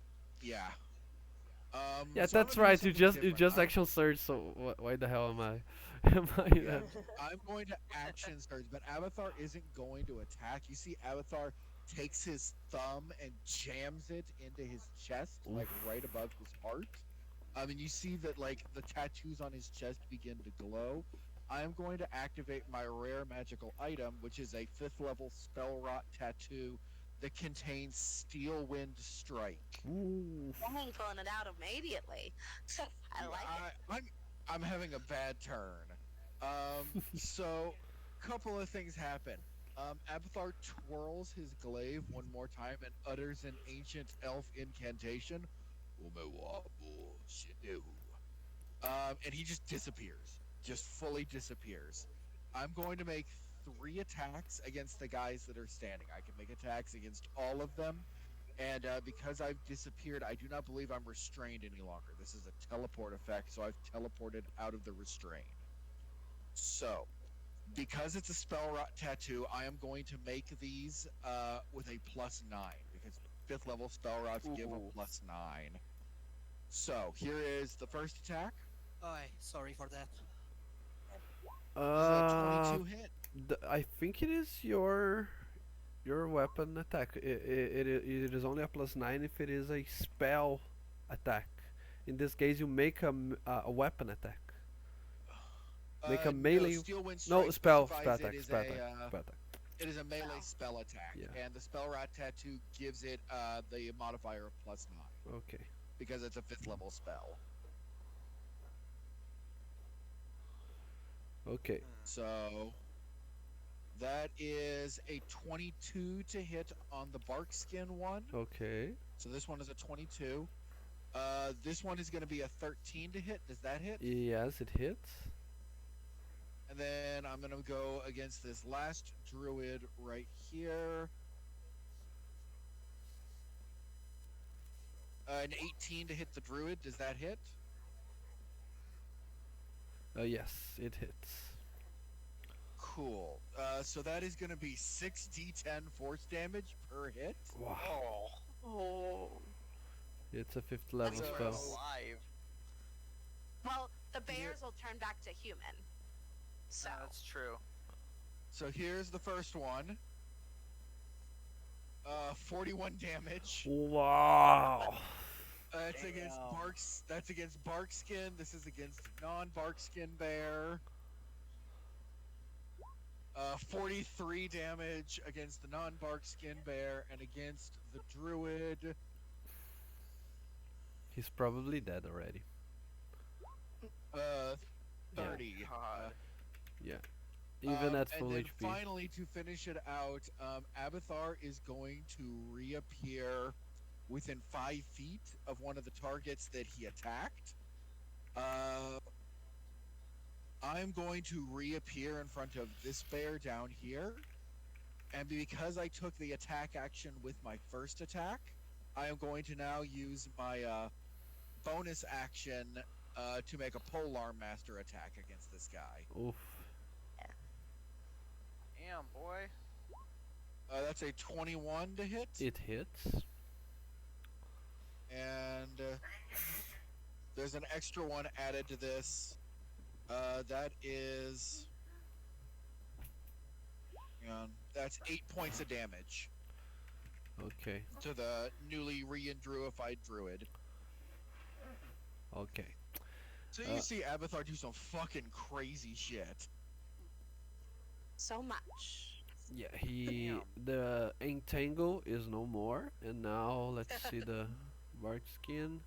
Speaker 2: Yeah.
Speaker 7: Yeah,
Speaker 2: so I'm
Speaker 7: that's
Speaker 2: gonna do
Speaker 7: right. You
Speaker 2: something
Speaker 7: just
Speaker 2: different.
Speaker 7: action surge. So why the hell am I? Am I?
Speaker 2: Yeah, I'm going to action surge, but Abathar isn't going to attack. You see, Abathar takes his thumb and jams it into his chest, like right above his heart. And you see that like the tattoos on his chest begin to glow. I am going to activate my rare magical item, which is a 5th level spell rot tattoo that contains Steel Wind Strike.
Speaker 7: Ooh.
Speaker 4: Dang, pulling it out immediately. I like it.
Speaker 2: I'm having a bad turn. So, couple of things happen. Abathar twirls his glaive one more time and utters an ancient elf incantation. And he just disappears, just fully disappears. I'm going to make 3 attacks against the guys that are standing. I can make attacks against all of them. And because I've disappeared, I do not believe I'm restrained any longer. This is a teleport effect, so I've teleported out of the restraint. So, because it's a spell rot tattoo, I am going to make these with a +9, because 5th level spell rots give a +9. So, here is the first attack.
Speaker 3: Oh, sorry for that.
Speaker 2: This is a
Speaker 7: Uh,
Speaker 2: 22 hit.
Speaker 7: I think it is your weapon attack. It is only a +9 if it is a spell attack. In this case, you make a weapon attack. Make a melee.
Speaker 2: No, Steel Wind
Speaker 7: No,
Speaker 2: Strike
Speaker 7: spell
Speaker 2: specifies
Speaker 7: attack.
Speaker 2: it is
Speaker 7: Spell
Speaker 2: a,
Speaker 7: attack. Spell attack.
Speaker 2: it is a melee spell attack,
Speaker 7: Yeah.
Speaker 2: and the spell rot tattoo gives it the modifier of +9
Speaker 7: Okay.
Speaker 2: because it's a 5th level spell.
Speaker 7: Okay.
Speaker 2: So that is a 22 to hit on the bark skin one.
Speaker 7: Okay.
Speaker 2: So this one is a 22. This one is going to be a 13 to hit. Does that hit?
Speaker 7: Yes, it hits.
Speaker 2: And then I'm going to go against this last druid right here. An 18 to hit the druid. Does that hit?
Speaker 7: Yes, it hits.
Speaker 2: Cool. So that is going to be 6d10 force damage per hit.
Speaker 7: Wow.
Speaker 4: Oh.
Speaker 7: It's a 5th level
Speaker 4: That's
Speaker 7: spell.
Speaker 4: gross.
Speaker 5: Alive.
Speaker 4: Well, the bears will turn back to human. So.
Speaker 5: That's true.
Speaker 2: So here's the first one. 41 damage.
Speaker 7: Wow.
Speaker 2: That's against
Speaker 5: Damn.
Speaker 2: Barks. That's against Barkskin. This is against non-Barkskin bear. 43 damage against the non-Barkskin bear and against the druid.
Speaker 7: He's probably dead already.
Speaker 2: 30.
Speaker 5: God.
Speaker 7: Yeah. Even at full
Speaker 2: and then
Speaker 7: HP.
Speaker 2: finally, to finish it out, Abathar is going to reappear within 5 feet of one of the targets that he attacked. I'm going to reappear in front of this bear down here. And because I took the attack action with my first attack, I am going to now use my bonus action to make a Polearm Master attack against this guy.
Speaker 7: Oof.
Speaker 5: Damn, boy.
Speaker 2: That's a 21 to hit.
Speaker 7: It hits.
Speaker 2: And there's an extra one added to this. That is... Hang on. That's 8 points of damage
Speaker 7: Okay.
Speaker 2: to the newly re-druified druid.
Speaker 7: Okay.
Speaker 2: So you see Abathar do some fucking crazy shit.
Speaker 4: So much.
Speaker 7: Yeah, the entangle is no more, and now let's see the bark skin.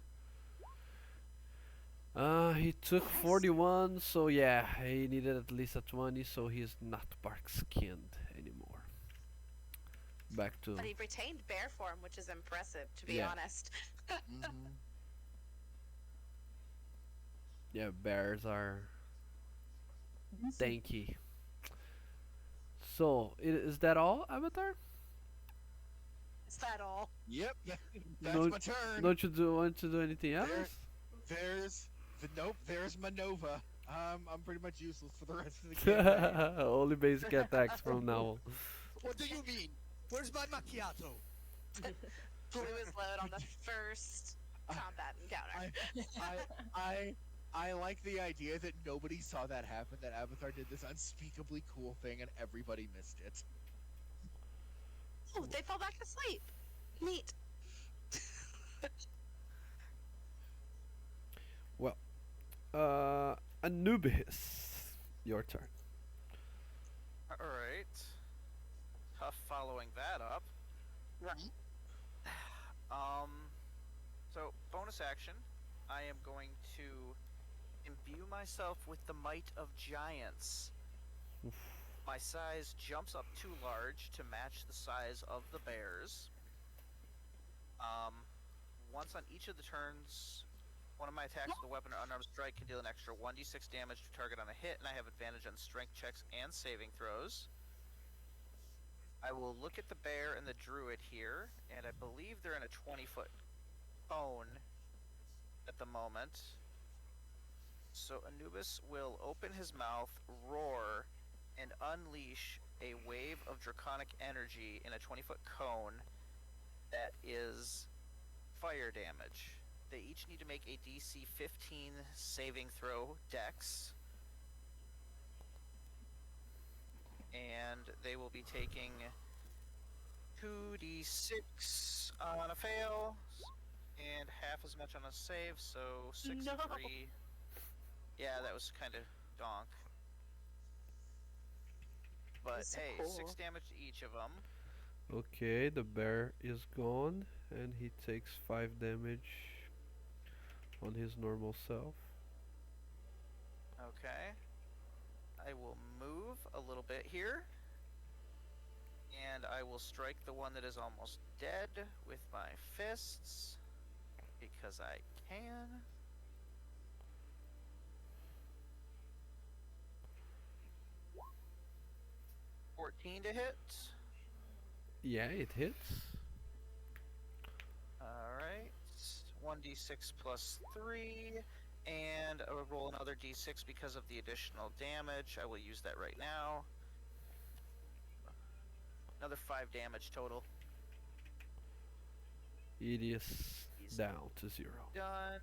Speaker 7: He took 41, so yeah, he needed at least a 20, so he's not bark skinned anymore. Back to
Speaker 4: But he retained bear form, which is impressive, to be
Speaker 7: Yeah.
Speaker 4: honest.
Speaker 2: Mm-hmm.
Speaker 7: yeah, bears are tanky. So is that all, Avatar?
Speaker 4: Is that all?
Speaker 2: Yep, that's
Speaker 7: No-
Speaker 2: my turn.
Speaker 7: Don't you want to do anything else?
Speaker 2: There's Manova. I'm pretty much useless for the rest of the game.
Speaker 7: Only basic attacks from now on.
Speaker 3: What do you mean? Where's my macchiato?
Speaker 4: Blew his load on the first combat encounter.
Speaker 2: I like the idea that nobody saw that happen, that Abathar did this unspeakably cool thing and everybody missed it.
Speaker 4: Oh, they fell back asleep. Neat.
Speaker 7: Anubhiss, your turn.
Speaker 5: Alright. Tough following that up.
Speaker 4: Right.
Speaker 5: So, bonus action. I am going to imbue myself with the might of giants.
Speaker 7: Oof.
Speaker 5: My size jumps up too large to match the size of the bears. once on each of the turns, one of my attacks with a weapon or unarmed strike can deal an extra 1d6 damage to target on a hit, and I have advantage on strength checks and saving throws. I will look at the bear and the druid here, and I believe they're in a 20-foot cone at the moment. So Anubhiss will open his mouth, roar, and unleash a wave of draconic energy in a 20-foot cone that is fire damage. They each need to make a DC 15 saving throw dex. And they will be taking 2d6 on a fail, and half as much on a save, so 6
Speaker 4: No.
Speaker 5: 3. Yeah, that was kind of donk. But
Speaker 4: That's so
Speaker 5: hey,
Speaker 4: cool.
Speaker 5: 6 damage to each of them.
Speaker 7: Okay, the bear is gone, and he takes 5 damage on his normal self.
Speaker 5: Okay. I will move a little bit here. And I will strike the one that is almost dead with my fists. Because I can. $14 to hit.
Speaker 7: Yeah, it hits.
Speaker 5: Alright. 1d6 plus 3. And I will roll another d6 because of the additional damage. I will use that right now. Another 5 damage total.
Speaker 7: It is
Speaker 5: He's
Speaker 7: down to 0.
Speaker 5: done.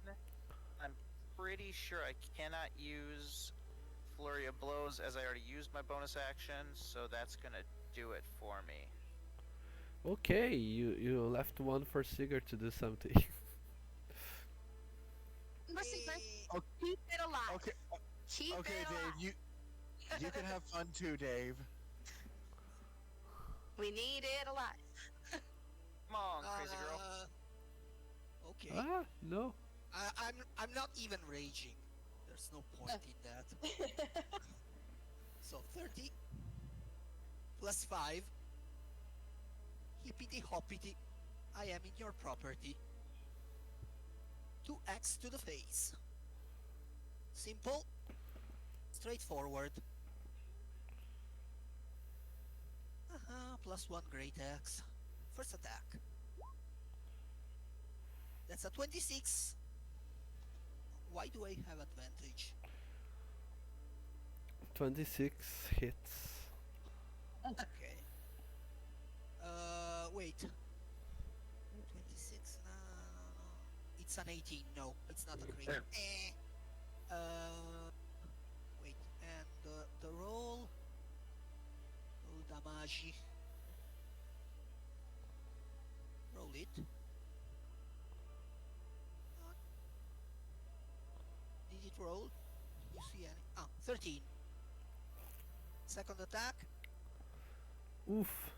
Speaker 5: I'm pretty sure I cannot use Flurry of Blows as I already used my bonus action, so that's gonna do it for me.
Speaker 7: Okay, you left one for Sigurd to do something.
Speaker 4: Listen,
Speaker 3: Hey,
Speaker 4: keep it alive.
Speaker 2: Okay,
Speaker 4: Keep
Speaker 2: okay,
Speaker 4: it alive.
Speaker 2: Dave, you can have fun too, Dave.
Speaker 4: We need it alive.
Speaker 5: Come on, crazy girl.
Speaker 3: Okay.
Speaker 7: Ah, no.
Speaker 3: I'm not even raging. There's no point in that. So 30 plus 5. Hippity hoppity. I am in your property. 2x to the face. Simple. Straightforward. Plus 1 great axe. First attack. That's a 26. Why do I have advantage?
Speaker 7: 26 hits.
Speaker 3: Okay. Wait. 26. No. It's an 18. No, it's not a crit. Wait. And the roll. Roll damage. Roll it. Did it roll? Did you see any? Ah, 13. Second attack.
Speaker 7: Oof.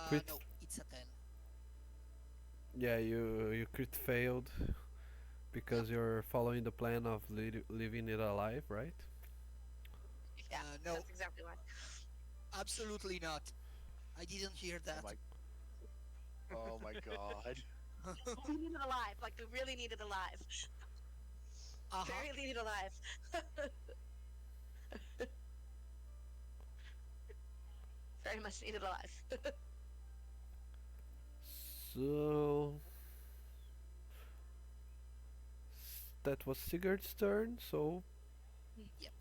Speaker 7: Crit.
Speaker 3: No, it's a 10.
Speaker 7: Yeah, you crit failed because you're following the plan of leaving it alive, right?
Speaker 4: Yeah,
Speaker 3: No,
Speaker 4: that's exactly why.
Speaker 3: absolutely not. I didn't hear that.
Speaker 2: Oh my god.
Speaker 4: We need it alive. Like, we really need it alive. Very need it alive. Very much need it alive.
Speaker 7: So that was Sigurd's turn. So
Speaker 3: Yep.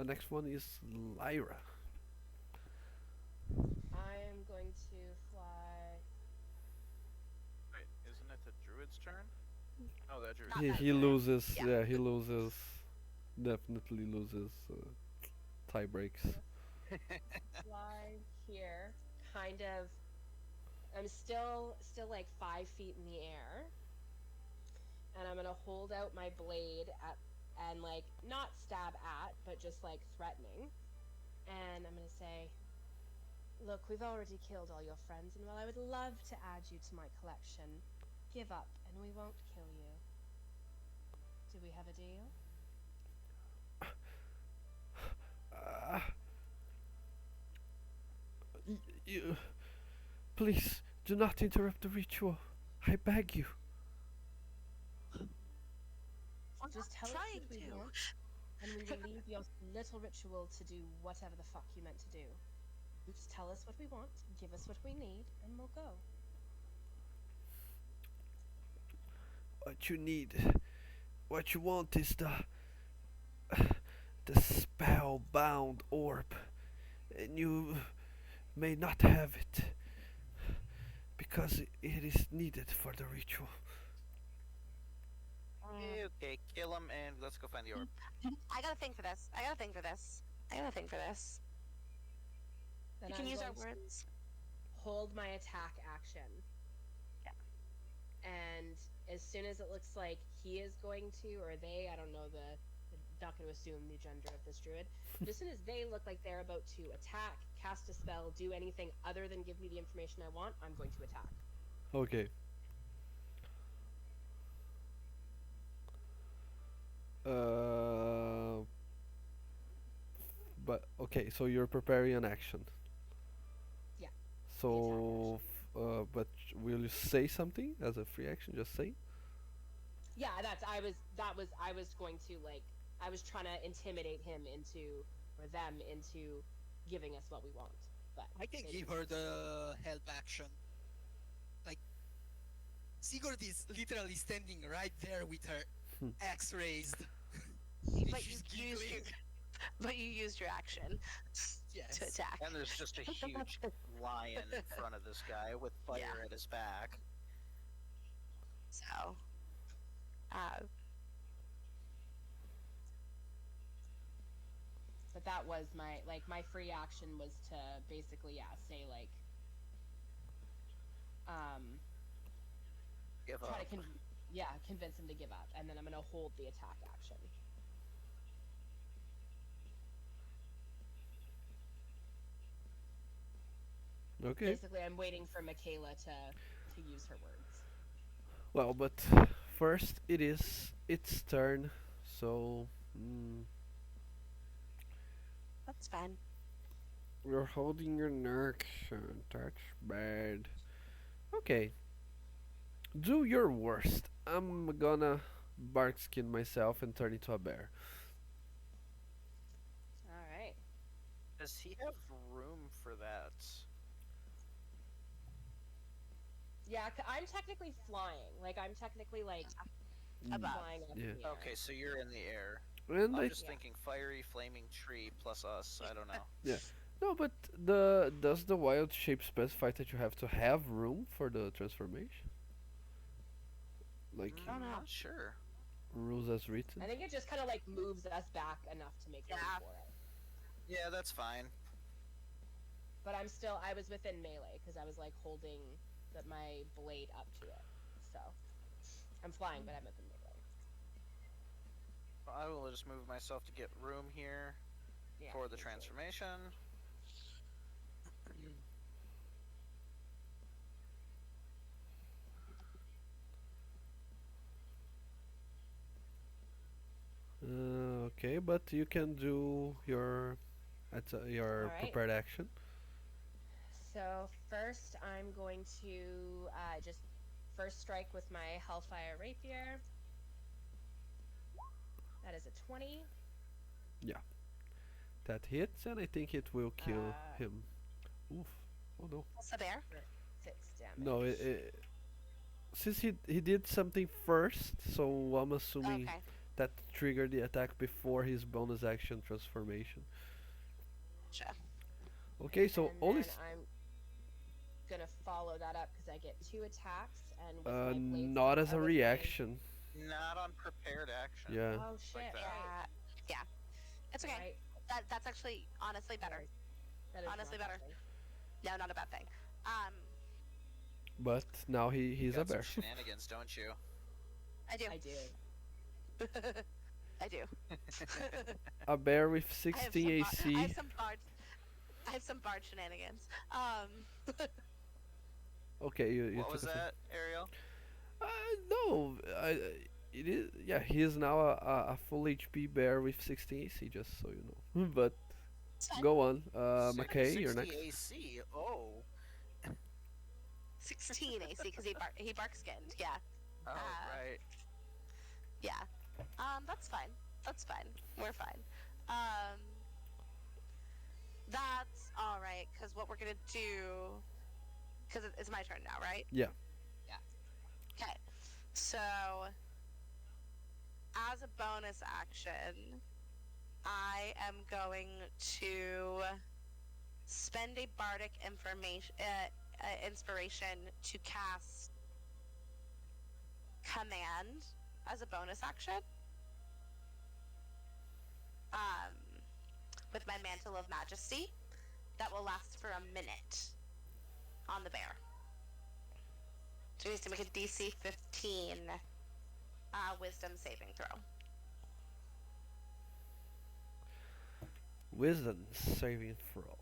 Speaker 7: next one is Lyra.
Speaker 6: I am going to fly.
Speaker 5: Wait, isn't it the druid's turn? Oh, that druid's
Speaker 4: Not
Speaker 7: He,
Speaker 4: that
Speaker 7: he
Speaker 4: turn.
Speaker 7: loses.
Speaker 4: Yeah.
Speaker 7: Yeah, he loses. Definitely loses. Tie breaks.
Speaker 6: Fly here, kind of. I'm still like 5 feet in the air, and I'm gonna hold out my blade and like not stab at, but just like threatening, and I'm gonna say, "Look, we've already killed all your friends, and while I would love to add you to my collection, give up, and we won't kill you. Do we have a deal?"
Speaker 7: You Please, do not interrupt the ritual. I beg you.
Speaker 4: I'm
Speaker 6: Just
Speaker 4: not
Speaker 6: tell us
Speaker 4: trying
Speaker 6: what we
Speaker 4: to.
Speaker 6: want, and we will leave your little ritual to do whatever the fuck you meant to do. Just tell us what we want, give us what we need, and we'll go.
Speaker 7: What you need, what you want is the spellbound orb, and you may not have it because it is needed for the ritual.
Speaker 5: Okay, kill him and let's go find the orb.
Speaker 4: I got a thing for this. I got a thing for this. I got a thing for this.
Speaker 6: Then
Speaker 4: You can
Speaker 6: I'm
Speaker 4: use our
Speaker 6: going to
Speaker 4: words.
Speaker 6: hold my attack action.
Speaker 4: Yeah.
Speaker 6: And as soon as it looks like he is going to, or they, I don't know not going to assume the gender of this druid. But as soon as they look like they're about to attack, cast a spell, do anything other than give me the information I want, I'm going to attack.
Speaker 7: Okay. Uh, but okay, so you're preparing an action.
Speaker 6: Yeah.
Speaker 7: So, but will you say something as a free action? Just say.
Speaker 6: Yeah, I was going to like I was trying to intimidate him into or them into giving us what we want. But
Speaker 3: I can
Speaker 6: they
Speaker 3: give
Speaker 6: didn't.
Speaker 3: her the help action. Like, Sigurd is literally standing right there with her
Speaker 7: Hmm.
Speaker 3: axe raised. And
Speaker 4: But you
Speaker 3: she's
Speaker 4: used
Speaker 3: giggling.
Speaker 4: but you used your action
Speaker 3: Yes.
Speaker 4: to attack.
Speaker 5: And there's just a huge lion in front of this guy with fire
Speaker 4: Yeah.
Speaker 5: at his back.
Speaker 4: So, uh,
Speaker 6: But that was my free action was to basically say like
Speaker 5: Give
Speaker 6: try
Speaker 5: up.
Speaker 6: to convince him to give up, and then I'm gonna hold the attack action.
Speaker 7: Okay.
Speaker 6: Basically, I'm waiting for Michaela to use her words.
Speaker 7: Well, but first it is its turn. So, mm,
Speaker 4: that's fine.
Speaker 7: you're holding your action. That's bad. Okay. Do your worst. I'm gonna bark skin myself and turn into a bear.
Speaker 6: All right.
Speaker 5: Does he have room for that?
Speaker 6: Yeah, I'm technically flying. Like I'm technically like
Speaker 4: Above.
Speaker 6: flying up
Speaker 7: Yeah.
Speaker 6: in the air.
Speaker 5: Okay, so you're in the air.
Speaker 7: And
Speaker 5: I'm
Speaker 7: I
Speaker 5: just thinking fiery flaming tree plus us. I don't know.
Speaker 7: yeah. No, but does the wild shape specify that you have to have room for the transformation? Like
Speaker 4: don't know.
Speaker 5: Not sure.
Speaker 7: rules as written?
Speaker 6: I think it just kind of like moves us back enough to make room
Speaker 4: Yeah.
Speaker 6: for it.
Speaker 5: Yeah, that's fine.
Speaker 6: But I was within melee because I was like holding my blade up to it. So I'm flying, but I'm within melee.
Speaker 5: I will just move myself to get room here
Speaker 6: Yeah,
Speaker 5: for the
Speaker 6: me too.
Speaker 5: transformation.
Speaker 7: Okay, but you can do your
Speaker 6: Alright.
Speaker 7: prepared action.
Speaker 6: So first, I'm going to just first strike with my Hellfire Rapier. That is a 20.
Speaker 7: That hits, and I think it will kill
Speaker 6: Uh,
Speaker 7: him. Oof. Oh no.
Speaker 4: What's the bear?
Speaker 6: For 6 damage.
Speaker 7: No, since he did something first, so I'm assuming
Speaker 4: Okay.
Speaker 7: that triggered the attack before his bonus action transformation.
Speaker 4: Gotcha.
Speaker 7: Okay, so
Speaker 6: And
Speaker 7: only
Speaker 6: then I'm gonna follow that up because I get 2 attacks and with my blade
Speaker 7: not
Speaker 6: skill,
Speaker 7: as
Speaker 6: I
Speaker 7: a
Speaker 6: was
Speaker 7: reaction.
Speaker 5: Not on prepared action.
Speaker 7: Yeah.
Speaker 6: Oh shit!
Speaker 5: Like that.
Speaker 6: Right.
Speaker 4: Yeah. It's okay.
Speaker 6: Right.
Speaker 4: That's actually honestly better.
Speaker 6: Right. That is
Speaker 4: Honestly
Speaker 6: not
Speaker 4: better.
Speaker 6: something.
Speaker 4: No, not a bad thing.
Speaker 7: But now he's a
Speaker 5: Got some
Speaker 7: bear.
Speaker 5: shenanigans, don't you?
Speaker 4: I do.
Speaker 6: I do.
Speaker 4: I do.
Speaker 7: A bear with
Speaker 4: I have
Speaker 7: 16
Speaker 4: some
Speaker 7: AC.
Speaker 4: I have some bard. I have some bard shenanigans.
Speaker 7: Okay, you
Speaker 5: What
Speaker 7: took
Speaker 5: was
Speaker 7: a thing.
Speaker 5: that, Ariel?
Speaker 7: No, it is. Yeah, he is now a full HP bear with 16 AC, just so you know. But
Speaker 4: it's fine.
Speaker 7: go on,
Speaker 5: Six-
Speaker 7: McKay, you're
Speaker 5: 60
Speaker 7: next.
Speaker 5: AC. Oh.
Speaker 4: 16 AC because he bark skinned. Yeah.
Speaker 5: Oh,
Speaker 4: Uh,
Speaker 5: right.
Speaker 4: Yeah. That's fine. That's fine. We're fine. Um, that's all right. Because what we're gonna do, because it's my turn now, right?
Speaker 7: Yeah.
Speaker 3: Yeah.
Speaker 4: Okay. So, as a bonus action, I am going to spend a bardic inspiration to cast command as a bonus action. Um, with my mantle of majesty, that will last for a minute on the bear. So he needs to make a DC 15 wisdom saving throw.
Speaker 7: Wisdom saving throw.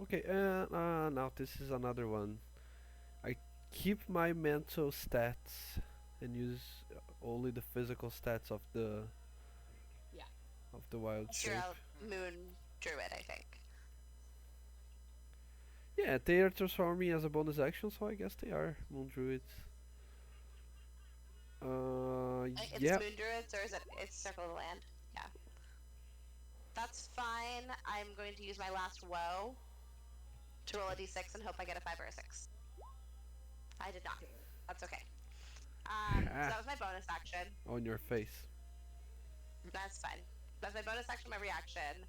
Speaker 7: Okay, now this is another one. I keep my mental stats and use only the physical stats of the
Speaker 6: Yeah.
Speaker 7: wild
Speaker 4: You're
Speaker 7: shape.
Speaker 4: a moon druid, I think.
Speaker 7: Yeah, they are transforming as a bonus action, so I guess they are moon druids.
Speaker 4: It's
Speaker 7: Yeah.
Speaker 4: moon druids, or is it? It's circle of the land. Yeah. That's fine. I'm going to use my last woe to roll a d6 and hope I get a 5 or a 6. I did not. That's okay. So that was my bonus action.
Speaker 7: On your face.
Speaker 4: That's fine. That's my bonus action, my reaction.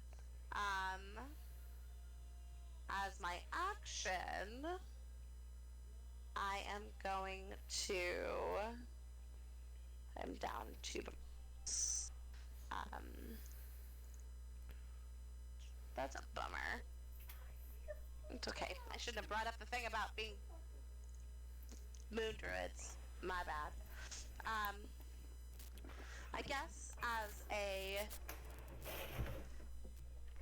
Speaker 4: As my action, I am going to. I'm down 2. That's a bummer. It's okay. I shouldn't have brought up the thing about being moon druids. My bad. I guess as a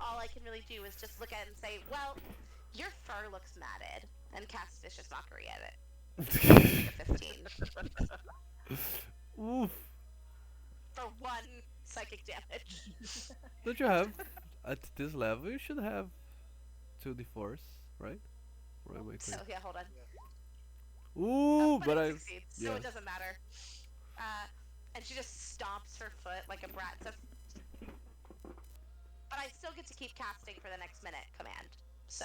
Speaker 4: all I can really do is just look at it and say, well, your fur looks matted, and cast vicious mockery at it. 15.
Speaker 7: Oof.
Speaker 4: For 1 psychic damage.
Speaker 7: Don't you have at this level? You should have 2d4s, right? Or am I
Speaker 4: So
Speaker 7: crazy?
Speaker 4: yeah, hold on.
Speaker 7: Ooh, but
Speaker 4: it
Speaker 7: I.
Speaker 4: succeeds, so
Speaker 7: Yeah.
Speaker 4: it doesn't matter. And she just stomps her foot like a brat. So, but I still get to keep casting for the next minute command. So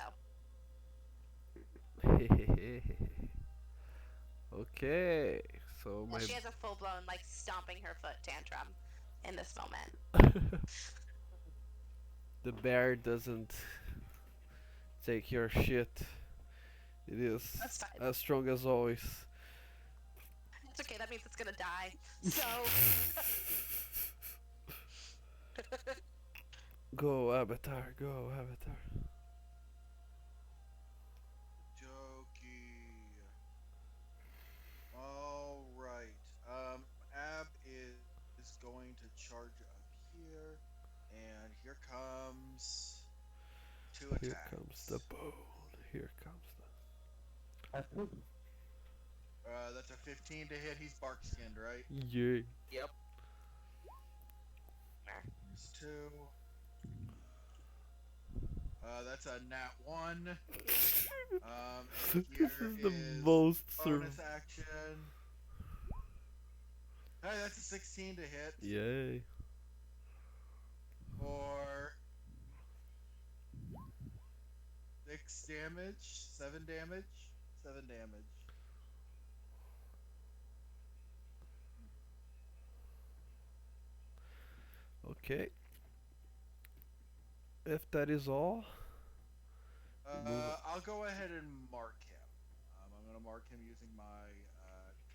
Speaker 7: Okay, so my
Speaker 4: and she has a full blown like stomping her foot tantrum in this moment.
Speaker 7: the bear doesn't take your shit. It is
Speaker 4: That's fine.
Speaker 7: as strong as always.
Speaker 4: It's okay. That means it's gonna die. So
Speaker 7: Go Abathar, go Abathar.
Speaker 2: Jokey. All right. Ab is going to charge up here, and here comes 2 attacks.
Speaker 7: Here comes the bone. Here comes the.
Speaker 2: That's a 15 to hit. He's bark skinned, right?
Speaker 7: Yeah.
Speaker 5: Yep.
Speaker 2: There's 2. That's a nat 1. And
Speaker 7: This
Speaker 2: here
Speaker 7: is the most
Speaker 2: bonus action. Hey, that's a 16 to hit.
Speaker 7: Yay.
Speaker 2: For 6 damage, 7 damage, 7 damage.
Speaker 7: Okay. If that is all,
Speaker 2: I'll go ahead and mark him. I'm going to mark him using my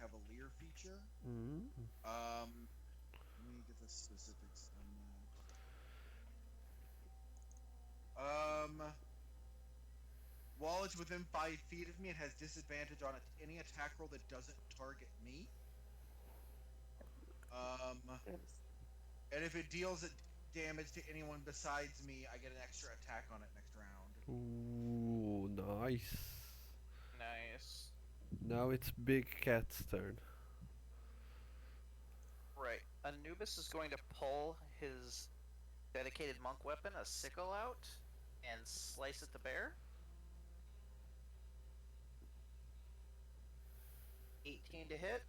Speaker 2: Cavalier feature. Let me get the specifics on that. While it's within 5 feet of me, it has disadvantage on any attack roll that doesn't target me. And if it deals damage to anyone besides me, I get an extra attack on it next round.
Speaker 7: ooh, nice.
Speaker 5: Nice.
Speaker 7: Now it's Big Cat's turn.
Speaker 5: Right. Anubhiss is going to pull his dedicated monk weapon, a sickle, out and slice at the bear. 15 to hit.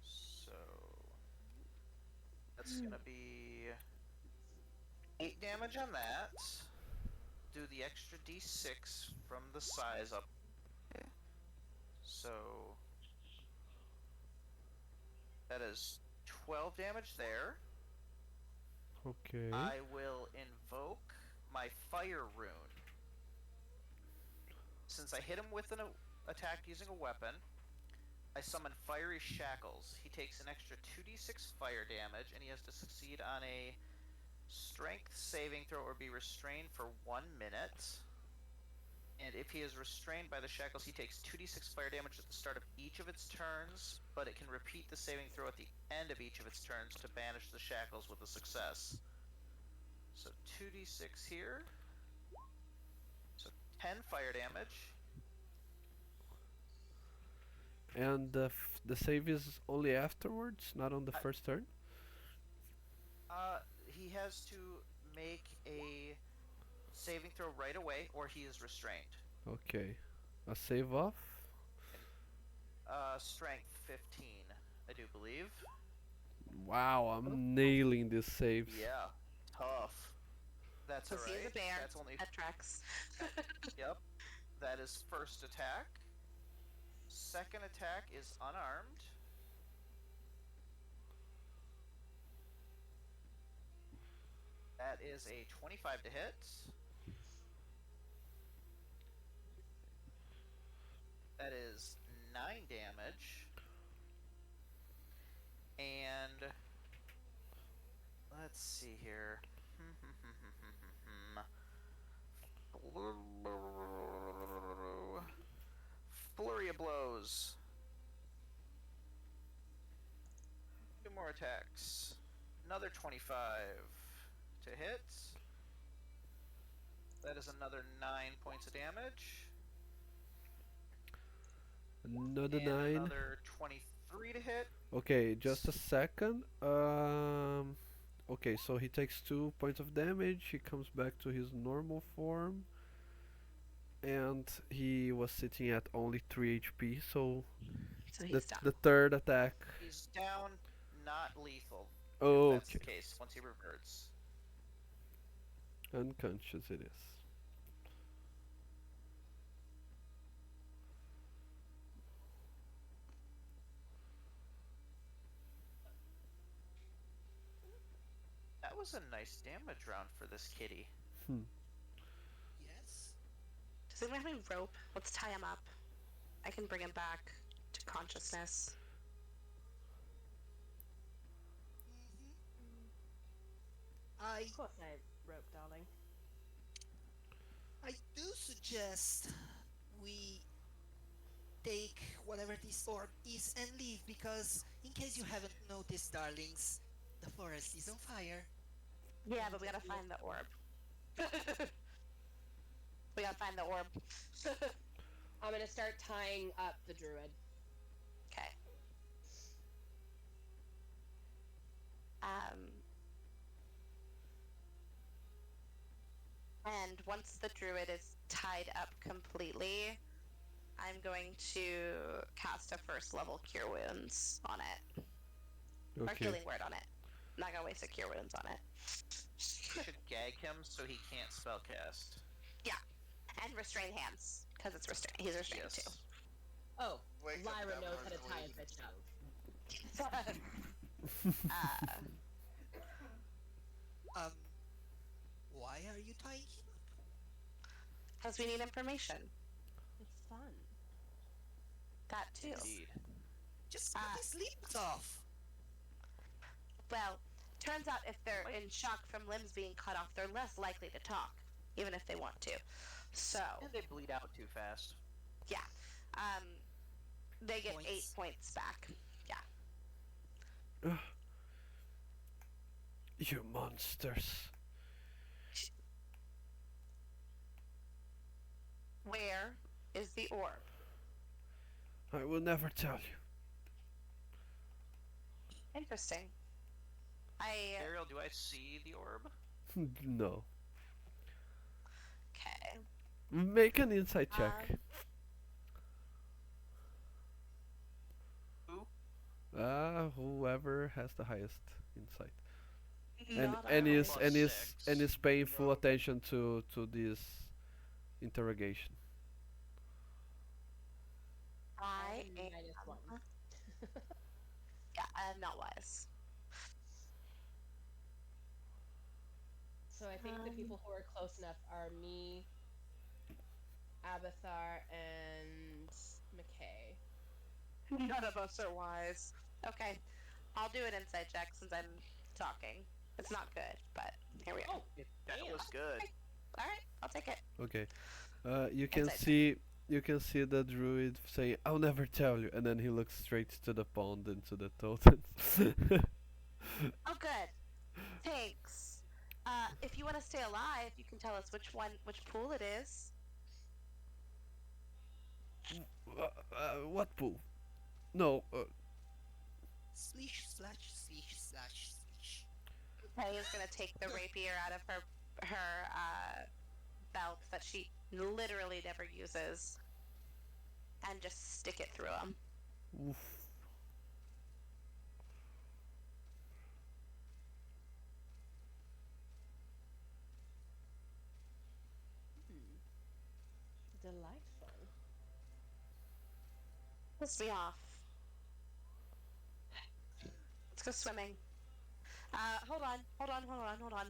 Speaker 5: So that's gonna be 8 damage on that. Do the extra d6 from the size up. So that is 12 damage there.
Speaker 7: Okay.
Speaker 5: I will invoke my fire rune. Since I hit him with an attack using a weapon, I summon Fiery Shackles. He takes an extra 2d6 fire damage, and he has to succeed on a strength saving throw or be restrained for 1 minute. And if he is restrained by the shackles, he takes 2d6 fire damage at the start of each of its turns, but it can repeat the saving throw at the end of each of its turns to banish the shackles with a success. So 2d6 here. So 10 fire damage.
Speaker 7: And the save is only afterwards, not on the first turn?
Speaker 5: He has to make a saving throw right away, or he is restrained.
Speaker 7: Okay. A save off?
Speaker 5: Strength 15, I do believe.
Speaker 7: Wow, I'm nailing this saves.
Speaker 5: Yeah, tough. That's
Speaker 4: Because he is
Speaker 5: alright.
Speaker 4: a bear.
Speaker 5: That's only
Speaker 4: That tracks.
Speaker 5: Yep. That is first attack. Second attack is unarmed. That is a 25 to hit. That is 9 damage. And let's see here. Flurry of blows. 2 more attacks. Another 25 to hit. That is another 9 points of damage.
Speaker 7: Another
Speaker 5: And
Speaker 7: 9.
Speaker 5: another 23 to hit.
Speaker 7: Okay, just a second. Okay, so he takes 2 points of damage. He comes back to his normal form. And he was sitting at only 3 HP, so
Speaker 4: So he's down.
Speaker 7: the third attack.
Speaker 5: He's down, not lethal.
Speaker 7: Oh,
Speaker 5: If that's
Speaker 7: okay.
Speaker 5: the case, once he reverts.
Speaker 7: Unconscious it is.
Speaker 5: That was a nice damage round for this kitty.
Speaker 3: Yes.
Speaker 4: Does anyone have any rope? Let's tie him up. I can bring him back to consciousness.
Speaker 6: Of course I rope, darling.
Speaker 3: I do suggest we take whatever this orb is and leave, because in case you haven't noticed, darlings, the forest is on fire.
Speaker 4: Yeah, but we gotta find the orb. We gotta find the orb.
Speaker 6: I'm gonna start tying up the druid.
Speaker 4: Okay. And once the druid is tied up completely, I'm going to cast a first level Cure Wounds on it. Or
Speaker 7: Okay.
Speaker 4: Healing Word on it. I'm not gonna waste a Cure Wounds on it.
Speaker 5: You should gag him so he can't spellcast.
Speaker 4: And Restrain Hands, because it's he's restrained
Speaker 5: Yes.
Speaker 4: too.
Speaker 6: Oh,
Speaker 8: Wake up
Speaker 6: Lyra
Speaker 8: that
Speaker 6: knows how to
Speaker 8: first
Speaker 6: tie a
Speaker 8: bleed.
Speaker 6: bitch up.
Speaker 3: Why are you tying him?
Speaker 4: Because we need information.
Speaker 6: It's fun.
Speaker 4: That too.
Speaker 5: Indeed.
Speaker 3: Just cut his limbs off.
Speaker 4: Well, turns out if they're in shock from limbs being cut off, they're less likely to talk, even if they want to. So,
Speaker 5: And they bleed out too fast.
Speaker 4: yeah. They get
Speaker 3: Points.
Speaker 4: 8 points back.
Speaker 7: You monsters.
Speaker 4: Where is the orb?
Speaker 7: I will never tell you.
Speaker 4: Interesting.
Speaker 5: Ariel, do I see the orb?
Speaker 7: No.
Speaker 4: Okay.
Speaker 7: Make an insight check. Whoever has the highest insight. And
Speaker 4: Not
Speaker 5: I have
Speaker 7: and
Speaker 5: a
Speaker 7: is
Speaker 4: I.
Speaker 5: plus
Speaker 7: and is and
Speaker 5: six.
Speaker 7: is paying full
Speaker 5: Rogue.
Speaker 7: attention to this interrogation.
Speaker 6: I have
Speaker 4: I
Speaker 6: a -1.
Speaker 4: am. Yeah, I am not wise.
Speaker 6: So I think the
Speaker 4: Um,
Speaker 6: people who are close enough are me, Abathar, and McKay.
Speaker 4: None of us are wise. Okay, I'll do an insight check since I'm talking. It's not good, but here we are.
Speaker 6: Oh,
Speaker 5: That
Speaker 6: damn.
Speaker 5: was good.
Speaker 4: Okay. All right, I'll take it.
Speaker 7: Okay. You can
Speaker 4: Insight check.
Speaker 7: see the druid saying, "I'll never tell you," and then he looks straight to the pond and to the totems.
Speaker 4: Oh, good. Thanks. If you want to stay alive, you can tell us which pool it is.
Speaker 7: What pool? No.
Speaker 3: Splish, splash, splish, splash, splish.
Speaker 4: Kay is gonna take the rapier out of her belt that she literally never uses and just stick it through him.
Speaker 7: Oof.
Speaker 6: Hmm. Delightful.
Speaker 4: Piss me off. Let's go swimming. Hold on.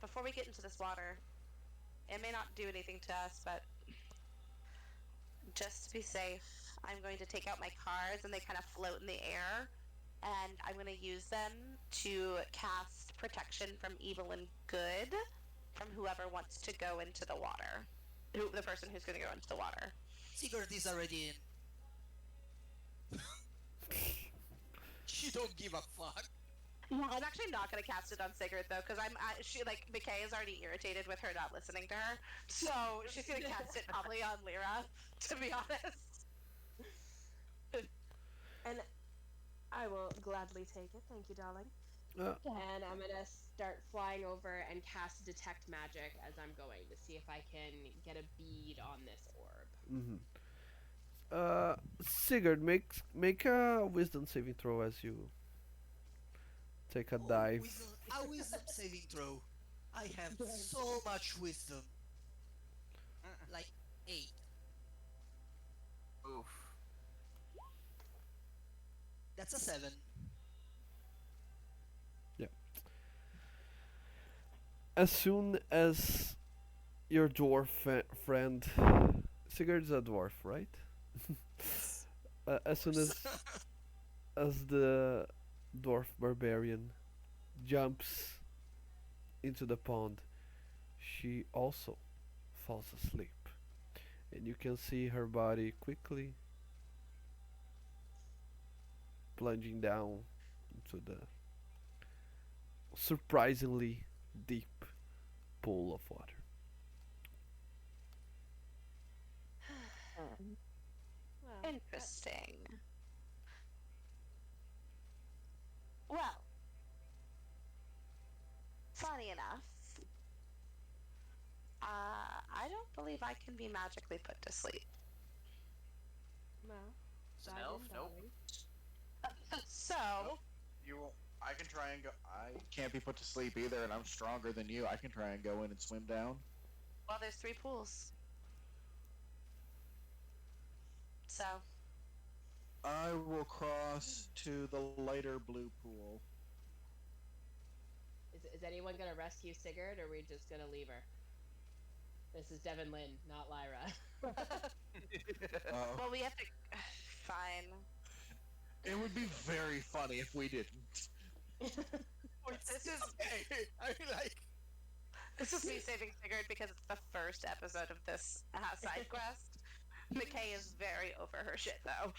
Speaker 4: Before we get into this water, it may not do anything to us, but just to be safe, I'm going to take out my cards and they kind of float in the air. And I'm going to use them to cast protection from evil and good from whoever wants to go into the water. The person who's going to go into the water.
Speaker 3: Sigurd is already in. She don't give a fuck.
Speaker 4: No, I'm actually not going to cast it on Sigurd though, because she like McKay is already irritated with her not listening to her, so she's going to cast it probably on Lyra, to be honest.
Speaker 6: And I will gladly take it. Thank you, darling.
Speaker 7: Uh,
Speaker 6: And I'm gonna start flying over and cast detect magic as I'm going to see if I can get a bead on this orb.
Speaker 7: mhm. Sigurd, make a wisdom saving throw as you take a
Speaker 3: Oh,
Speaker 7: dive.
Speaker 3: wisdom saving throw. I have so much wisdom. Like 8.
Speaker 5: Oof.
Speaker 3: That's a 7.
Speaker 7: Yeah. As soon as your dwarf friend, Sigurd's a dwarf, right?
Speaker 3: Yes.
Speaker 7: As
Speaker 3: Of
Speaker 7: soon
Speaker 3: course.
Speaker 7: as the dwarf barbarian jumps into the pond, she also falls asleep, and you can see her body quickly plunging down into the surprisingly deep pool of water.
Speaker 6: Well,
Speaker 4: Interesting. Well, funny enough, I don't believe I can be magically put to sleep.
Speaker 6: well,
Speaker 5: It's an
Speaker 6: dive
Speaker 5: elf?
Speaker 6: in,
Speaker 5: Nope.
Speaker 6: darling.
Speaker 4: So,
Speaker 2: Nope. You won't. I can try and go. I can't be put to sleep either, and I'm stronger than you. I can try and go in and swim down.
Speaker 4: well, there's 3 pools. So,
Speaker 2: I will cross to the lighter blue pool.
Speaker 6: Is anyone gonna rescue Sigurd, or are we just gonna leave her? This is Devonlynne, not Lyra.
Speaker 2: Oh,
Speaker 4: well, we have to. Fine.
Speaker 2: it would be very funny if we didn't.
Speaker 4: This is
Speaker 3: Okay. I mean, like,
Speaker 4: this is me saving Sigurd because it's the first episode of this side quest. McKay is very over her shit though.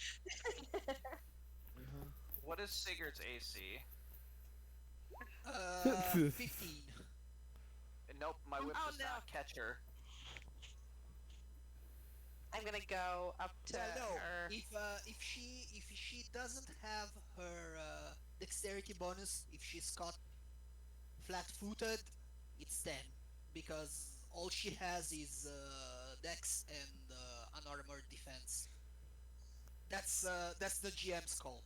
Speaker 5: What is Sigurd's AC?
Speaker 3: 15.
Speaker 5: Nope, my whip
Speaker 4: Oh,
Speaker 5: does
Speaker 4: no.
Speaker 5: not catch her.
Speaker 4: I'm gonna go up to
Speaker 3: Well, no.
Speaker 4: her.
Speaker 3: If she doesn't have her dexterity bonus, if she's caught flat-footed, it's 10 because all she has is dex and unarmored defense. That's the GM's call.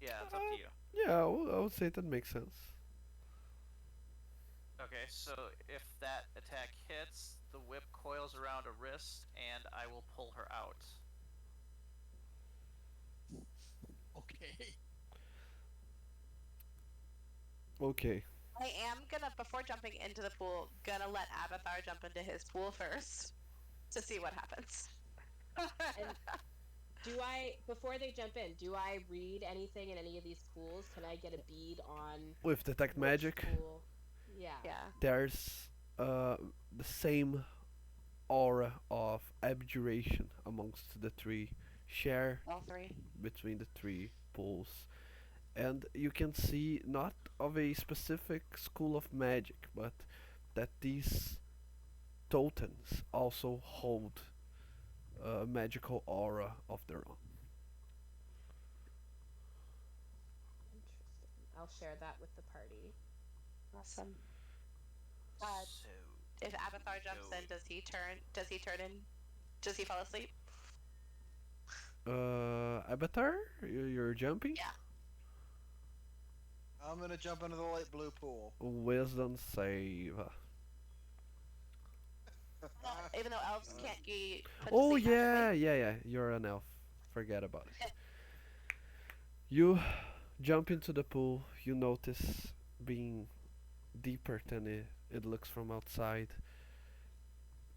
Speaker 5: Yeah, it's up to
Speaker 7: Uh,
Speaker 5: you.
Speaker 7: yeah, I would say that makes sense.
Speaker 5: Okay, so if that attack hits, the whip coils around a wrist, and I will pull her out.
Speaker 3: Okay.
Speaker 7: Okay.
Speaker 4: I am gonna, before jumping into the pool, gonna let Abathar jump into his pool first to see what happens.
Speaker 6: And do I, before they jump in, do I read anything in any of these pools? Can I get a bead on
Speaker 7: With detect
Speaker 6: which
Speaker 7: magic,
Speaker 6: pool? Yeah.
Speaker 4: Yeah.
Speaker 7: there's the same aura of abjuration amongst the three share
Speaker 4: All three.
Speaker 7: between the three pools. And you can see not of a specific school of magic, but that these totems also hold a magical aura of their own.
Speaker 6: Interesting. I'll share that with the party.
Speaker 4: Awesome. Uh,
Speaker 5: So,
Speaker 4: if Abathar jumps in,
Speaker 5: going.
Speaker 4: does he turn? Does he turn in? Does he fall asleep?
Speaker 7: Abathar, you're jumping?
Speaker 4: Yeah.
Speaker 8: I'm gonna jump into the light blue pool.
Speaker 7: Wisdom save.
Speaker 4: Even though elves can't be put to
Speaker 7: Oh
Speaker 4: sleep
Speaker 7: yeah,
Speaker 4: magically.
Speaker 7: yeah, yeah. You're an elf. Forget about it. You jump into the pool. You notice being deeper than it looks from outside,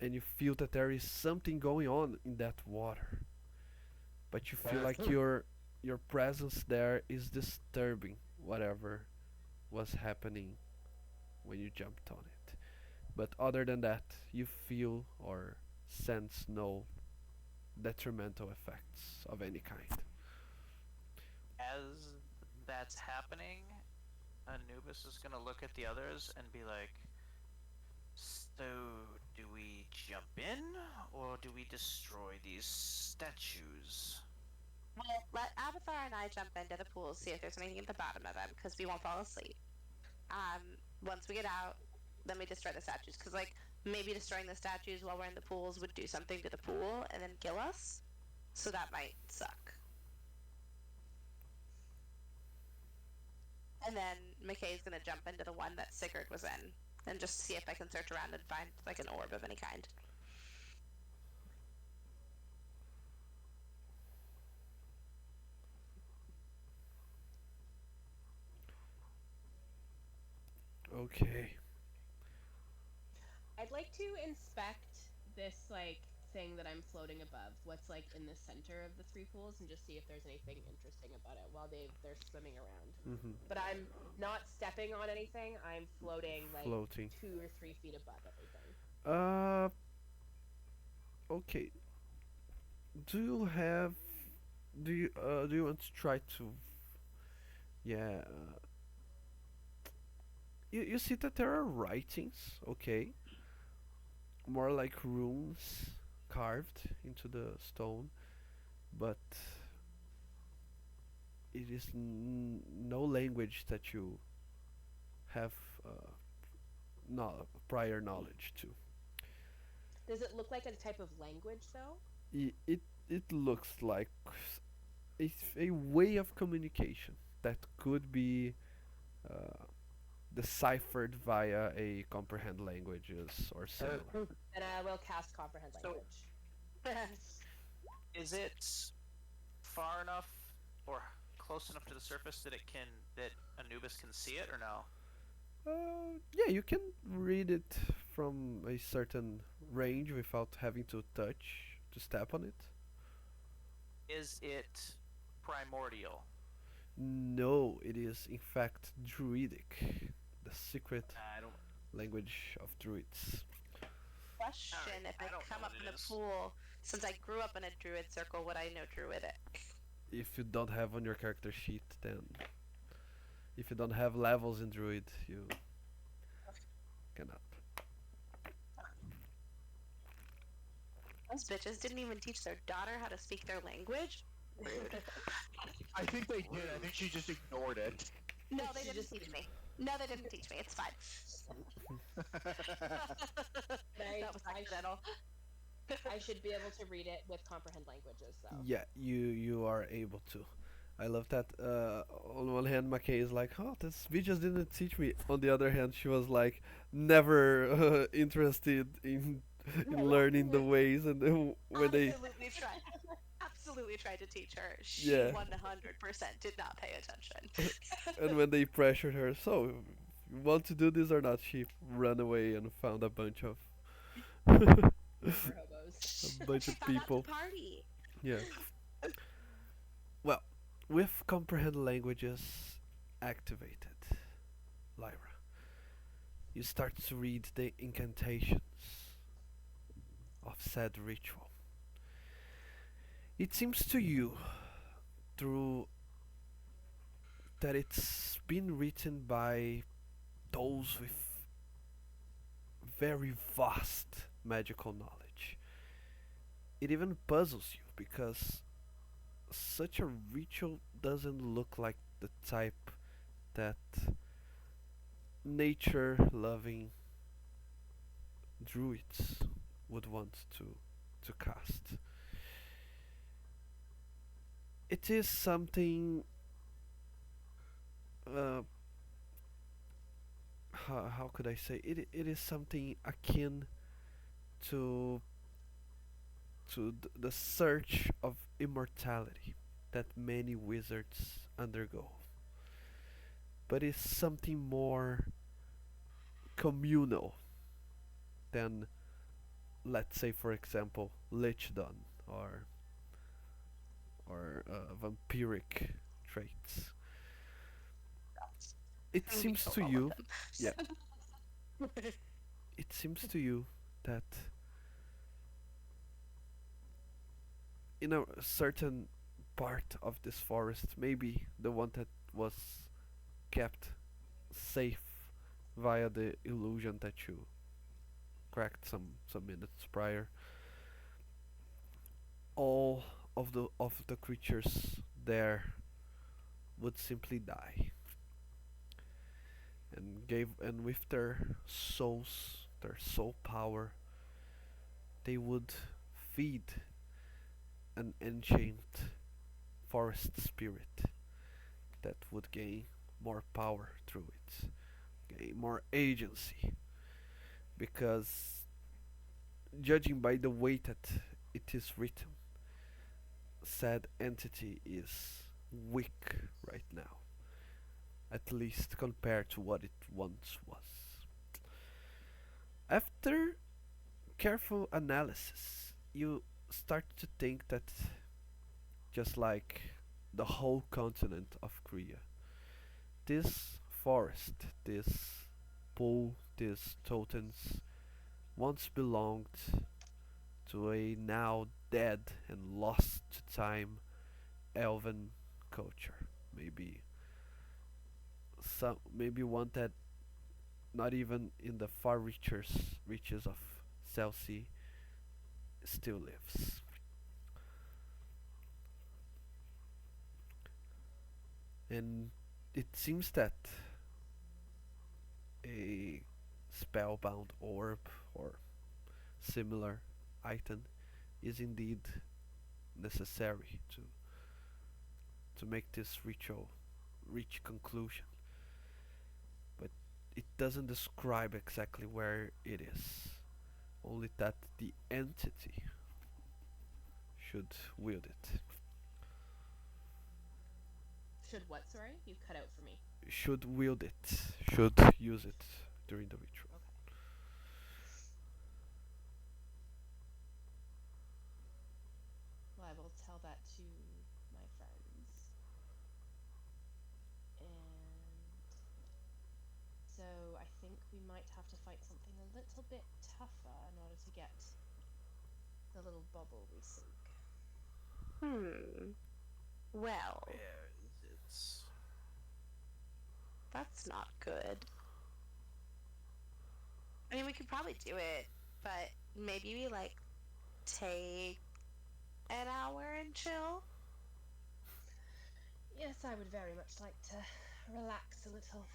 Speaker 7: and you feel that there is something going on in that water. But you feel like your presence there is disturbing whatever was happening when you jumped on it. But other than that, you feel or sense no detrimental effects of any kind.
Speaker 5: As that's happening, Anubis is gonna look at the others and be like, "So, do we jump in, or do we destroy these statues?"
Speaker 4: Well, let Abathar and I jump into the pool, see if there's anything at the bottom of them, because we won't fall asleep. Once we get out, then we destroy the statues, because like maybe destroying the statues while we're in the pools would do something to the pool and then kill us. So that might suck. And then McKay's gonna jump into the one that Sigurd was in and just see if I can search around and find like an orb of any kind.
Speaker 7: Okay.
Speaker 6: I'd like to inspect this like thing that I'm floating above. What's like in the center of the three pools, and just see if there's anything interesting about it while they're swimming around.
Speaker 7: Mm-hmm.
Speaker 6: But I'm not stepping on anything. I'm floating like
Speaker 7: Floating.
Speaker 6: 2 or 3 feet above everything.
Speaker 7: Uh. Okay. Do you have? Do you want to try to? Yeah. You see that there are writings. Okay. More like runes carved into the stone, but it is no language that you have prior knowledge to.
Speaker 6: Does it look like a type of language though?
Speaker 7: It looks like a way of communication that could be uh, deciphered via a comprehend languages or similar.
Speaker 6: And I will cast comprehend
Speaker 5: So-
Speaker 6: language.
Speaker 5: Is it far enough or close enough to the surface that Anubis can see it, or no?
Speaker 7: Yeah, you can read it from a certain range without having to step on it.
Speaker 5: Is it primordial?
Speaker 7: No, it is in fact druidic, the secret
Speaker 5: I don't.
Speaker 7: language of druids.
Speaker 4: Question:
Speaker 5: Alright,
Speaker 4: if I
Speaker 5: I don't know
Speaker 4: come
Speaker 5: what
Speaker 4: up in
Speaker 5: it
Speaker 4: the
Speaker 5: is.
Speaker 4: pool, since I grew up in a druid circle, would I know druidic?
Speaker 7: If you don't have on your character sheet, then if you don't have levels in druid, you cannot.
Speaker 4: Those bitches didn't even teach their daughter how to speak their language. Rude.
Speaker 2: I think they did. I think she just ignored it.
Speaker 4: No, they
Speaker 6: She
Speaker 4: didn't
Speaker 6: just-
Speaker 4: teach me. No, they didn't teach me. It's fine. That was accidental.
Speaker 6: I should be able to read it with comprehend languages though.
Speaker 7: Yeah, you are able to. I love that. On one hand, McKay is like, "Oh, this we just didn't teach me." On the other hand, she was like, never interested in learning the ways, and then when they,
Speaker 4: Absolutely tried. Absolutely tried to teach her. She
Speaker 7: yeah,
Speaker 4: 100% did not pay attention.
Speaker 7: and when they pressured her, so you want to do this or not? She ran away and found a bunch of
Speaker 6: For hobos.
Speaker 7: a bunch
Speaker 4: She
Speaker 7: of
Speaker 4: found out to
Speaker 7: people.
Speaker 4: party.
Speaker 7: Yeah. Well, with comprehend languages activated, Lyra, you start to read the incantations of said ritual. It seems to you through that it's been written by those with very vast magical knowledge. It even puzzles you because such a ritual doesn't look like the type that nature loving druids would want to cast. It is something uh, how could I say it is something akin to the search of immortality that many wizards undergo, but it's something more communal than, let's say, for example, lichdom or vampiric traits. It
Speaker 4: And we
Speaker 7: seems
Speaker 4: killed
Speaker 7: to
Speaker 4: all of
Speaker 7: you,
Speaker 4: them.
Speaker 7: yeah, it seems to you that in a certain part of this forest, maybe the one that was kept safe via the illusion that you cracked some minutes prior, all of the creatures there would simply die, and with their souls, their soul power, they would feed an ancient forest spirit that would gain more power through it, gain more agency, because judging by the way that it is written, said entity is weak right now, at least compared to what it once was. After careful analysis, you start to think that just like the whole continent of Korea, this forest, this pool, these totems once belonged to a now dead and lost to time elven culture. Maybe maybe one that not even in the far reaches of Celsi still lives. And it seems that a spellbound orb or similar item is indeed necessary to make this ritual reach conclusion. But it doesn't describe exactly where it is, only that the entity should wield it.
Speaker 6: Should what? Sorry, you cut out for me.
Speaker 7: Should wield it, should use it during the ritual.
Speaker 6: Okay. Well, I will tell that to my friends. And so I think we might have to fight something a little bit tougher in order to get the little bubble we seek.
Speaker 4: Hmm. Well,
Speaker 5: Yeah, it's
Speaker 4: that's not good. I mean, we could probably do it, but maybe we like take an hour and chill.
Speaker 6: Yes, I would very much like to relax a little.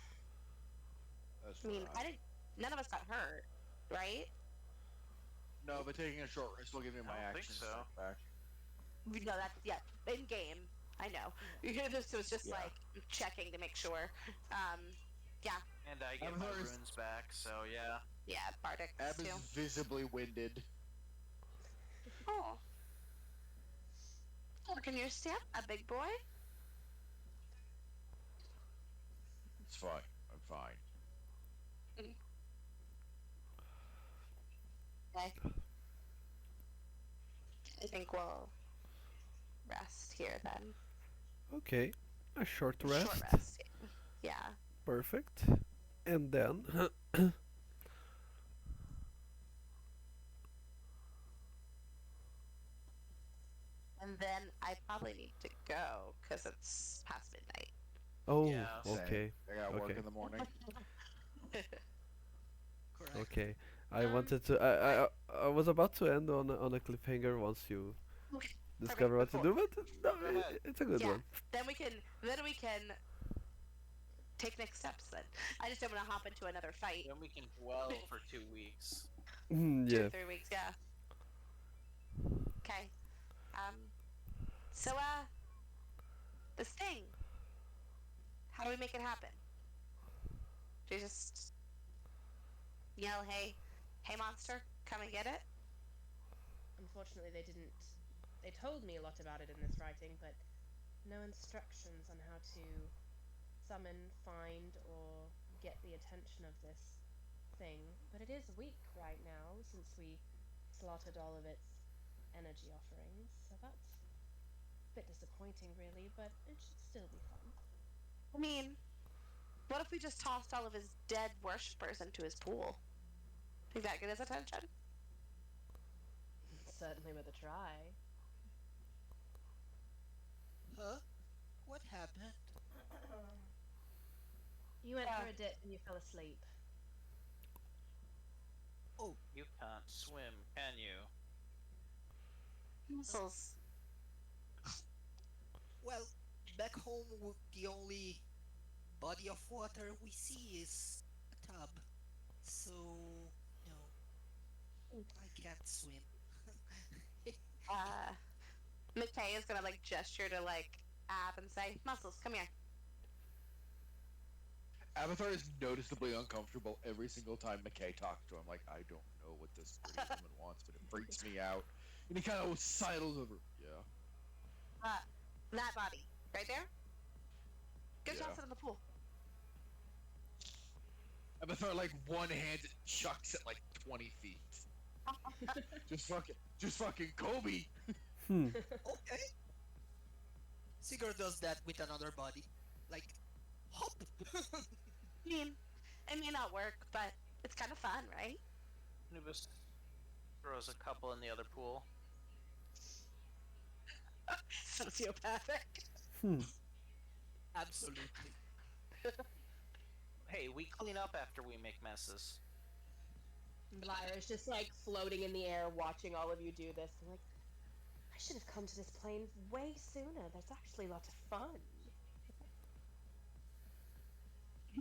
Speaker 8: That's
Speaker 4: I mean,
Speaker 8: fine.
Speaker 4: I didn't. None of us got hurt, right?
Speaker 2: No, but taking a short rest will give me
Speaker 5: I
Speaker 2: my
Speaker 5: don't think
Speaker 2: action
Speaker 5: so.
Speaker 2: back.
Speaker 4: We know that. Yeah, in game. I know. This was just
Speaker 2: Yeah.
Speaker 4: like checking to make sure. Um, yeah,
Speaker 5: And I get my
Speaker 2: Abathar is
Speaker 5: runes back, so yeah.
Speaker 4: yeah, Bardic's
Speaker 2: Ab is
Speaker 4: too.
Speaker 2: visibly winded.
Speaker 4: Oh, oh, can you stand a big boy?
Speaker 2: It's fine. I'm fine.
Speaker 4: Okay. I think we'll rest here then.
Speaker 7: Okay, a short
Speaker 4: Short
Speaker 7: rest.
Speaker 4: rest. Yeah.
Speaker 7: Perfect. And then
Speaker 4: And then I probably need to go because it's past midnight.
Speaker 7: oh,
Speaker 5: Yeah.
Speaker 2: Same.
Speaker 7: okay,
Speaker 2: I got work
Speaker 7: okay.
Speaker 2: in the morning.
Speaker 3: Correct.
Speaker 7: Okay. I wanted to. I was about to end on a cliffhanger once you
Speaker 4: Okay.
Speaker 7: discover what to do, but no,
Speaker 5: Go ahead.
Speaker 7: it's a good
Speaker 4: Yeah.
Speaker 7: one.
Speaker 4: Then we can take next steps. Then I just don't want to hop into another fight.
Speaker 5: Then we can dwell for 2 weeks.
Speaker 4: Two
Speaker 7: Yeah.
Speaker 4: or 3 weeks. Yeah. Okay. Um. So this thing. How do we make it happen? Do we just yell, hey, monster, come and get it?
Speaker 6: Unfortunately, they didn't. They told me a lot about it in this writing, but no instructions on how to summon, find, or get the attention of this thing. But it is weak right now since we slaughtered all of its energy offerings, so that's a bit disappointing, really, but it should still be fun.
Speaker 4: I mean, what if we just tossed all of his dead worshippers into his pool? Think that get his attention?
Speaker 6: Certainly with a try.
Speaker 3: Huh? What happened?
Speaker 6: You went for a dip and you fell asleep.
Speaker 3: Oh,
Speaker 5: You can't swim, can you?
Speaker 4: Muscles.
Speaker 3: well, back home, the only body of water we see is a tub. So, no, I can't swim.
Speaker 4: McKay is gonna like gesture to like Ab and say, "Muscles, come here."
Speaker 2: Abathar is noticeably uncomfortable every single time McKay talks to him. Like, I don't know what this pretty woman wants, but it freaks me out. And he kind of sidles over. Yeah.
Speaker 4: That body right there. Go
Speaker 2: Yeah.
Speaker 4: toss it in the pool.
Speaker 2: Abathar, like, one hand chucks it like 20 feet. Just fucking Kobe.
Speaker 3: Okay. Sigurd does that with another body. Like, hop!
Speaker 4: I mean, it may not work, but it's kind of fun, right?
Speaker 5: Anubhiss throws a couple in the other pool.
Speaker 4: Sociopathic.
Speaker 3: Absolutely.
Speaker 5: Hey, we clean up after we make messes.
Speaker 6: Lyra's just like floating in the air watching all of you do this. I'm like, I should have come to this plane way sooner. There's actually a lot of fun.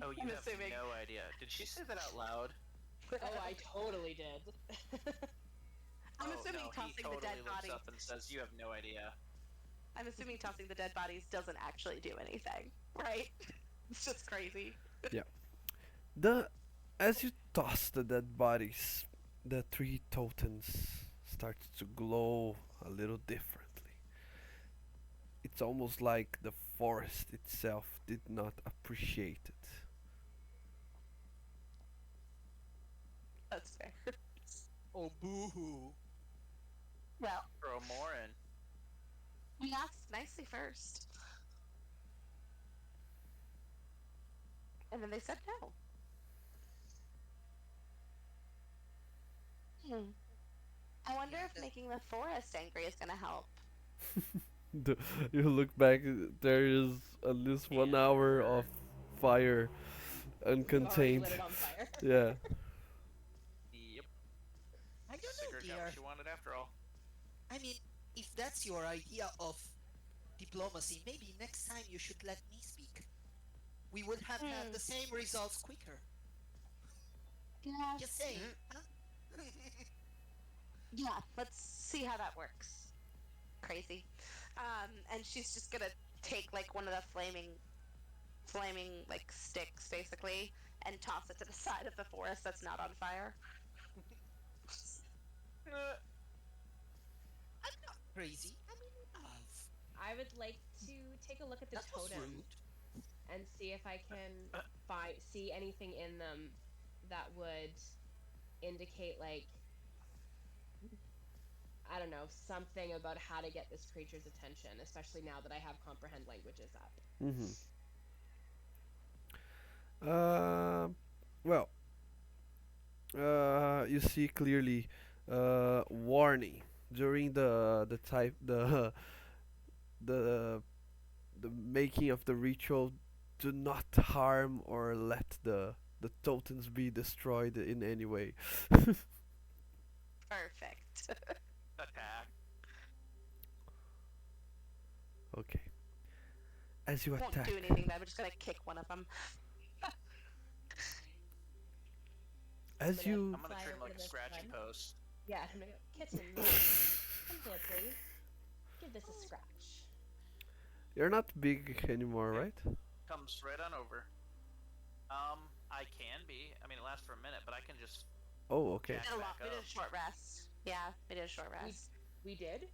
Speaker 5: Oh, you
Speaker 4: I'm
Speaker 5: have
Speaker 4: assuming.
Speaker 5: no idea. Did she say that out loud?
Speaker 6: Oh, I totally did.
Speaker 4: I'm
Speaker 5: Oh,
Speaker 4: assuming
Speaker 5: no,
Speaker 4: tossing
Speaker 5: he totally
Speaker 4: the dead
Speaker 5: looks
Speaker 4: bodies.
Speaker 5: up and says, "You have no idea."
Speaker 4: I'm assuming tossing the dead bodies doesn't actually do anything, right? It's just crazy.
Speaker 7: The as you toss the dead bodies, the three totems start to glow a little differently. It's almost like the forest itself did not appreciate it.
Speaker 4: That's fair.
Speaker 3: Oh, boo-hoo.
Speaker 4: Well,
Speaker 5: Throw more in.
Speaker 4: we asked nicely first. And then they said no. I wonder
Speaker 3: Yeah,
Speaker 4: if making the forest angry is gonna help.
Speaker 7: You look back, there is at least 1 hour of fire
Speaker 6: You already
Speaker 7: uncontained.
Speaker 6: lit it on fire.
Speaker 7: Yeah.
Speaker 5: Yep.
Speaker 3: I don't know,
Speaker 5: Sigurd got
Speaker 3: dear.
Speaker 5: what she wanted after all.
Speaker 3: I mean, if that's your idea of diplomacy, maybe next time you should let me speak. We would have had the same results quicker.
Speaker 4: Yeah.
Speaker 3: Just saying, huh?
Speaker 4: Yeah, let's see how that works. Crazy. And she's just gonna take like one of the flaming like sticks basically and toss it to the side of the forest that's not on fire.
Speaker 3: I'm not crazy. I mean, love.
Speaker 6: I would like to take a look at the
Speaker 3: That was
Speaker 6: totems
Speaker 3: rude.
Speaker 6: and see if I can see anything in them that would indicate like I don't know, something about how to get this creature's attention, especially now that I have comprehend languages up.
Speaker 7: Mm-hmm. Uh, well, you see clearly, warning during the the making of the ritual. Do not harm or let the totems be destroyed in any way.
Speaker 4: Perfect.
Speaker 5: Attack.
Speaker 7: Okay. As you
Speaker 4: Won't
Speaker 7: attack,
Speaker 4: do anything, but I'm just gonna kick one of them.
Speaker 7: as you
Speaker 5: I'm gonna
Speaker 6: Fly
Speaker 5: treat him
Speaker 6: over
Speaker 5: like a
Speaker 6: this
Speaker 5: scratchy
Speaker 6: one.
Speaker 5: post.
Speaker 6: Yeah, I'm gonna go, kitten, come here, please. Give this a scratch.
Speaker 7: you're not big anymore,
Speaker 5: Here.
Speaker 7: right?
Speaker 5: Comes right on over. I can be. I mean, it lasts for a minute, but I can just
Speaker 7: Oh, okay.
Speaker 5: jack back
Speaker 4: We did
Speaker 5: up.
Speaker 4: a short rest. Yeah, we did a short
Speaker 6: We
Speaker 4: rest.
Speaker 6: we did.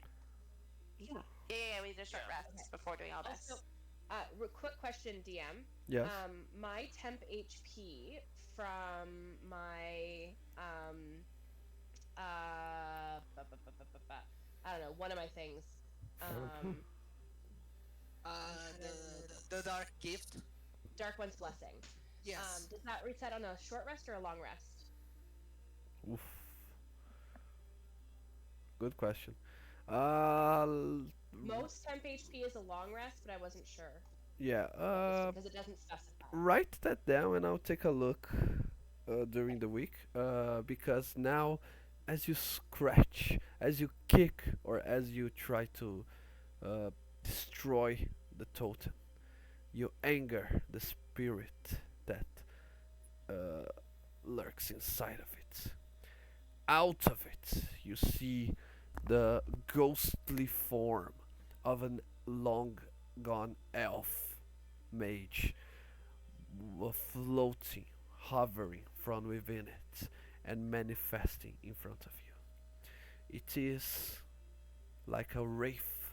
Speaker 4: Yeah, we did a short
Speaker 5: Yeah.
Speaker 4: rest
Speaker 6: Okay.
Speaker 4: before doing all this.
Speaker 6: Also, quick question, DM.
Speaker 7: Yes.
Speaker 6: My temp HP from my I don't know, one of my things.
Speaker 3: The dark gift.
Speaker 6: Dark One's Blessing.
Speaker 3: Yes.
Speaker 6: Does that reset on a short rest or a long rest?
Speaker 7: Oof. Good question. Uh, l-
Speaker 6: Most temp HP is a long rest, but I wasn't sure
Speaker 7: yeah.
Speaker 6: because it doesn't specify.
Speaker 7: Write that down and I'll take a look during the week. Because now, as you scratch, as you kick, or as you try to destroy the totem, you anger the spirit that uh, lurks inside of it. Out of it, you see the ghostly form of an long gone elf mage floating, hovering from within it, and manifesting in front of you. It is like a wraith,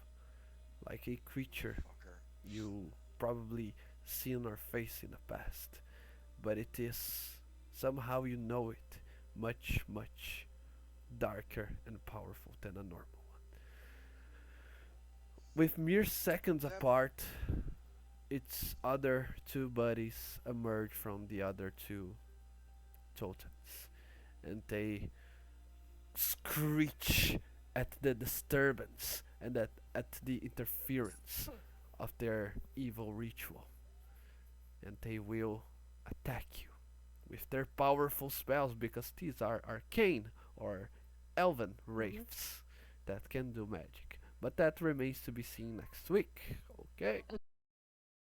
Speaker 7: like a creature
Speaker 2: Fucker.
Speaker 7: you probably seen or faced in the past, but it is somehow you know it much, much darker and powerful than a normal one. With mere seconds
Speaker 2: Yep.
Speaker 7: apart, its other two buddies emerge from the other two totems, and they screech at the disturbance and at the interference of their evil ritual, and they will attack you with their powerful spells because these are arcane or elven wraiths that can do magic. But that remains to be seen next week. Okay.